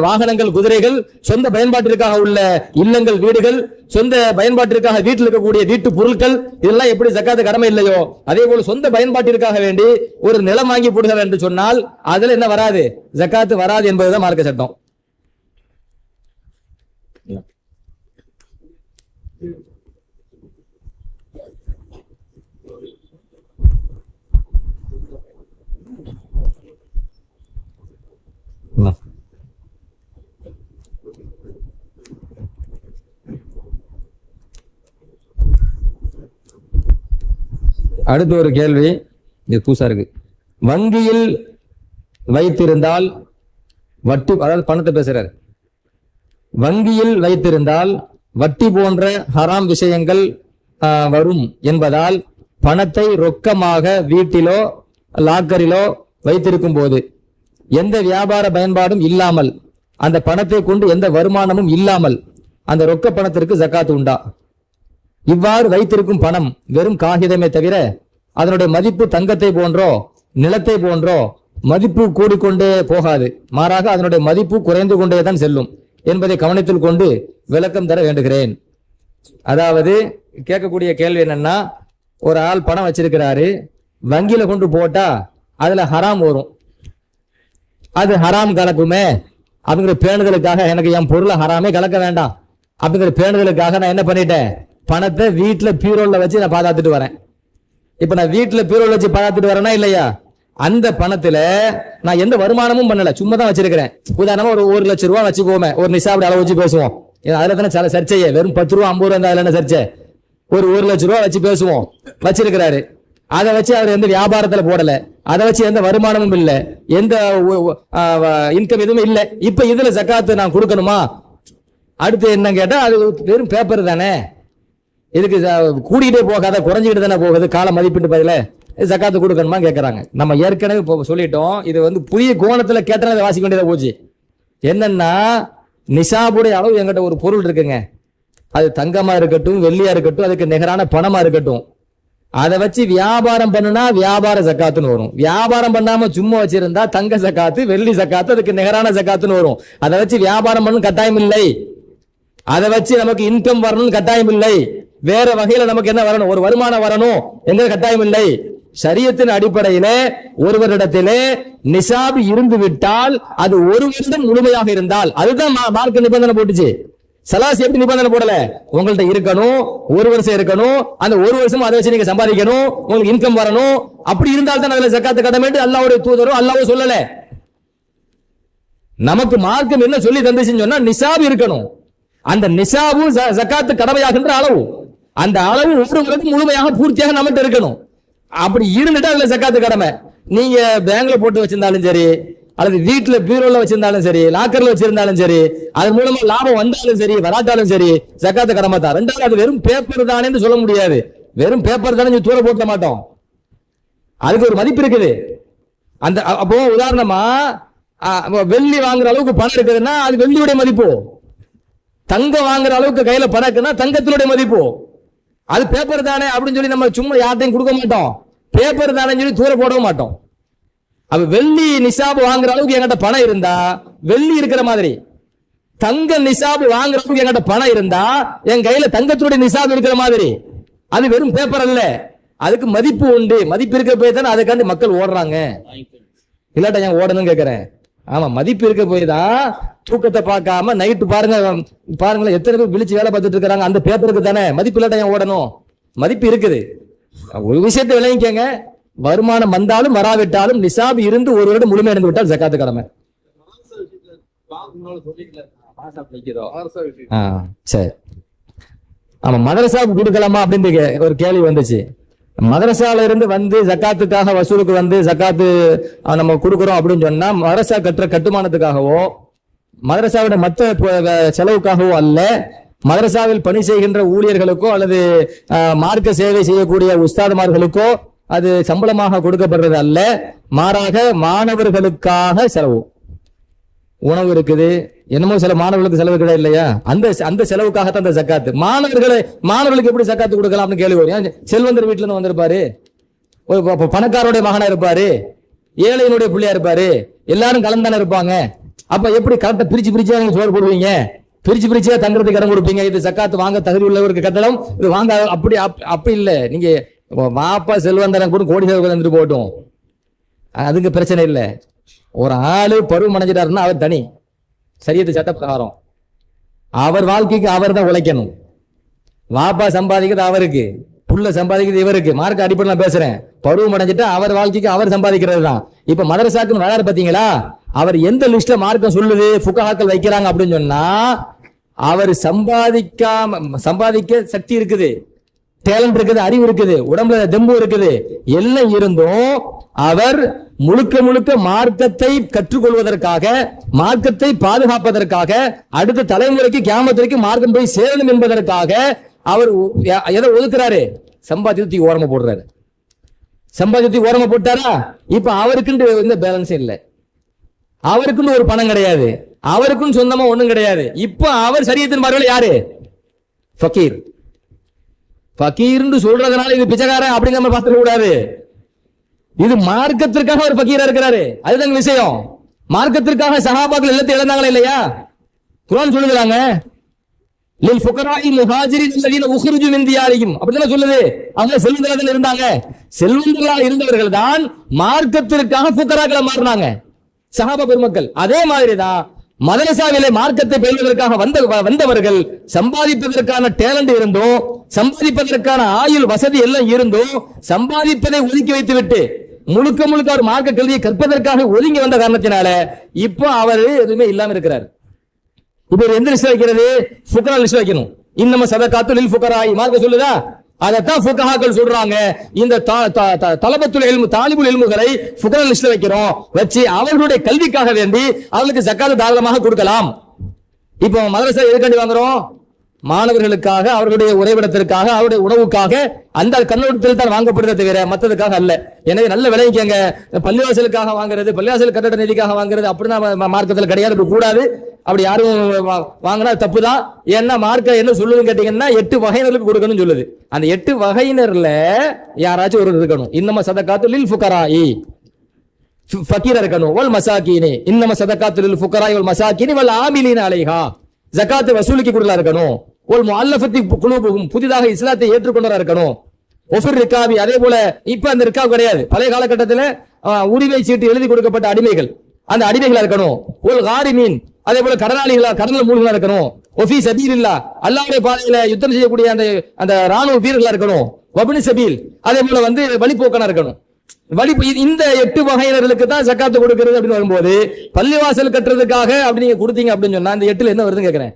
வாகனங்கள், குதிரைகள், சொந்த பயன்பாட்டிற்காக உள்ள இல்லங்கள், வீடுகள், சொந்த பயன்பாட்டிற்காக வீட்டில் இருக்கக்கூடிய வீட்டு பொருட்கள், இதெல்லாம் எப்படி ஜக்காத்து கடமை இல்லையோ அதே போல சொந்த பயன்பாட்டிற்காக வேண்டி ஒரு நிலம் வாங்கி போடுகிறார் என்று சொன்னால் அதுல என்ன வராது, ஜக்காத்து வராது என்பதுதான் மார்க்க சட்டம். அடுத்து ஒரு கேள்வி, இது புதுசா இருக்கு. வங்கியில் வைத்திருந்தால் வட்டி, அதாவது பணத்தை பேசுறாரு, வங்கியில் வைத்திருந்தால் வட்டி போன்ற ஹராம் விஷயங்கள் வரும் என்பதால் பணத்தை ரொக்கமாக வீட்டிலோ லாக்கரிலோ வைத்திருக்கும் போது எந்த வியாபார பயன்பாடும் இல்லாமல், அந்த பணத்தை கொண்டு எந்த வருமானமும் இல்லாமல் அந்த ரொக்க பணத்திற்கு ஜக்காத்து உண்டா? இவ்வாறு வைத்திருக்கும் பணம் வெறும் காகிதமே தவிர அதனுடைய மதிப்பு தங்கத்தை போன்றோ நிலத்தை போன்றோ மதிப்பு கூடிக்கொண்டே போகாது, மாறாக அதனுடைய மதிப்பு குறைந்து கொண்டே தான் செல்லும் என்பதை கவனத்தில் கொண்டு விளக்கம் தர வேண்டுகிறேன். அதாவது கேட்கக்கூடிய கேள்வி என்னன்னா, ஒரு ஆள் பணம் வச்சிருக்கிறாரு, வங்கியில கொண்டு போட்டா அதுல ஹராம் வரும், அது ஹராம் கலக்குமே அப்படிங்கிற பேணுதலுக்காக எனக்கு என் பொருளை ஹராமே கலக்க வேண்டாம் அப்படிங்கிற பேணுதலுக்காக நான் என்ன பண்ணிட்டேன், பணத்தை வீட்டுல பீரோல்ல வச்சு நான் பாதுகாத்துட்டு வரேன். இப்ப நான் வீட்டுல பீரோல் வச்சு பாதுகாத்துட்டு வரேனா இல்லையா, அந்த பணத்துல நான் எந்த வருமானமும் பண்ணல, சும்மா தான் வச்சிருக்கிறேன். உதாரணமா ஒரு 1 லட்சம் ரூபாய் வச்சுக்கோமே, ஒரு நிசாபடி அளவு வச்சு பேசுவோம், அதுல தானே சில சர்ச்சையே, வெறும் 10 ரூபா 50 ரூபா அதுல என்ன சர்ச்சை, ஒரு 1 லட்சம் ரூபாய் வச்சு பேசுவோம், வச்சிருக்கிறாரு. அதை வச்சு அவர் எந்த வியாபாரத்துல போடல, அதை வச்சு எந்த வருமானமும் இல்லை, எந்த இன்கம் எதுவுமே இல்லை. இப்ப இதுல ஜக்காத்து நான் கொடுக்கணுமா? அடுத்து என்ன கேட்டா, அது வெறும் பேப்பர் தானே, இதுக்கு கூடிக்கிட்டே போகாத குறைஞ்சிக்கிட்டு தானே போகுது, கால மதிப்பீட்டு பதில ஜக்காத்து கொடுக்கணுமா கேட்கறாங்க. நம்ம ஏற்கனவே சொல்லிட்டோம், இது புதிய கோணத்துல கேட்டாலும் வாசிக்க வேண்டியதா போச்சு. என்னன்னா, நிசாபுடைய அளவு என்கிட்ட ஒரு பொருள் இருக்குங்க, அது தங்கமா இருக்கட்டும் வெள்ளியா இருக்கட்டும் அதுக்கு நிகரான பணமா இருக்கட்டும், அதை வச்சு வியாபாரம் பண்ணுனா வியாபார ஜக்காத்துன்னு வரும். வியாபாரம் பண்ணாம சும்மா வச்சிருந்தா தங்க ஜக்காத்து வெள்ளி ஜக்காத்து அதுக்கு நிகரான ஜக்காத்துன்னு வரும். அதை வச்சு வியாபாரம் பண்ணணும் கட்டாயம் இல்லை, அதை வச்சு நமக்கு இன்கம் வரணும் கட்டாயம் இல்லை, வேற வகையில நமக்கு என்ன வரணும், ஒரு வருமானம் வரணும் என்ற கட்டாயம் இல்லை. ஷரியத்தின் அடிப்படையில ஒருவரிடத்திலே நிசாபு இருந்து விட்டால் அது 1 வருடம் முழுமையாக இருந்தால், அதுதான் மார்க்க நிபந்தனை போட்டுச்சு. சலாசி எப்படி நிபந்தனை போடல, உங்கள்ட்ட இருக்கணும் 1 வருஷம் இருக்கணும், அந்த 1 வருஷம் அதை வச்சு நீங்க சம்பாதிக்கணும், உங்களுக்கு இன்கம் வரணும், அப்படி இருந்தால் தான் அதுல ஜக்காத்து கடமை அல்லாஹ்வுடைய தூதரும் அல்லாஹ்வும் சொல்லல. நமக்கு மார்க்கம் என்ன சொல்லி தந்துச்சுன்னு சொன்னா, நிசாபு இருக்கணும், அந்த நிசாபு ஜக்காத்து கடமையாகின்ற அளவு, அந்த அளவு ஒவ்வொருவருக்கும் முழுமையாக பூர்த்தியாக நம்மகிட்ட இருக்கணும். அப்படி இருந்துட்டா அதுல ஜக்காத்து கடமை. நீங்க பேங்க்ல போட்டு வச்சிருந்தாலும் சரி, அல்லது வீட்டுல பீரோல வச்சிருந்தாலும் சரி, லாக்கர்ல வச்சிருந்தாலும் சரி, அதன் மூலமா லாபம் வந்தாலும் சரி வராட்டாலும் சரி ஜக்காத்து கடமை தான். ரெண்டாவது, அது வெறும் பேப்பர் தானேன்னு சொல்ல முடியாது, வெறும் பேப்பர் தானே தூர போட்ட மாட்டோம், அதுக்கு ஒரு மதிப்பு இருக்குது. அந்த அப்போ உதாரணமா வெள்ளி வாங்குற அளவுக்கு பணம் இருக்குதுன்னா அது வெள்ளியுடைய மதிப்பு, தங்கம் வாங்குற அளவுக்கு கையில பணம் இருக்குன்னா தங்கத்தினுடைய மதிப்பு. அது பேப்பர் தானே அப்படின்னு சொல்லி நம்ம சும்மா யார்ட்டையும் கொடுக்க மாட்டோம், பேப்பர் தானே சொல்லி தூர போடவும் மாட்டோம். அப்ப வெள்ளி நிசாபு வாங்குற அளவுக்கு என்கிட்ட பணம் இருந்தா வெள்ளி இருக்கிற மாதிரி, தங்க நிசாபு வாங்குற அளவுக்கு என்கிட்ட பணம் இருந்தா என் கையில தங்கத்துடைய நிசாபு இருக்கிற மாதிரி. அது வெறும் பேப்பர் அல்ல, அதுக்கு மதிப்பு உண்டு. மதிப்பு இருக்க போய் தானே அதுக்காண்டி மக்கள் ஓடுறாங்க. இல்லாட்ட ஏன் ஓடணும்னு கேட்கிறேன். ஆமா, மதிப்பு இருக்க போய் தான் தூக்கத்தை பார்க்காம நைட்டு பாருங்களேன் எத்தனை பேர் விழிச்சு வேலை பார்த்துட்டு இருக்காங்க அந்த பேப்பருக்கு தானே. மதிப்பு இல்லாட்ட ஏன் ஓடணும்? மதிப்பு இருக்குது. ஒரு விஷயத்தை விளங்கிக்கங்க, வருமானம் வந்தாலும் வராவிட்டாலும் நிசாபு இருந்து ஒரு வருடம் முழுமையடைந்து விட்டால் ஜக்காத்து கடமை. சரி, ஆமா, மதரசாவுக்கு கொடுக்கலாமா அப்படின்னு ஒரு கேள்வி வந்துச்சு. மதரசால இருந்து வந்து ஜக்காத்துக்காக வசூலுக்கு வந்து ஜக்காத்து நம்ம கொடுக்குறோம் அப்படின்னு சொன்னா மதரசா கட்டுற கட்டுமானத்துக்காகவோ மதரசாவோட மற்ற செலவுக்காகவோ அல்ல, மதரசாவில் பணி செய்கின்ற ஊழியர்களுக்கோ அல்லது மார்க்க சேவை செய்யக்கூடிய உஸ்தாதுமார்களுக்கோ அது சம்பளமாக கொடுக்கப்படுறது அல்ல. மாறாக மாணவர்களுக்காக செலவு. உணவு இருக்குது, என்னமோ சில மாணவர்களுக்கு செலவு கிடையாது இல்லையா, அந்த செலவுக்காகத்தான் அந்த ஜக்காத்து. மாணவர்களுக்கு எப்படி ஜக்காத்து கொடுக்கலாம்னு கேள்வி வரும். செல்வந்தர் வீட்டுல இருந்து வந்திருப்பாரு, ஒரு பணக்காரோடைய மகனா இருப்பாரு, ஏழையினுடைய பிள்ளையா இருப்பாரு, எல்லாரும் கலந்தானே இருப்பாங்க. அப்ப எப்படி கரெக்டா பிரிச்சு நீங்க சோறு போடுவீங்க, பிரிச்சு தங்குறதுக்கு இடம் கொடுப்பீங்க. இது ஜக்காத்து வாங்க தகுதி உள்ளவருக்கு கட்டணம், இது வாங்க அப்படி இல்ல. நீங்க வாப்பா செல்வந்தரன் கூட கோடி செலவு வந்துட்டு போட்டும், அதுக்கு பிரச்சனை இல்லை. ஒரு ஆளு பருவம் அடைஞ்சிட்டாருன்னா அவர் தனி, சரியத்து சட்ட பிரகாரம் அவர் வாழ்க்கைக்கு அவர் தான் உழைக்கணும். வாப்பா சம்பாதிக்கிறது அவருக்கு, புள்ள சம்பாதிக்கிறது இவருக்கு. மார்க்க அடிப்படை நான் பேசுறேன். பருவம் அடைஞ்சிட்டா அவர் வாழ்க்கைக்கு அவர் சம்பாதிக்கிறது தான். இப்ப மதரசாக்குன்னு வராரு பாத்தீங்களா, அவர் எந்த லிஸ்ட்ல மார்க்கம் சொல்லுது ஃபுகஹாக்கள் வைக்கிறாங்க அப்படின்னு சொன்னா, அவர் சம்பாதிக்க சக்தி இருக்குது, டேலண்ட் இருக்குது, அறிவு இருக்குது, உடம்புல தெம்பு இருக்குது, எல்லாம் இருந்தும் அவர் முழுக்க மார்க்கத்தை கற்றுக்கொள்வதற்காக, மார்க்கத்தை பாதுகாப்பதற்காக, அடுத்த தலைமுறைக்கு கியாமத் மார்க்கம் போய் சேரணும் என்பதற்காக அவர் எதை ஒதுக்குறாரு? சம்பாதித்து ஓரமா போடுறாரு. சம்பாதித்து ஓரமா போட்டாரா, இப்ப அவருக்குன்னு எந்த பேலன்ஸ் இல்லை, அவருக்குன்னு ஒரு பணம் கிடையாது, அவருக்குன்னு சொந்தமா ஒண்ணும் கிடையாது. இப்ப அவர் சரியத்தின் பார்வையில் யாரு? ஃபகீர். ஃபகீர்னு சொல்றதுனால இது பிச்சைக்காரன் அப்படிங்கிற மாதிரி பார்த்துக்க கூடாது. இது மார்க்கத்திற்காக ஒரு ஃபகீரா இருக்கிறாரு, அதுதான் விஷயம். மார்க்கத்திற்காக சஹாபாக்கள் எல்லாத்தையும் இழந்தாங்களா இல்லையா? குர்ஆன் சொல்லுறாங்க, லில் ஃபுகராஇ முஹாஜிரின் அல்லதீன உக்ரிஜு மின் தியாரிஹிம், அப்படிதான் சொல்லுது. அவங்க செல்வந்தர்களாக இருந்தாங்க, செல்வந்தர்களாக இருந்தவர்கள் தான் மார்க்கத்திற்காக ஃபுகராக்களா மாறினாங்க சஹாபா பெருமக்கள். அதே மாதிரிதான் மதரசாவிலே மார்க்கத்தை பயில்வதற்காக வந்தவர்கள் சம்பாதிப்பதற்கான டேலண்ட் இருந்தோ, சம்பாதிப்பதற்கான ஆயுள் வசதி எல்லாம் இருந்தோ, சம்பாதிப்பதை ஒதுக்கி வைத்து விட்டு முழுக்க அவர் மார்க்க கல்வியை கற்பதற்காக ஒதுங்கி வந்த காரணத்தினால இப்போ அவர் எதுவுமே இல்லாம இருக்கிறார். இப்ப எந்த லிஸ்ட் வைக்கிறது? ஃபுகரா லிஸ்ட் வைக்கணும். இன்னம சதகாத்து லில் ஃபுகராஇ மார்க்க சொல்லுதா? அதத்தான் ஃபுகஹாக்கள் சொல்றாங்க. இந்த தலபத்துல் இல்மு தாலிபுல் இல்முகளை ஃபுகரா லிஸ்ட்ல வைக்கிறோம், வச்சு அவர்களுடைய கல்விக்காக வேண்டி அவர்களுக்கு ஜக்காத் தாராளமாக கொடுக்கலாம். இப்போ மதரசா எதுக்காண்டி வாங்குறோம்? மாணவர்களுக்காக, அவர்களுடைய உறைவிடத்திற்காக, அவருடைய உணவுக்காக, அந்த கண்ணோட்டத்தில் தான் வாங்கப்படுறத தவிர மற்றதுக்காக அல்ல. எனவே நல்ல விளைவிக்கங்க. பள்ளிவாசலுக்காக வாங்குறது, பள்ளிவாசல் கட்டட நிதிக்காக வாங்குறது அப்படின்னா மார்க்கத்தில் கிடையாது, கூடாது. அப்படி யாரும் வாங்கினா தப்பு தான். ஏன்னா மார்க்க என்ன சொல்லுதுன்னு கேட்டீங்கன்னா 8 வகையினருக்கு கொடுக்கணும்னு சொல்லுது. அந்த 8 வகையினர்ல யாராச்சும் ஒரு இருக்கணும். இன்னம சதகாத்து லில் ஃபுகராஇ, ஃபகீரா இருக்கணும். வல் மசாகீனி, இன்னம சதகாத்து லில் ஃபுகராஇ வல் மசாகீனி வல் ஆமிலீன அலைஹா, ஜகாத் வசூலிக்கு கொடுக்கலா இருக்கணும். ஒரு முஅல்லஃபத்தி குலூபுஹும், புதிதாக இஸ்லாத்தை ஏற்றுக்கொண்டவரா இருக்கணும். ஒஃபிர் ரிகாபி, அதே போல இப்ப அந்த ரிகாப் கிடையாது. பழைய காலகட்டத்தில் உரிமை சீட்டு எழுதி கொடுக்கப்பட்ட அடிமைகள், அந்த அடிமைகளா இருக்கணும். ஒரு காரிமீன், அதே போல கடனாளிகளா, கடன்ல மூழ்களா இருக்கணும். ஒஃபி சபீலில்லாஹ், அல்லாஹ்வுடைய பாதையில யுத்தம் செய்யக்கூடிய அந்த ராணுவ வீரர்களா இருக்கணும். வப்னி சபீல், அதே போல வழிபோக்கனா இருக்கணும். இந்த 8 வகையினர்களுக்கு தான் ஜக்காத்து கொடுக்கிறது அப்படின்னு வரும்போது, பள்ளிவாசல் கட்டுறதுக்காக அப்படி நீங்க கொடுத்தீங்க அப்படின்னு சொன்னா இந்த 8ல என்ன வருதுன்னு கேட்கிறேன்.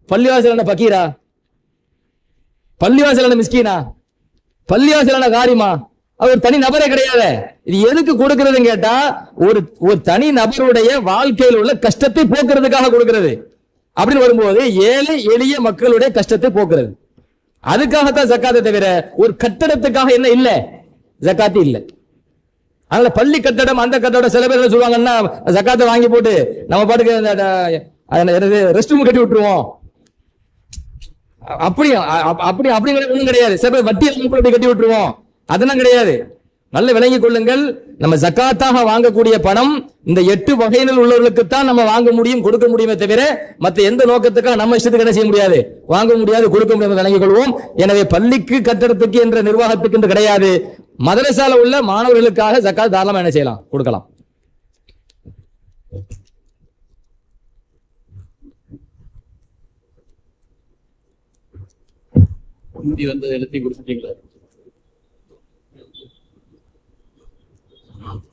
பள்ளிவாசல் என்ன பக்கீரா? பள்ளிவாசல் என்ன மிஸ்கீனா? பள்ளிவாசல் என்ன காரிமா? அவர் தனி நபரே கிடையாது. இது எதுக்கு கொடுக்கிறதுன்னு கேட்டா, ஒரு தனி நபருடைய வாழ்க்கையில் உள்ள கஷ்டத்தை போக்குறதுக்காக கொடுக்கிறது. அப்படின்னு வரும்போது ஏழை எளிய மக்களுடைய கஷ்டத்தை போக்குறது, அதுக்காகத்தான் ஜக்காத்தை தவிர ஒரு கட்டடத்துக்காக என்ன இல்ல, ஜக்காத்து இல்ல. அதனால பள்ளி கட்டடம், அந்த கட்டடம் சில பேர் சொல்லுவாங்கன்னா ஜக்காத்தை வாங்கி போட்டு நம்ம பாட்டுக்கு ரெஸ்ட் ரூம் கட்டி விட்டுருவோம். அப்படி ஒண்ணும் கிடையாது. சில பேர் வட்டி கட்டி விட்டுருவோம், அதெல்லாம் கிடையாது. நல்ல விளங்கிக் கொள்ளுங்கள். நம்ம ஜக்காத்தாக வாங்கக்கூடிய பணம் இந்த 8 வகையினர் உள்ளவர்களுக்குத்தான் நம்ம வாங்க முடியும், கொடுக்க முடியுமே தவிர மற்ற எந்த நோக்கத்துக்காக நம்ம இஷ்டத்துக்கு என்ன செய்ய முடியாது, வாங்க முடியாது, கொடுக்க முடியாது, விளங்கிக் கொள்வோம். எனவே பள்ளிக்கு கட்டடத்துக்கு என்ற நிர்வாகத்துக்கு என்று கிடையாது, மதரசால உள்ள மாணவர்களுக்காக ஜக்காத் தாராளமா என்ன செய்யலாம், கொடுக்கலாம். முந்தி வந்து எழுதி கொடுத்துட்டீங்களா?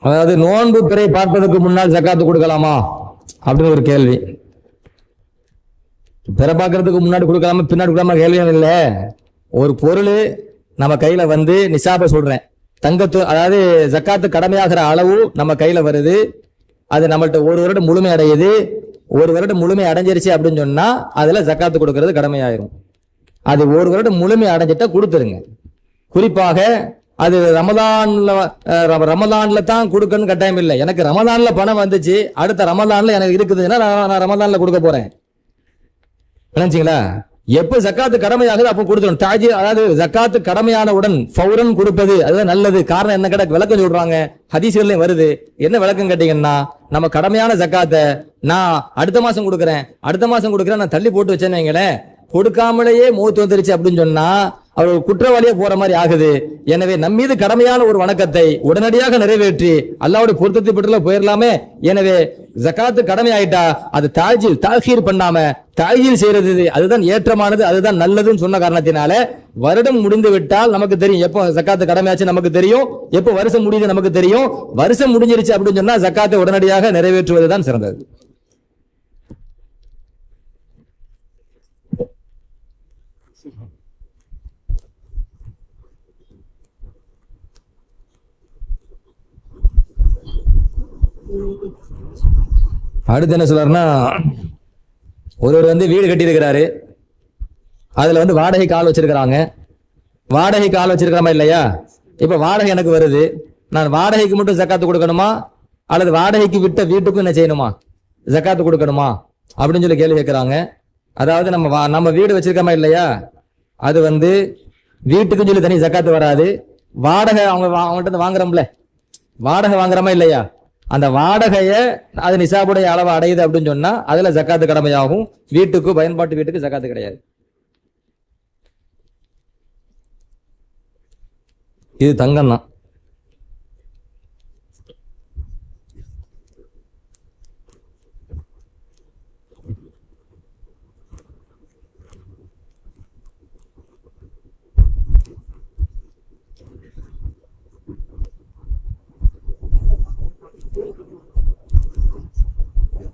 அதாவது நோன்பு பிறை பார்ப்பதற்கு முன்னால் ஜக்காத்து கொடுக்கலாமா அப்படின்னு ஒரு கேள்வி. பிறை பார்க்கறதுக்கு முன்னாடி கொடுக்கலாமா பின்னாடி கொடுக்கலாமா கேள்வி இல்லை. ஒரு பொருள் நம்ம கையில வந்து நிசாப சொல்றேன், தங்கத்து அதாவது ஜக்காத்து கடமையாகிற அளவு நம்ம கையில வருது, அது நம்மள்ட்ட ஒரு வருடம் முழுமை அடையுது. ஒரு வருடம் முழுமை அடைஞ்சிருச்சு அப்படின்னு சொன்னா அதுல ஜக்காத்து கொடுக்கறது கடமையாயிரும். அது ஒரு வருடம் முழுமை அடைஞ்சிட்டா கொடுத்துருங்க. குறிப்பாக அது ரமலான்ல தான் கொடுக்கணும்னு கட்டாயம் இல்லை. எனக்கு ரமலான்ல பணம் வந்துச்சு, அடுத்த ரமலான்ல எனக்கு இருக்குதுன்னா நான் ரமலான்ல கொடுக்க போறேன், நினைச்சீங்களா? எப்ப ஜக்காத்து கடமையாகுது அப்ப கொடுத்துரும். தாஜி அதாவது ஜக்காத்து கடமையானவுடன் ஃபௌரன் கொடுப்பது அதுதான் நல்லது. காரணம் என்ன கேட்ட விளக்கம் சொல்றாங்க, ஹதீஸ்கள்லயும் வருது. என்ன விளக்கம் கேட்டீங்கன்னா, நம்ம கடமையான ஜக்காத்தை நான் அடுத்த மாசம் கொடுக்குறேன் நான் தள்ளி போட்டு வச்சேன்னு வைங்களேன், கொடுக்காமலேயே மூத்து வந்துருச்சு அப்படின்னு சொன்னா அவர் குற்றவாளியா போற மாதிரி ஆகுது. எனவே நம் மீது கடமையான ஒரு வணக்கத்தை உடனடியாக நிறைவேற்றி அல்லாஹ்வுடைய பொருத்தத்தை பெற்றுள்ள போயிடலாமே. எனவே ஜக்காத்து கடமை ஆயிட்டா அது தாஜீல் பண்ணாம தாஜீல் செய்யறது அதுதான் ஏற்றமானது, அதுதான் நல்லதுன்னு சொன்ன காரணத்தினால வருடம் முடிந்து விட்டால் நமக்கு தெரியும் எப்போ ஜக்காத்து கடமையாச்சு, நமக்கு தெரியும் எப்போ வருஷம் முடியுது நமக்கு தெரியும். வருஷம் முடிஞ்சிருச்சு அப்படின்னு சொன்னா ஜக்காத்தை உடனடியாக நிறைவேற்றுவதுதான் சிறந்தது. அடுத்து என்ன சொல்றாருன்னா, ஒருவர் வந்து வீடு கட்டி இருக்கிறாரு, அதுல வந்து வாடகைக்கு ஆள் வச்சிருக்கிறாங்க. வாடகைக்கு ஆள் வச்சிருக்கிறோமா இல்லையா? இப்ப வாடகை எனக்கு வருது, நான் வாடகைக்கு மட்டும் ஜக்காத்து கொடுக்கணுமா அல்லது வாடகைக்கு விட்ட வீட்டுக்கும் என்ன செய்யணுமா, ஜக்காத்து கொடுக்கணுமா அப்படின்னு சொல்லி கேள்வி கேட்கிறாங்க. அதாவது நம்ம வீடு வச்சிருக்கோமா இல்லையா, அது வந்து வீட்டுக்குன்னு சொல்லி தனி ஜக்காத்து வராது. வாடகை அவங்கள்ட்ட வாங்குறோம்ல, வாடகை வாங்குறோமா இல்லையா, அந்த வாடகைய அது நிசாபுடைய அளவு அடையுது அப்படின்னு சொன்னா அதுல ஜக்காத்து கடமையாகும். வீட்டுக்கு பயன்பாட்டு வீட்டுக்கு ஜக்காத்து கிடையாது. இது தங்கம் தான்.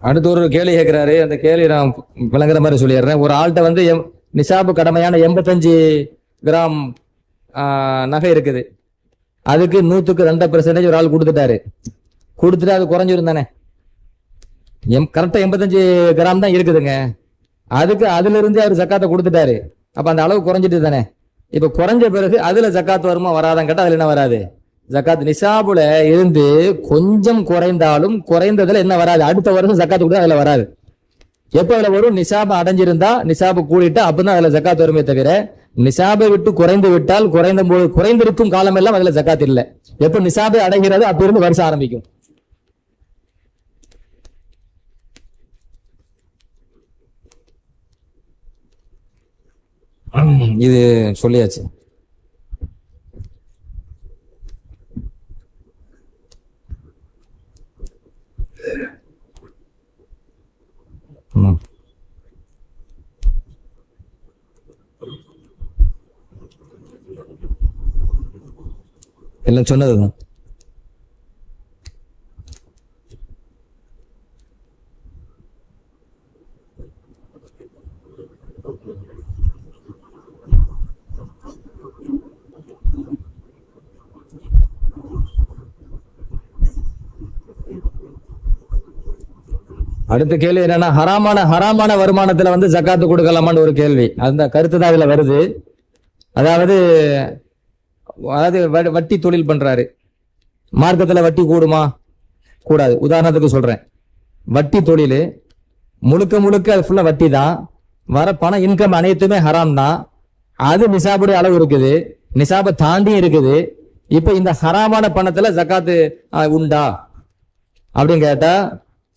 அடுத்து ஒரு கேள்வி கேட்கிறாரு, அந்த கேள்வி நான் விளங்குற மாதிரி சொல்லிடுறேன். ஒரு ஆள்கிட்ட வந்து நிசாபு கடமையான 85 கிராம் நகை இருக்குது, அதுக்கு 100% ஒரு ஆள் கொடுத்துட்டாரு. கொடுத்துட்டு அது குறைஞ்சிருந்தானே, கரெக்டா 85 கிராம் தான் இருக்குதுங்க, அதுக்கு அதுல இருந்து அவர் ஜக்காத்தை கொடுத்துட்டாரு. அப்ப அந்த அளவு குறைஞ்சிட்டு தானே. இப்ப குறைஞ்ச பிறகு அதுல ஜக்காத்து வருமா வராதான் கேட்டா அதுல என்ன வராது, ஜக்காத் நிசாபுல இருந்து கொஞ்சம் குறைந்தாலும் குறைந்ததுல என்ன வராது, அடுத்த வருஷம் ஜக்காத்து கூட அதுல வராது. எப்ப அதுல வரும், நிசாபை அடைஞ்சிருந்தா நிசாபு கூடிட்டா அப்பதான் அதுல ஜக்காத் வருமே தவிர நிசாபை விட்டு குறைந்து விட்டால் குறைந்திருக்கும் காலம் எல்லாம் அதுல ஜக்காத் இல்லை. எப்ப நிசாபை அடைகிறது அப்ப இருந்து வருஷம் ஆரம்பிக்கும். இது சொல்லியாச்சு. எல்லாம் சொன்னதுதான். அடுத்த கேள்வி என்னன்னா, ஹராமான வருமானத்துல வந்து ஜக்காத்து கொடுக்கலாமான்னு ஒரு கேள்வி. அந்த கருத்து தான் இதுல வருது. அதாவது வட்டி தொழில் பண்றாரு, மார்க்கத்துல வட்டி கூடுமா கூடாது. உதாரணத்துக்கு சொல்றேன், வட்டி தொழில் முழுக்க அது ஃபுல்லா வட்டி தான், வர பணம் இன்கம் அனைத்துமே ஹராம் தான். அது நிசாபுடைய அளவு இருக்குது, நிசாபை தாண்டி இருக்குது. இப்ப இந்த ஹராமான பணத்துல ஜக்காத்து உண்டா அப்படின்னு கேட்டா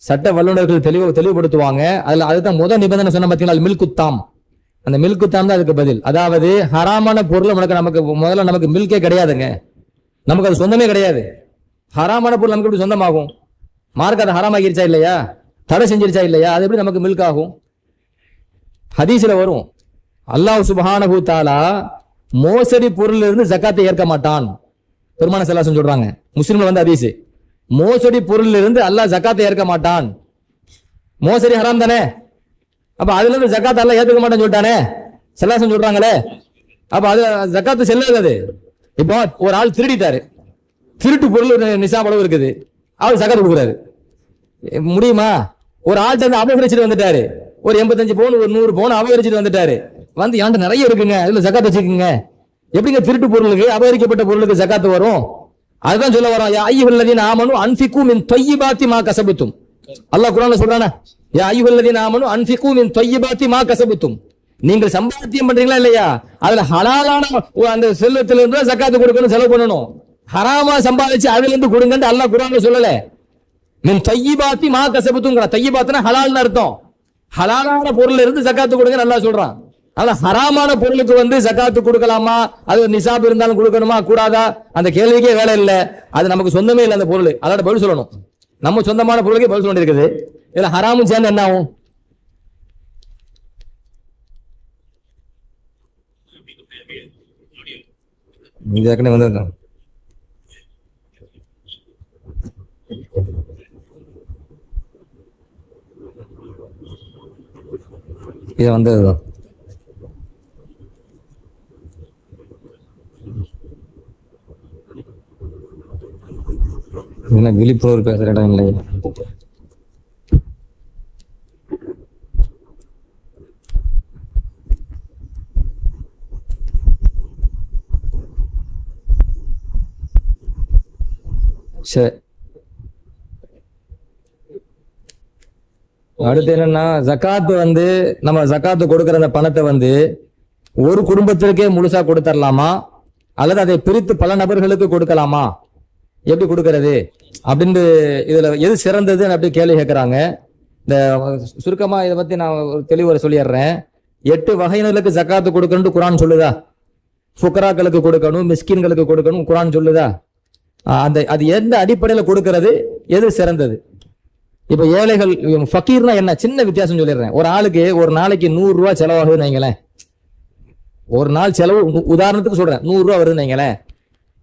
சட்ட வல்லுநர்கள் தெளிவுபடுத்துவாங்க. அதுதான் முதல் நிபந்தனை சொன்ன பார்த்தீங்கன்னா மில்குத்தாம். அந்த மில்குத்தாம் தான் அதுக்கு பதில். அதாவது ஹராமான பொருள் நமக்கு முதல்ல நமக்கு மில்கே கிடையாதுங்க, நமக்கு அது சொந்தமே கிடையாது. ஹராமான பொருள் நமக்கு எப்படி சொந்தமாகும்? மார்க் அதை ஹராமாகிருச்சா இல்லையா, தடை செஞ்சிருச்சா இல்லையா, அது எப்படி நமக்கு மில்க் ஆகும்? ஹதீஸ்ல வரும், அல்லாஹ் சுப்ஹானஹு தஆலா மோசடி பொருள் இருந்து ஜக்காத்தை ஏற்க மாட்டான். பெருமான ஸல்லல்லாஹு சொல்றாங்க, முஸ்லிம்ல வந்து ஹதீஸ், மோசடி பொருள் இருந்து அல்லாஹ் ஜக்காத்தை ஏற்க மாட்டான். மோசடி ஹராம் தானே, அப்ப அதுல இருந்து ஜக்காத் அல்லாஹ் ஏத்துக்க மாட்டான்னு சொல்லிட்டானே ஸல்லல்லாஹு சொல்றாங்களே, அப்ப அது ஜக்காத்து செல்லாது. இப்போ ஒரு ஆள் திருடிட்டாரு, திருட்டு பொருள் நிசாப் அளவு இருக்குது, அவர் ஜக்காத் கொடுக்குறாரு, முடியுமா? ஒரு ஆள்கிட்ட இருந்து அபகரிச்சுட்டு வந்துட்டாரு, ஒரு 85 பவுன் ஒரு 100 பவுன் அபகரிச்சுட்டு வந்துட்டாரு, வந்து என்கிட்ட நிறைய இருக்குங்க, இதுல ஜக்காத் வச்சுக்கோங்க. எப்படிங்க திருட்டு பொருளுக்கு அபகரிக்கப்பட்ட பொருளுக்கு ஜக்காத்து வரும்? அதுதான் சொல்ல வரோம், யா அய்யுஹல்லதீன ஆமனு அன்ஃபிகு மின் தொய்யிபாத்தி மா கஸபத்தும். அல்லாஹ் குர்ஆன்ல சொல்றானே, யா அய்யுஹல்லதீன ஆமனு அன்ஃபிகு மின் தொய்யிபாத்தி மா கஸபத்தும். நீங்கள் சம்பாத்தியம் பண்றீங்களா இல்லையா, அதுல ஹலாலான அந்த செல்வத்துல இருந்து ஜக்காத்து கொடுக்கணும், செலவு பண்ணணும். ஹராமா சம்பாதிச்சு அதுல இருந்து கொடுங்கன்னு அல்லாஹ் குர்ஆன்ல சொல்லல. மின் தொய்யிபாத்தி மா கஸபத்தும்ங்கற, தொய்யிபாத்னா ஹலால்னு அர்த்தம். ஹலாலான பொருள்ல இருந்து ஜக்காத்து கொடுங்க அல்லாஹ் சொல்றான். ஆனா ஹராமான பொருளுக்கு வந்து ஜக்காத்து கொடுக்கலாமா, அது நிசாப் இருந்தாலும் கொடுக்கணுமா கூடாதா, அந்த கேள்விக்கே வேலை இல்ல. அது நமக்கு சொந்தமே இல்லை அந்த பொருள், அதோட பதில் சொல்லணும். நம்ம சொந்தமான பொருளுக்கே பதில் சொல்ல இருக்குது, இதுல ஹராமும் சேர்ந்து என்ன ஆகும்? இது ஏற்கனவே வந்து இது வந்ததுதான். என்ன விழிப்புணர்வு பேசுற இடம் இல்லை. சரி, அடுத்து என்னன்னா, ஜக்காத்து வந்து நம்ம ஜக்காத்து கொடுக்கிற அந்த பணத்தை வந்து ஒரு குடும்பத்திற்கே முழுசா கொடுத்துடலாமா, அல்லது அதை பிரித்து பல நபர்களுக்கு கொடுக்கலாமா, எப்படி கொடுக்கறது அப்படின்னு இதுல எது சிறந்தது அப்படி கேள்வி கேட்கிறாங்க. இந்த சுருக்கமா இதை பத்தி நான் ஒரு தெளிவுரை சொல்லிடுறேன். 8 வகையினருக்கு ஜக்காத்து கொடுக்கணும் குர்ஆன் சொல்லுதா? ஃபுகராக்களுக்கு கொடுக்கணும், மிஸ்கின்களுக்கு கொடுக்கணும் குர்ஆன் சொல்லுதா? அது எந்த அடிப்படையில கொடுக்கிறது, எது சிறந்தது? இப்ப ஏழைகள், ஃபக்கீர்னா என்ன, சின்ன வித்தியாசம் சொல்லிடுறேன். ஒரு ஆளுக்கு ஒரு நாளைக்கு 100 ரூபாய் செலவாகுதுன்னு வைங்களேன், ஒரு நாள் செலவு உதாரணத்துக்கு சொல்றேன் 100 ரூபாய் வருதுன்னு வைங்களேன்,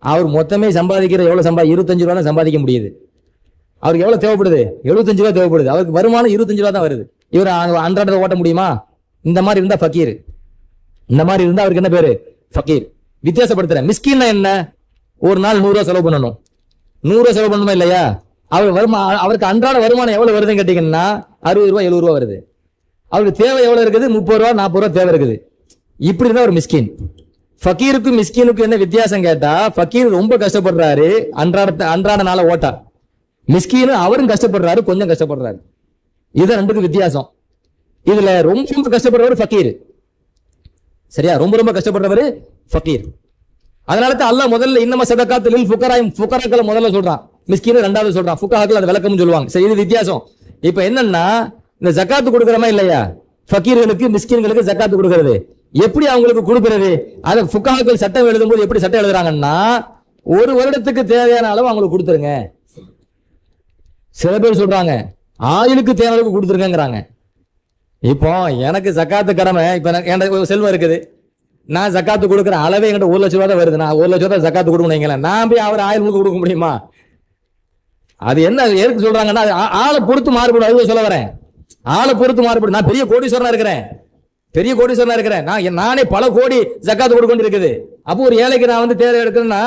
அவர் மொத்தமே சம்பாதிக்கிற எவ்வளவு 25 ரூபா தான் சம்பாதிக்க முடியுது. அவருக்கு எவ்வளவு தேவைப்படுது? 75 ரூபாய் தேவைப்படுது. அவருக்கு வருமானம் 25 ரூபா தான் வருது. இவர் அன்றாடத்தை ஓட்ட முடியுமா? இந்த மாதிரி இருந்தா ஃபக்கீர், இந்த மாதிரி இருந்தா அவருக்கு என்ன பேரு? ஃபக்கீர். வித்தியாசப்படுத்துறேன். மிஸ்கின்னா என்ன? ஒரு நாள் 100 ரூபாய் செலவு பண்ணணும், 100 ரூபாய் செலவு பண்ணணுமா இல்லையா? அவருக்கு அன்றாட வருமானம் எவ்வளவு வருதுன்னு கேட்டீங்கன்னா 60 ரூபாய் 70 ரூபாய் வருது. அவருக்கு தேவை எவ்வளவு இருக்குது? 30 ரூபா 40 ரூபாய் தேவை இருக்குது. இப்படி இருந்தா ஒரு மிஸ்கின். ஃபக்கீருக்கும் மிஸ்கினுக்கும் என்ன வித்தியாசம் கேட்டா, ஃபக்கீர் ரொம்ப கஷ்டப்படுறாரு, அன்றாட நாள ஓட்டா. மிஸ்கின் அவரும் கஷ்டப்படுறாரு, கொஞ்சம் கஷ்டப்படுறாரு. இது ரெண்டுக்கும் வித்தியாசம். இதுல ரொம்ப கஷ்டப்படுறவர் ஃபக்கீர், சரியா? ரொம்ப கஷ்டப்படுறவர் ஃபக்கீர். அதனாலதான் அல்லாஹ் முதல்ல இன்னம சதகாத்து லில் ஃபுகராக்களை முதல்ல சொல்றான், மிஸ்கின் ரெண்டாவது சொல்றான், ஃபுகஹாக்கள் அது விளக்கம்னு சொல்லுவாங்க. சரி, இது வித்தியாசம். இப்ப என்னன்னா, இந்த ஜக்காத்து கொடுக்கறமா இல்லையா, ஃபக்கீர்களுக்கு மிஸ்கின்களுக்கு ஜக்காத்து கொடுக்கிறது எப்படி அவங்களுக்கு கொடுக்கிறது? அதை ஃபுகஹாக்கள் சட்டம் எழுதும் போது எப்படி சட்டம் எழுதுறாங்கன்னா, ஒரு வருடத்துக்கு தேவையான அளவு அவங்களுக்கு கொடுத்துருங்க. சில பேர் சொல்றாங்க ஆயுளுக்கு தேவையான அளவுக்கு கொடுத்துருங்கிறாங்க. இப்போ எனக்கு ஜக்காத்து கடமை, இப்ப எனக்கு செல்வம் இருக்குது, நான் ஜக்காத்து கொடுக்குற அளவே என்கிட்ட 1 லட்சம் ரூபா தான் வருது, நான் 1 லட்சம் ரூபா ஜக்காத்து கொடுக்கணும், நான் போய் அவர் ஆயுள் முழுக்க கொடுக்க முடியுமா? அது என்ன எதுக்கு சொல்றாங்கன்னா, ஆளை பொறுத்து மாறுபடும். அதுவும் சொல்ல வரேன், ஆளை பொறுத்து மாறுபடும். நான் பெரிய கோடீஸ்வரனா இருக்கிறேன், நானே பல கோடி ஜக்காத்து கொடுக்க இருக்குது. அப்போ ஒரு ஏழைக்கு நான் வந்து தேவை எடுக்கிறேன்னா,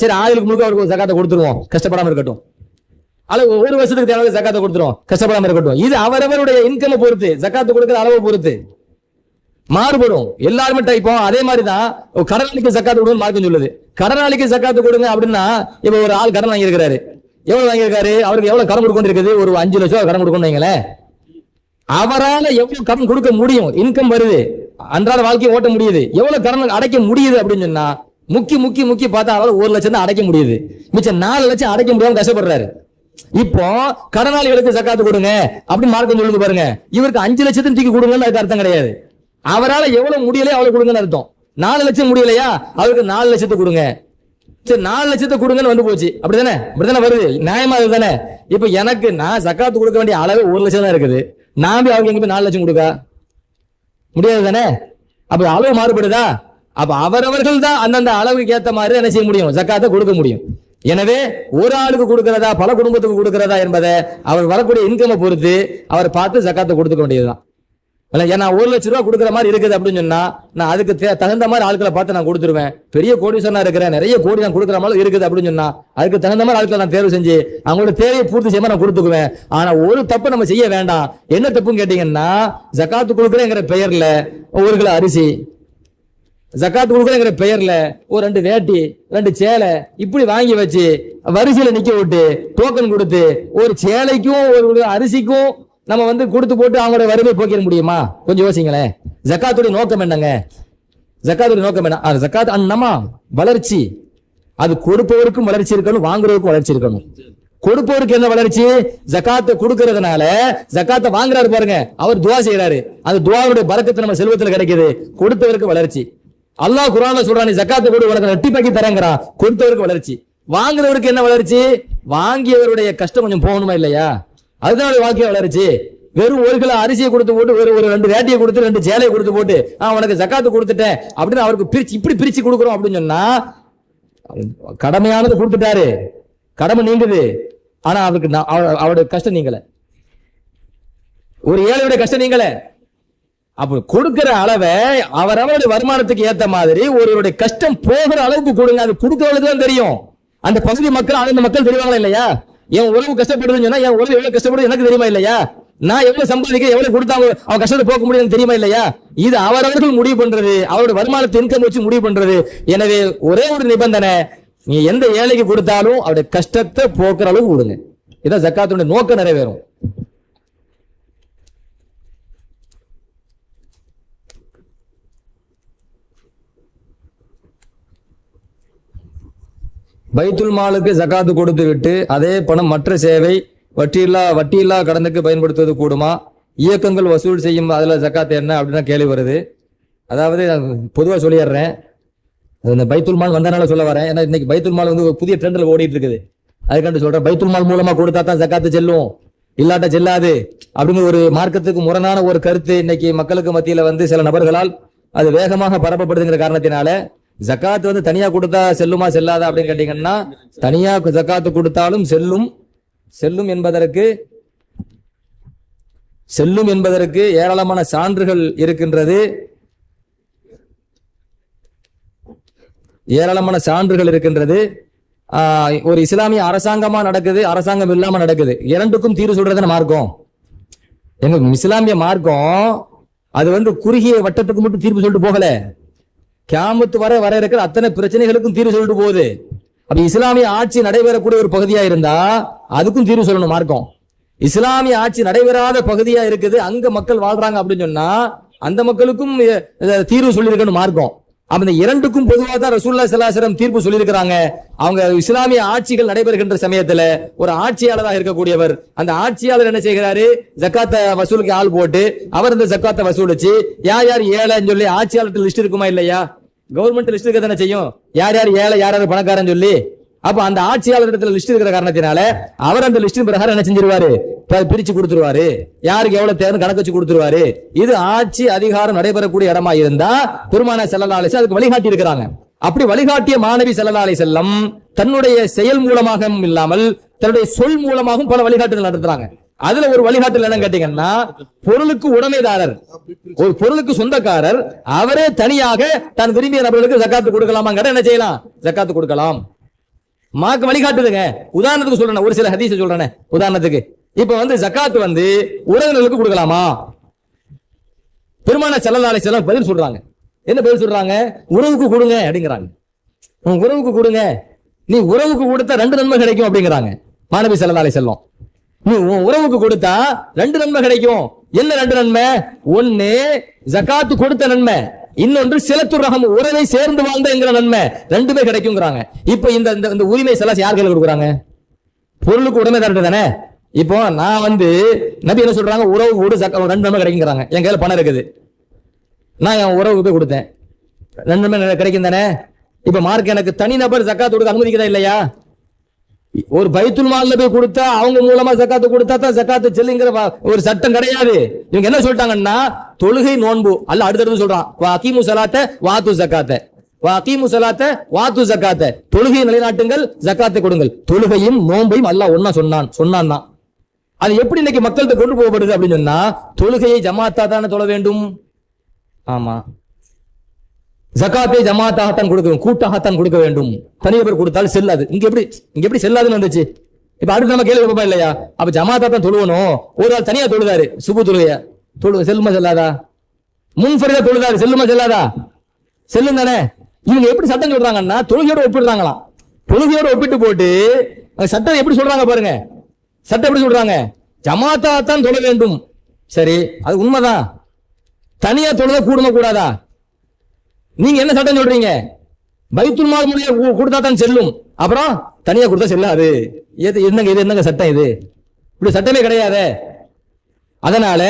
சரி ஆயுளுக்கு முழுக்க அவருக்கு ஜக்காத்தை கொடுத்துருவோம், கஷ்டப்படாம இருக்கட்டும். அல்லது ஒரு வருஷத்துக்கு தேவை ஜக்காத்தை கொடுத்துரும், கஷ்டப்படாம இருக்கட்டும். இது அவரவருடைய இன்கம் பொறுத்து, ஜக்காத்து கொடுக்கிற அளவை பொறுத்து மாறுபடும். எல்லாருமே இப்போ அதே மாதிரிதான் கடனாளிக்கு ஜக்காத்து கொடுங்க மார்க்கம் சொல்லுது. கடனாளிக்கு ஜக்காத்து கொடுங்க அப்படின்னா, இப்ப ஒரு ஆள் கடன் வாங்கியிருக்காரு, எவ்வளவு வாங்கியிருக்காரு, அவருக்கு எவ்வளவு கடன் கொடுக்க இருக்குது? ஒரு 5 லட்சம் கடன் கொடுக்கணும் வைங்களேன். அவரால் எவ்வளவு கடன் கொடுக்க முடியும்? இன்கம் வருது, அன்றாட வாழ்க்கையை ஓட்ட முடியுது, எவ்வளவு கடன் அடைக்க முடியுது அப்படின்னு சொன்னா முக்கி முக்கி முக்கி பார்த்தா அவரால் 1 லட்சம் தான் அடைக்க முடியுது, மிச்சம் 4 லட்சம் அடைக்க முடியாம கஷ்டப்படுறாரு. இப்போ கடனாளிகளுக்கு ஜக்காத்து கொடுங்க அப்படின்னு மார்க்கம் சொல்லுது பாருங்க. இவருக்கு 5 லட்சத்தையும் தூக்கி கொடுங்கன்னு அதுக்கு அர்த்தம் கிடையாது. அவரால் எவ்வளவு முடியலையோ அவ்வளவு கொடுங்கன்னு அர்த்தம். 4 லட்சம் முடியலையா, அவருக்கு 4 லட்சத்தை கொடுங்க. சரி 4 லட்சத்தை கொடுங்கன்னு வந்து போச்சு. அப்படிதானே வருது, நியாயமா இதுதானே? இப்ப எனக்கு நான் ஜக்காத்து கொடுக்க வேண்டிய அளவு 1 லட்சம் தான் இருக்குது. நான் போய் அவங்க எங்க போய் 4 லட்சம் கொடுக்க முடியாது தானே? அப்ப அளவு மாறுபடுதா? அப்ப அவரவர்கள் தான் அந்தந்த அளவுக்கு ஏத்த மாதிரி என்ன செய்ய முடியும், ஜக்காத்தை கொடுக்க முடியும். எனவே ஒரு ஆளுக்கு கொடுக்கிறதா பல குடும்பத்துக்கு கொடுக்கிறதா என்பதை அவர் வரக்கூடிய இன்கமை பொறுத்து அவர் பார்த்து ஜக்காத்தை கொடுத்துக்க வேண்டியதுதான். ஏன்னா 1 லட்சம் ரூபாய் கொடுக்குற மாதிரி இருக்குது அப்படின்னு சொன்னா நான் அதுக்கு தகுந்த மாதிரி ஆட்களை பார்த்து நான் கொடுத்துருவேன். பெரிய கோடீஸ்வரனா இருக்கிறேன், நிறைய கோடி நான் கொடுக்குற மாதிரி இருக்குது அப்படின்னு சொன்னா அதுக்கு தகுந்த மாதிரி ஆட்களை நான் தேர்வு செஞ்சு அவங்களோட தேவையை பூர்த்தி செய்ய நான் கொடுத்துக்குவேன். ஆனா ஒரு தப்பு நம்ம செய்ய வேண்டாம். என்ன தப்புன்னு கேட்டீங்கன்னா, ஜக்காத்து கொடுக்குறேங்கிற பெயர்ல 1 கிலோ அரிசி, ஜக்காத்து கொடுக்குறேங்கிற பெயர்ல ஒரு 2 வேட்டி 2 சேலை இப்படி வாங்கி வச்சு வரிசையில நிக்க விட்டு டோக்கன் கொடுத்து ஒரு சேலைக்கும் ஒரு அரிசிக்கும் நம்ம வந்து கொடுத்து போட்டு அவங்களோட வறுமை போக்கிட முடியுமா? கொஞ்சம் யோசிங்களேன். ஜக்காத்துடைய நோக்கம் என்னங்க? ஜக்காத்துடைய நோக்கம் என்ன? ஜக்காத் அன்னமா வளர்ச்சி. அது கொடுப்பவருக்கும் வளர்ச்சி இருக்கணும், வாங்குறவருக்கும் வளர்ச்சி இருக்கணும். கொடுப்பவருக்கு என்ன வளர்ச்சி? ஜக்காத்தை கொடுக்கறதுனால ஜக்காத்தை வாங்குறாரு பாருங்க, அவர் துவா செய்யறாரு, அந்த துவாவுடைய பரக்கத்து நம்ம செல்வத்தில் கிடைக்குது. கொடுத்தவருக்கு வளர்ச்சி. அல்லாஹ் குர்ஆன்ல சொல்றான், நீ ஜக்காத்தை கொடு உனக்கு ரெட்டிப்பாக்கி தரேங்கிறான். கொடுத்தவருக்கு வளர்ச்சி. வாங்குறவருக்கு என்ன வளர்ச்சி? வாங்கியவருடைய கஷ்டம் கொஞ்சம் போகணுமா இல்லையா? அதுதான் வாழ்க்கையை வளர்ச்சி. வெறும் 1 கிலோ அரிசியை கொடுத்து போட்டு ஒரு 2 வேட்டியை கொடுத்து 2 சேலையை கொடுத்து போட்டு உனக்கு ஜக்காத்து கொடுத்துட்டேன் அப்படின்னு அவருக்கு பிரிச்சு இப்படி பிரிச்சு கொடுக்குறோம் அப்படின்னு சொன்னா கடமையானது கொடுத்துட்டாரு, கடமை நீங்குது. ஆனா அவருக்கு அவருடைய கஷ்டம் நீங்கல, ஒரு ஏழையுடைய கஷ்டம் நீங்கல. அப்ப கொடுக்கிற அளவை அவரவருடைய வருமானத்துக்கு ஏத்த மாதிரி ஒருவருடைய கஷ்டம் போகிற அளவுக்கு கொடுங்க. அது கொடுக்கறவங்களுக்கு தான் தெரியும். அந்த பகுதி மக்கள் அந்த மக்கள் தெரிவாங்களா இல்லையா? என் உறவு கஷ்டப்படுதுன்னு சொன்னா என் உறவு எவ்வளவு கஷ்டப்படுது எனக்கு தெரியுமா இல்லையா? நான் எவ்வளவு சம்பாதிக்க எவ்வளவு கொடுத்தாங்க அவன் கஷ்டத்தை போக்க முடியும் தெரியுமா இல்லையா? இது அவரவர்கள் முடிவு பண்றது, அவருடைய வருமானத்தை இன்கம் வச்சு முடிவு பண்றது. எனவே ஒரே ஒரு நிபந்தனை, நீ எந்த ஏழைக்கு கொடுத்தாலும் அவருடைய கஷ்டத்தை போக்குற அளவுக்கு கொடுங்க. இதான் ஜக்காத்துடைய நோக்கம் நிறைவேறும். பைத்துல் மாலுக்கு ஜக்காத்து கொடுத்து விட்டு அதே பணம் மற்ற சேவை வட்டியில்லா கடனுக்கு பயன்படுத்துவது கூடுமா? இயக்கங்கள் வசூல் செய்யும் அதுல ஜக்காத்து என்ன அப்படின்னா கேள்வி வருது. அதாவது பொதுவாக சொல்லிடுறேன், இந்த பைத்துல் மால் வந்தனால சொல்ல வரேன். ஏன்னா இன்னைக்கு பைத்துல் மால் வந்து ஒரு புதிய ட்ரெண்ட்ல ஓடிட்டு இருக்குது. அதுக்காண்டு சொல்றேன், பைத்துல் மால் மூலமா கொடுத்தா தான் ஜக்காத்து செல்லும், இல்லாட்ட செல்லாது அப்படிங்கிற ஒரு மார்க்கத்துக்கு முரணான ஒரு கருத்து இன்னைக்கு மக்களுக்கு மத்தியில வந்து சில நபர்களால் அது வேகமாக பரப்பப்படுதுங்கிற காரணத்தினால ஜக்காத்து வந்து தனியா கொடுத்தா செல்லுமா செல்லாதா அப்படின்னு கேட்டீங்கன்னா, தனியா ஜக்காத்து கொடுத்தாலும் செல்லும் என்பதற்கு ஏராளமான சான்றுகள் இருக்கின்றது. ஒரு இஸ்லாமிய அரசாங்கமா நடக்குது, அரசாங்கம் இல்லாம நடக்குது. இரண்டுக்கும் தீர்வு சொல்றதுன்னு மார்க்கம். எங்க இஸ்லாமிய மார்க்கம் அது வந்து குறுகிய வட்டத்துக்கு மட்டும் தீர்ப்பு சொல்லிட்டு போகல, கியாமத்து வர இருக்கிற அத்தனை பிரச்சனைகளுக்கும் தீர்வு சொல்லிட்டு போகுது. அப்ப இஸ்லாமிய ஆட்சி நடைபெறக்கூடிய ஒரு பகுதியா இருந்தா அதுக்கும் தீர்வு சொல்லணும் மார்க்கம். இஸ்லாமிய ஆட்சி நடைபெறாத பகுதியா இருக்குது, அங்க மக்கள் வாழ்றாங்க அப்படின்னு சொன்னா அந்த மக்களுக்கும் தீர்வு சொல்லியிருக்கணும் மார்க்கம். அப்ப இந்த இரண்டுக்கும் பொதுவாக தான் ரசூலுல்லாஹி ஸல்லல்லாஹு அலைஹி வஸல்லம் தீர்ப்பு சொல்லியிருக்கிறாங்க. அவங்க இஸ்லாமிய ஆட்சிகள் நடைபெறுகின்ற சமயத்துல ஒரு ஆட்சியாளராக இருக்கக்கூடியவர், அந்த ஆட்சியாளர் என்ன செய்கிறாரு, ஜக்காத்தை வசூலுக்கு ஆள் போட்டு அவர் இந்த ஜக்காத்தை வசூலிச்சு யார் யார் ஏழைன்னு சொல்லி ஆட்சியாளர் லிஸ்ட் இருக்குமா இல்லையா? கவர்மெண்ட் லிஸ்ட் இருக்க தானே செய்யும், யார் யார் ஏழை யார் யார் பணக்காரன்னு சொல்லி. அப்ப அந்த ஆட்சியாளர் இடத்துல லிஸ்ட் இருக்கிற காரணத்தினால அவர் அந்த லிஸ்டின் பிரகாரம் என்ன செஞ்சிருவாரு, பிரிச்சு கொடுத்துருவாரு, யாருக்கு எவ்வளவு தேவை கணக்கு வச்சு கொடுத்துருவாரு. இது ஆட்சி அதிகாரம் நடைபெறக்கூடிய இடமா இருந்தா பெருமானார் ஸல்லல்லாஹு அலைஹி வஸல்லம் அதுக்கு வழிகாட்டி இருக்கிறாங்க. அப்படி வழிகாட்டிய மாணவி ஸல்லல்லாஹு அலைஹி வஸல்லம் தன்னுடைய செயல் மூலமாகவும் இல்லாமல் தன்னுடைய சொல் மூலமாகவும் பல வழிகாட்டுகள் நடத்துறாங்க. அதுல ஒரு வழிகாட்டுல என்ன கேட்டீங்கன்னா, பொருளுக்கு உடைமைதாரர், ஒரு பொருளுக்கு சொந்தக்காரர் அவரே தனியாக தான் விரும்பிய நபர்களுக்கு ஜக்காத்து கொடுக்கலாமாங்கிற என்ன செய்யலாம், ஜக்காத்து கொடுக்கலாம். மார்க்க வழிகாட்டுதுங்க. உதாரணத்துக்கு சொல்றேன், ஒரு சில ஹதீஸ் சொல்றேன். உதாரணத்துக்கு இப்ப வந்து ஜக்காத்து வந்து உறவினர்களுக்கு கொடுக்கலாமா? பெருமானார் ஸல்லல்லாஹு அலைஹி வஸல்லம் பதில் சொல்றாங்க. என்ன பதில் சொல்றாங்க? உறவுக்கு கொடுங்க அப்படிங்கிறாங்க. உறவுக்கு கொடுங்க, நீ உறவுக்கு கொடுத்தா 2 நன்மை கிடைக்கும் அப்படிங்கிறாங்க மாணவி ஸல்லல்லாஹு அலைஹி வஸல்லம். நீ உறவுக்கு கொடுத்தா 2 நன்மை கிடைக்கும். என்ன 2 நன்மை? ஒன்னு ஜக்காத்து கொடுத்த நன்மை, இன்னொன்று சிலத்துர் ரஹம், உறவை சேர்ந்து வாழ்ந்த என்கிற நன்மை, ரெண்டுமே கிடைக்குங்கிறாங்க. இப்ப இந்த உரிமை செல்லாஸ் யார் கையில கொடுக்குறாங்க? பொருளுக்கு உடைமைதாரர் தானே. இப்போ நான் நபி என்ன சொல்றாங்க, உறவு கூட ரெண்டு நன்மை கிடைக்குங்கிறாங்க. என் கையில பணம் இருக்குது, நான் என் உறவுக்கு போய் கொடுத்தேன், ரெண்டு நன்மை கிடைக்கும் தானே. இப்ப மார்க் எனக்கு தனிநபர் ஜக்காத் கொடுக்க அனுமதிக்குதா இல்லையா? ஒரு பைத்துல் மால்ல போய் கொடுத்தா அவங்க மூலமா ஜக்காத்து கொடுத்தா தான் ஜக்காத்து செல்லுங்கிற ஒரு சட்டம் கிடையாது. இவங்க என்ன சொல்லிட்டாங்கன்னா, தொழுகை நோன்பு அல்ல அடுத்தடுத்து சொல்றான், வஅகீமு ஸலாத்த வஆத்து ஸகாத்த, வஅகீமு ஸலாத்த வஆத்து ஸகாத்த, தொழுகையை நிலைநாட்டுங்கள், ஜக்காத்தை கொடுங்கள். தொழுகையும் நோன்பையும் அல்லாஹ் ஒண்ணா சொன்னான். அது எப்படி இன்னைக்கு மக்கள்கிட்ட கொண்டு போகப்படுது அப்படின்னு சொன்னா, தொழுகையை ஜமாத்தா தானே தொழ வேண்டும். ஆமா, ஜகாத்தை ஜமாத்தாகத்தான் கொடுக்க வேண்டும், கூட்டாகத்தான் கொடுக்க வேண்டும். தனியவர் கொடுத்தால் செல்லாது. இங்க எப்படி செல்லாதுன்னு வந்துச்சு? இப்ப அடுத்து நம்ம கேள்வி கேட்போம் இல்லையா? அப்ப ஜமாத்தா தான் தொழுவணும். ஒரு ஆள் தனியா தொழுதாரு, சுபு தொழுகையா செல்லுமா செல்லாதா? முன்ஃபரிதா தொழுதாரு, செல்லுமா செல்லாதா? செல்லும் தானே. இவங்க எப்படி சட்டம் சொல்றாங்கன்னா, தொழுகையோட ஒப்பிடுறாங்களாம். தொழுகையோட ஒப்பிட்டு போட்டு சட்டம் எப்படி சொல்றாங்க பாருங்க. சட்டம் எப்படி சொல்றாங்க? ஜமாத்தா தான் தொழ வேண்டும். சரி, அது உண்மைதான். தனியா தொழுத கூடுமா கூடாதா? நீங்க என்ன சட்டம் சொல்றீங்க? பைத்துல் மால் மூலியா கொடுத்தா தான் செல்லும், அப்புறம் தனியா கொடுத்தா செல்லாது. என்னங்க சட்டம் இது? இப்படி சட்டமே கிடையாது. அதனால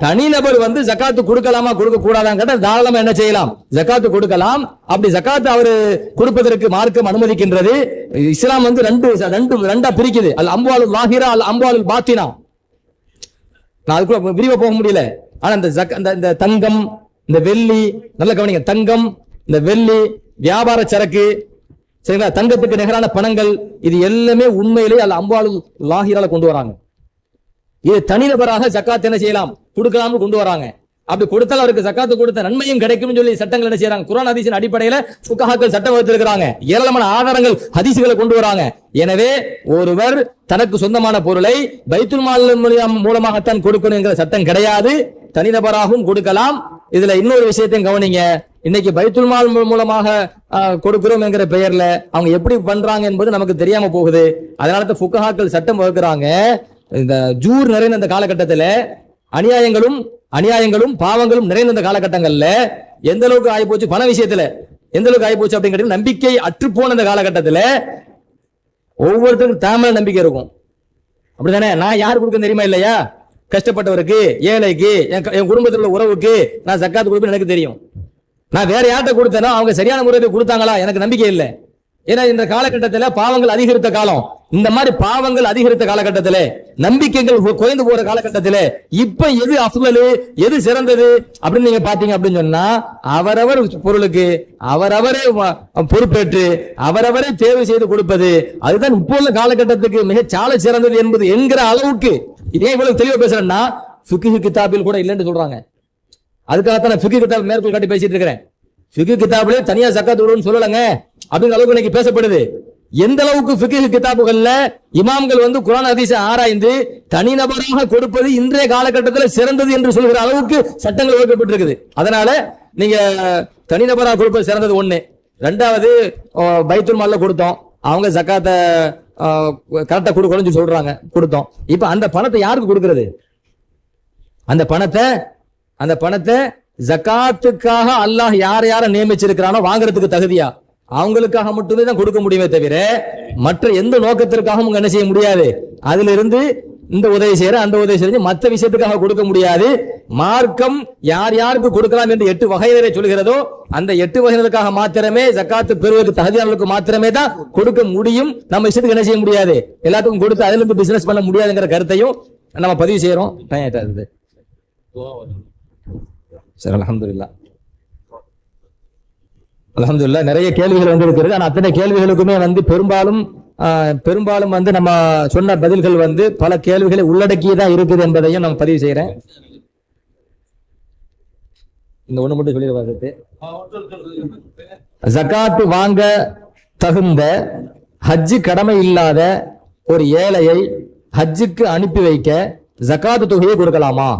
தனிநபர் ஜக்காத்து கொடுக்கலாமா கொடுக்க கூடாதான்னு கேட்டா தாராளமா என்ன செய்யலாம், ஜக்காத்து கொடுக்கலாம். அப்படி ஜக்காத்து அவரு கொடுப்பதற்கு மார்க்கம் அனுமதிக்கின்றது. இஸ்லாம் ரெண்டா பிரிக்குது, அல் அம்வாலுல் லாஹிரா அல் அம்வாலுல் பாத்தினா. நான் அதுக்குள்ள விரிவா போக முடியல. ஆனா இந்த தங்கம், இந்த வெள்ளி, நல்ல கவனிங்க, தங்கம், இந்த வெள்ளி, வியாபார சரக்கு, சரிங்களா, தங்கத்துக்கு நிகரான பணங்கள், இது எல்லாமே உண்மையிலேயே அல் அம்வாலுல் லாஹிரால கொண்டு வராங்க. இது தனிநபராக ஜக்காத் என்ன செய்யலாம், கொடுக்கலாம்னு கொண்டு வராங்க. அப்படி கொடுத்தால் அவருக்கு ஜக்காத்து கொடுத்த நன்மையும் கிடைக்கும் சொல்லி சட்டங்கள் என்ன செய்யறாங்க, குர்ஆன் ஹதீஸின் அடிப்படையில ஃபுகஹாக்கள் சட்டம் வகுத்திருக்கிறாங்க. ஏராளமான ஆதாரங்கள் ஹதீஸ்களை கொண்டு வராங்க. எனவே ஒருவர் தனக்கு சொந்தமான பொருளை பைத்துல் மால் மூலமாகத்தான் கொடுக்கணும் என்கிற சட்டம் கிடையாது. தனிநபராகவும் கொடுக்கலாம். இதுல இன்னொரு விஷயத்தையும் கவனிங்க. இன்னைக்கு பைத்துல் மால் மூலமாக கொடுக்கிறோம் என்கிற பெயர்ல அவங்க எப்படி பண்றாங்க என்பது நமக்கு தெரியாம போகுது. அதனால ஃபுகஹாக்கள் சட்டம் வகுக்கிறாங்க. இந்த ஜூர் நிறைந்த இந்த காலகட்டத்தில் அநியாயங்களும் பாவங்களும் நிறைந்த இந்த காலகட்டங்கள்ல எந்த அளவுக்கு ஆகி போச்சு, பண விஷயத்துல எந்த அளவுக்கு ஆகி போச்சு அப்படிங்கிறது, நம்பிக்கை அற்றுப்போன இந்த காலகட்டத்துல ஒவ்வொருத்தருக்கும் தாமரை நம்பிக்கை இருக்கும். அப்படித்தானே? நான் யாரு கொடுக்க தெரியுமா இல்லையா? கஷ்டப்பட்டவருக்கு, ஏழைக்கு, என் குடும்பத்தில் உள்ள உறவுக்கு நான் ஜக்காத்து கொடுப்பேன்னு எனக்கு தெரியும். நான் வேற யார்கிட்ட கொடுத்தேன்னா அவங்க சரியான முறையில் கொடுத்தாங்களா எனக்கு நம்பிக்கை இல்லை. ஏன்னா இந்த காலகட்டத்தில் பாவங்கள் அதிகரித்த காலம். இந்த மாதிரி பாவங்கள் அதிகரித்த காலகட்டத்தில், நம்பிக்கைகள் குறைந்து போற காலகட்டத்தில் இப்ப எது அஃலலு, எது சிறந்தது அப்படின்னு நீங்க பாத்தீங்க அப்படின்னு சொன்னா, அவரவர் பொருளுக்கு அவரவரே பொறுப்பேற்று அவரவரே தேர்வு செய்து கொடுப்பது, அதுதான் இப்போ உள்ள காலகட்டத்துக்கு மிக சால சிறந்தது என்பது என்கிற அளவுக்கு. இதே இவ்வளவு தெளிவா பேசுறேன்னா ஃபிக்ஹ் கிதாபில் கூட இல்லைன்னு சொல்றாங்க. அதுக்காகத்தான் நான் ஃபிக்ஹ் கிதாப் மேற்கோள் காட்டி பேசிட்டு இருக்கிறேன். ஃபிக்ஹ் கிதாபிலே தனியா ஜக்காத் கொடுன்னு சொல்லலங்க அப்படிங்கிற அளவுக்கு இன்னைக்கு பேசப்படுது. எந்த அளவுக்கு ஃபிக்ஹ் கிதாபுகள்ல இமாம்கள் குர்ஆன் ஹதீஸை ஆராய்ந்து தனிநபராக கொடுப்பது இன்றைய காலகட்டத்தில் சிறந்தது என்று சொல்கிற அளவுக்கு சட்டங்கள் வகுக்கப்பட்டிருக்குது. அதனால நீங்க தனிநபராக கொடுப்பது சிறந்தது ஒண்ணு. ரெண்டாவது, பைத்துல் மால்ல கொடுத்தோம், அவங்க ஜக்காத்தை கரெக்டா கொடுக்கணும்னு சொல்றாங்க, கொடுத்தோம். இப்ப அந்த பணத்தை யாருக்கு கொடுக்கிறது? அந்த பணத்தை ஜக்காத்துக்காக அல்லாஹ் யார நியமிச்சிருக்கிறானோ வாங்குறதுக்கு தகுதியா அவங்களுக்காக மட்டுமே தான் கொடுக்க முடியுமே தவிர மற்ற எந்த நோக்கத்திற்காகவும் என்ன செய்ய முடியாது. அதுல இருந்து இந்த உதவி செய்யற அந்த உதவி செய்ய மற்ற விஷயத்துக்காக கொடுக்க முடியாது. மார்க்கம் யார் யாருக்கு கொடுக்கலாம் என்று 8 வகையினரை சொல்கிறதோ அந்த 8 வகையினருக்காக மாத்திரமே ஜக்காத்து பெறுவதற்கு தகுதியானவர்களுக்கு மாத்திரமே தான் கொடுக்க முடியும். நம்ம இஷ்டத்துக்கு என்ன செய்ய முடியாது, எல்லாத்துக்கும் கொடுத்து அதுல இருந்து பிசினஸ் பண்ண முடியாதுங்கிற கருத்தையும் நம்ம பதிவு செய்யறோம். சரி, அல்ஹம்துலில்லாஹ் நிறைய கேள்விகள் இருக்கிறது. ஆனா அத்தனை கேள்விகளுக்குமே பெரும்பாலும் நம்ம சொன்ன பதில்கள் பல கேள்விகளை உள்ளடக்கியதான் இருக்குது என்பதையும் நம்ம பதிவு செய்யறேன். இந்த ஒண்ணு மட்டும் சொல்லிடுவாங்க. ஜக்காத்து வாங்க தகுந்த ஹஜ்ஜு கடமை இல்லாத ஒரு ஏழையை ஹஜ்ஜுக்கு அனுப்பி வைக்க ஜக்காத்து தொகையை கொடுக்கலாமா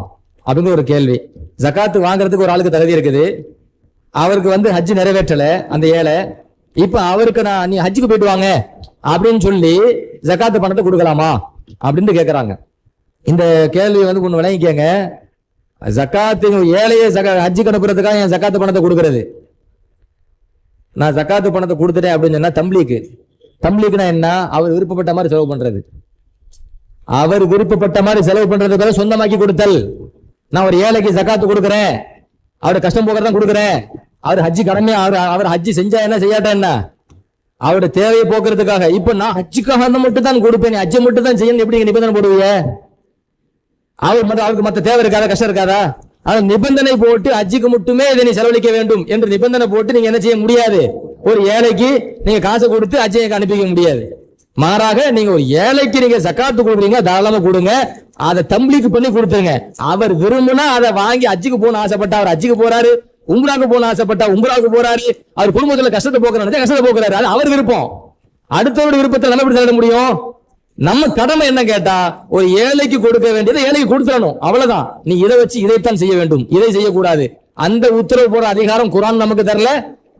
அப்படிங்கிற ஒரு கேள்வி. ஜக்காத்து வாங்குறதுக்கு ஒரு ஆளுக்கு தகுதி இருக்குது, அவருக்கு ஹஜ்ஜு நிறைவேற்றல அந்த ஏழை. இப்ப அவருக்கு நீ ஹஜ்ஜுக்கு போயிட்டு வாங்க அப்படின்னு சொல்லி ஜக்காத்து பணத்தை கொடுக்கலாமா அப்படின்னு கேக்குறாங்க. இந்த கேள்வி ஒண்ணு விளங்கிக்கங்க. ஜக்காத்து ஏழையே ஹஜ்ஜுக்கு அனுப்புறதுக்காக என் ஜக்காத்து பணத்தை கொடுக்கறது. நான் ஜக்காத்து பணத்தை கொடுத்துட்டேன் அப்படின்னு சொன்னா தம்லீக்னா என்ன? அவர் விருப்பப்பட்ட மாதிரி செலவு பண்றது. அவர் விருப்பப்பட்ட மாதிரி செலவு பண்றதுக்காக சொந்தமாக்கி கொடுத்தல். நான் ஒரு ஏழைக்கு ஜக்காத்து கொடுக்குறேன், அவரு கஷ்டம் போகிறதான் கொடுக்குறேன். அவர் ஹஜ்ஜி கடமை, அவர் ஹஜ்ஜி செஞ்சா என்ன செய்யாட்டா என்ன, அவரோட தேவையை போக்குறதுக்காக. இப்ப நான் ஹஜ்ஜுக்காக மட்டும் தான் கொடுப்பேன், ஹஜ்ஜை மட்டும் தான் செய்யணும் எப்படி நிபந்தனை போடுவீங்க? அவருக்கு மத்த தேவை இருக்காதா, கஷ்டம் இருக்காதா? ஆனா நிபந்தனை போட்டு ஹஜ்ஜுக்கு மட்டுமே இதை நீ செலவழிக்க வேண்டும் என்று நிபந்தனை போட்டு நீங்க என்ன செய்ய முடியாது. ஒரு ஏழைக்கு நீங்க காசை கொடுத்து ஹஜ்ஜை அனுப்பிக்க முடியாது. மாறாக நீங்க ஒரு ஏழைக்கு நீங்க ஜக்காத்து கொடுக்குறீங்க, தாராளமா கொடுங்க. அதை தம்லீக் பண்ணி கொடுத்துருங்க. அவர் விரும்புனா அதை வாங்கி ஹஜ்ஜுக்கு போகணும் ஆசைப்பட்டா அவர் ஹஜ்ஜுக்கு போறாரு, உம்ராக்கு போகணும் ஆசைப்பட்டா உம்ராவுக்கு போறாரு. அவர் குடும்பத்துல கஷ்டத்தை போக்குறாரு, கஷ்டத்தை போக்குறாரு. அது அவர் விருப்பம். அடுத்தவருடைய விருப்பத்தை நம்ம எப்படி தள்ள முடியும்? நம்ம கடமை என்ன கேட்டா, ஒரு ஏழைக்கு கொடுக்க வேண்டியதை ஏழைக்கு கொடுத்துடணும், அவ்வளவுதான். நீ இதை வச்சு இதைத்தான் செய்ய வேண்டும், இதை செய்யக்கூடாது. அந்த உத்தரவு போற அதிகாரம் குர்ஆன் நமக்கு தரல,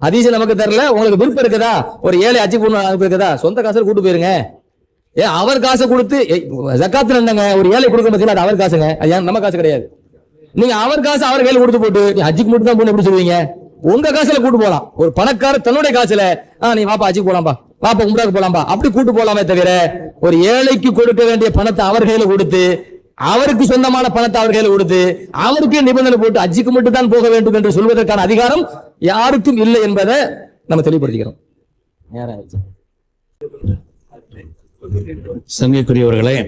ஹதீஸ் நமக்கு தரல. உங்களுக்கு விருப்பம் இருக்குதா, ஒரு ஏழை ஹஜ்ஜி போகணும் இருக்குதா, சொந்த காசுல கூட்டு போயிருங்க. அவர் காசை கொடுத்து ஜக்காத்துல என்னங்க, ஒரு ஏழை கொடுக்க பார்த்தீங்கன்னா அது அவர் காசுங்க, அது நம்ம காசு கிடையாது. நீங்க அவர் காசு அவர் கையில கொடுத்து போட்டு ஹஜ்ஜிக்கு மட்டும் தான் போகணும் எப்படி சொல்லுவீங்க? உங்க காசுல கூட்டு போலாம். ஒரு பணக்காரர் தன்னுடைய காசுல நீ வாப்பா ஹஜ்ஜிக்கு போலாம்பா, வாப்பா உம்ராக்கு போலாம்பா, அப்படி கூட்டு போலாமே தவிர ஒரு ஏழைக்கு கொடுக்க வேண்டிய பணத்தை அவர் கையில கொடுத்து, அவருக்கு சொந்தமான பணத்தை அவர் கையில கொடுத்து, அவருக்கே நிபந்தனை போட்டு ஹஜ்ஜிக்கு மட்டும் தான் போக வேண்டும் என்று சொல்வதற்கான அதிகாரம் யாருக்கும் இல்லை என்பதை நம்ம தெளிவுபடுத்திக்கிறோம். சங்கைக்குரியவர்களே,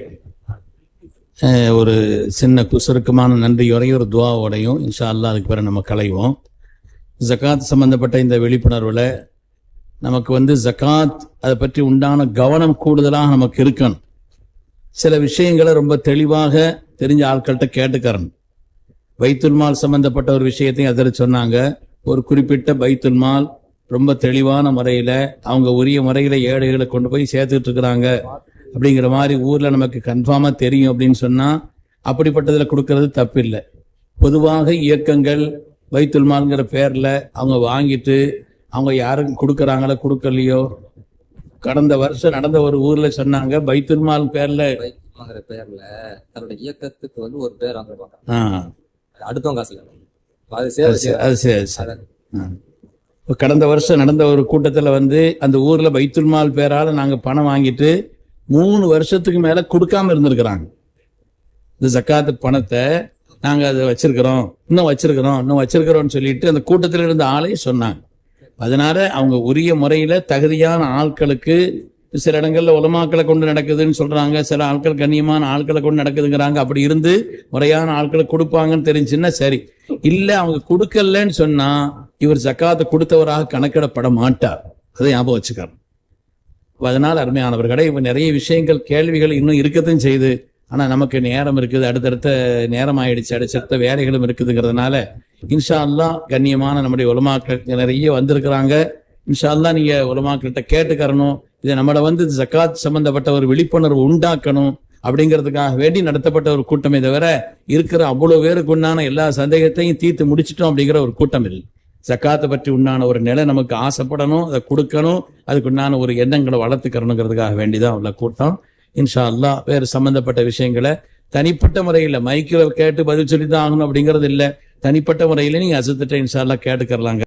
ஒரு சின்ன சுருக்கமான நன்றியோடைய ஒரு துவாவோடையும் இன்ஷா அல்லாஹ் அதுக்கு பிறகு நம்ம கலைவோம். ஜகாத் சம்பந்தப்பட்ட இந்த விழிப்புணர்வுல நமக்கு ஜகாத் அதை பற்றி உண்டான கவனம் கூடுதலாக நமக்கு இருக்கணும். சில விஷயங்களை ரொம்ப தெளிவாக தெரிஞ்ச ஆட்கள்கிட்ட கேட்டுக்கறணும். பைத்துல் மால் சம்பந்தப்பட்ட ஒரு விஷயத்தையும் அதில் சொன்னாங்க. ஒரு குறிப்பிட்ட பைத்துல் மால் ரொம்ப தெளிவான முறையில அவங்க உரிய முறையில ஏழைகளை கொண்டு போய் சேர்த்துட்டு இருக்கிறாங்க அப்படிங்கிற மாதிரி ஊர்ல நமக்கு கன்ஃபார்மா தெரியும் அப்படின்னு சொன்னா அப்படிப்பட்டதுல கொடுக்கறது தப்பில்லை. பொதுவாக இயக்கங்கள் பைத்துல் மால்ங்கிற பேர்ல அவங்க வாங்கிட்டு அவங்க யாருக்கும் கொடுக்கறாங்களோ கொடுக்கலையோ, கடந்த வருஷம் நடந்த ஒரு ஊர்ல சொன்னாங்க பைத்துல் மால் பேர்ல தன்னோட இயக்கத்துக்கு ஒரு பேர் அடுத்தவங்க கடந்த வருஷம் நடந்த ஒரு கூட்டத்துல அந்த ஊர்ல பைத்துல் மால் பேரால நாங்க பணம் வாங்கிட்டு 3 வருஷத்துக்கு மேல கொடுக்காம இருந்திருக்கிறாங்க. இந்த ஜக்காத்து பணத்தை நாங்க அதை இன்னும் வச்சிருக்கிறோம்னு சொல்லிட்டு அந்த கூட்டத்தில் இருந்த ஆளே சொன்னாங்க. அதனால அவங்க உரிய முறையில தகுதியான ஆட்களுக்கு, சில இடங்கள்ல உலமாக்களை கொண்டு நடக்குதுன்னு சொல்றாங்க, சில ஆட்கள் கண்ணியமான ஆட்களை கொண்டு நடக்குதுங்கிறாங்க. அப்படி இருந்து முறையான ஆட்களை கொடுப்பாங்கன்னு தெரிஞ்சுன்னா சரி. இல்ல அவங்க கொடுக்கலன்னு சொன்னா இவர் ஜக்காத்தை கொடுத்தவராக கணக்கிடப்பட மாட்டார். அதை ஞாபகம் வச்சுக்கணும். அதனால அருமையானவர்களே, இப்ப நிறைய விஷயங்கள் கேள்விகள் இன்னும் இருக்கத்தான் செய்யுது. ஆனா நமக்கு நேரம் இருக்குது, அடுத்தடுத்த நேரம் ஆயிடுச்சு, அடுத்த வேலைகளும் இருக்குதுங்கிறதுனால இன்ஷா அல்லாஹ் கண்ணியமான நம்முடைய உலமாக்கள் நிறைய வந்திருக்கிறாங்க. இன்ஷா அல்லாஹ் நீங்க உலமாக்கள்கிட்ட கேட்டுக்கறணும். இதை நம்மள ஜக்காத் சம்பந்தப்பட்ட ஒரு விழிப்புணர்வு உண்டாக்கணும் அப்படிங்கிறதுக்காக வேண்டி நடத்தப்பட்ட ஒரு கூட்டமே தவிர இருக்கிற அவ்வளவு பேருக்கு உண்டான எல்லா சந்தேகத்தையும் தீர்த்து முடிச்சிட்டோம் அப்படிங்கிற ஒரு கூட்டம் இல்லை. ஜக்காத்தை பற்றி உண்டான ஒரு நிலை நமக்கு ஆசைப்படணும், அதை கொடுக்கணும், அதுக்கு உண்டான ஒரு எண்ணங்களை வளர்த்துக்கணுங்கிறதுக்காக வேண்டிதான் உள்ள கூட்டம். இன்ஷா அல்லாஹ் வேறு சம்பந்தப்பட்ட விஷயங்களை தனிப்பட்ட முறையில் மைக்கில் கேட்டு பதில் சொல்லிதான் ஆகணும் அப்படிங்கிறது இல்லை. தனிப்பட்ட முறையில நீங்க அசத்திட்ட இன்ஷா அல்லாஹ் கேட்டுக்கறலாங்க.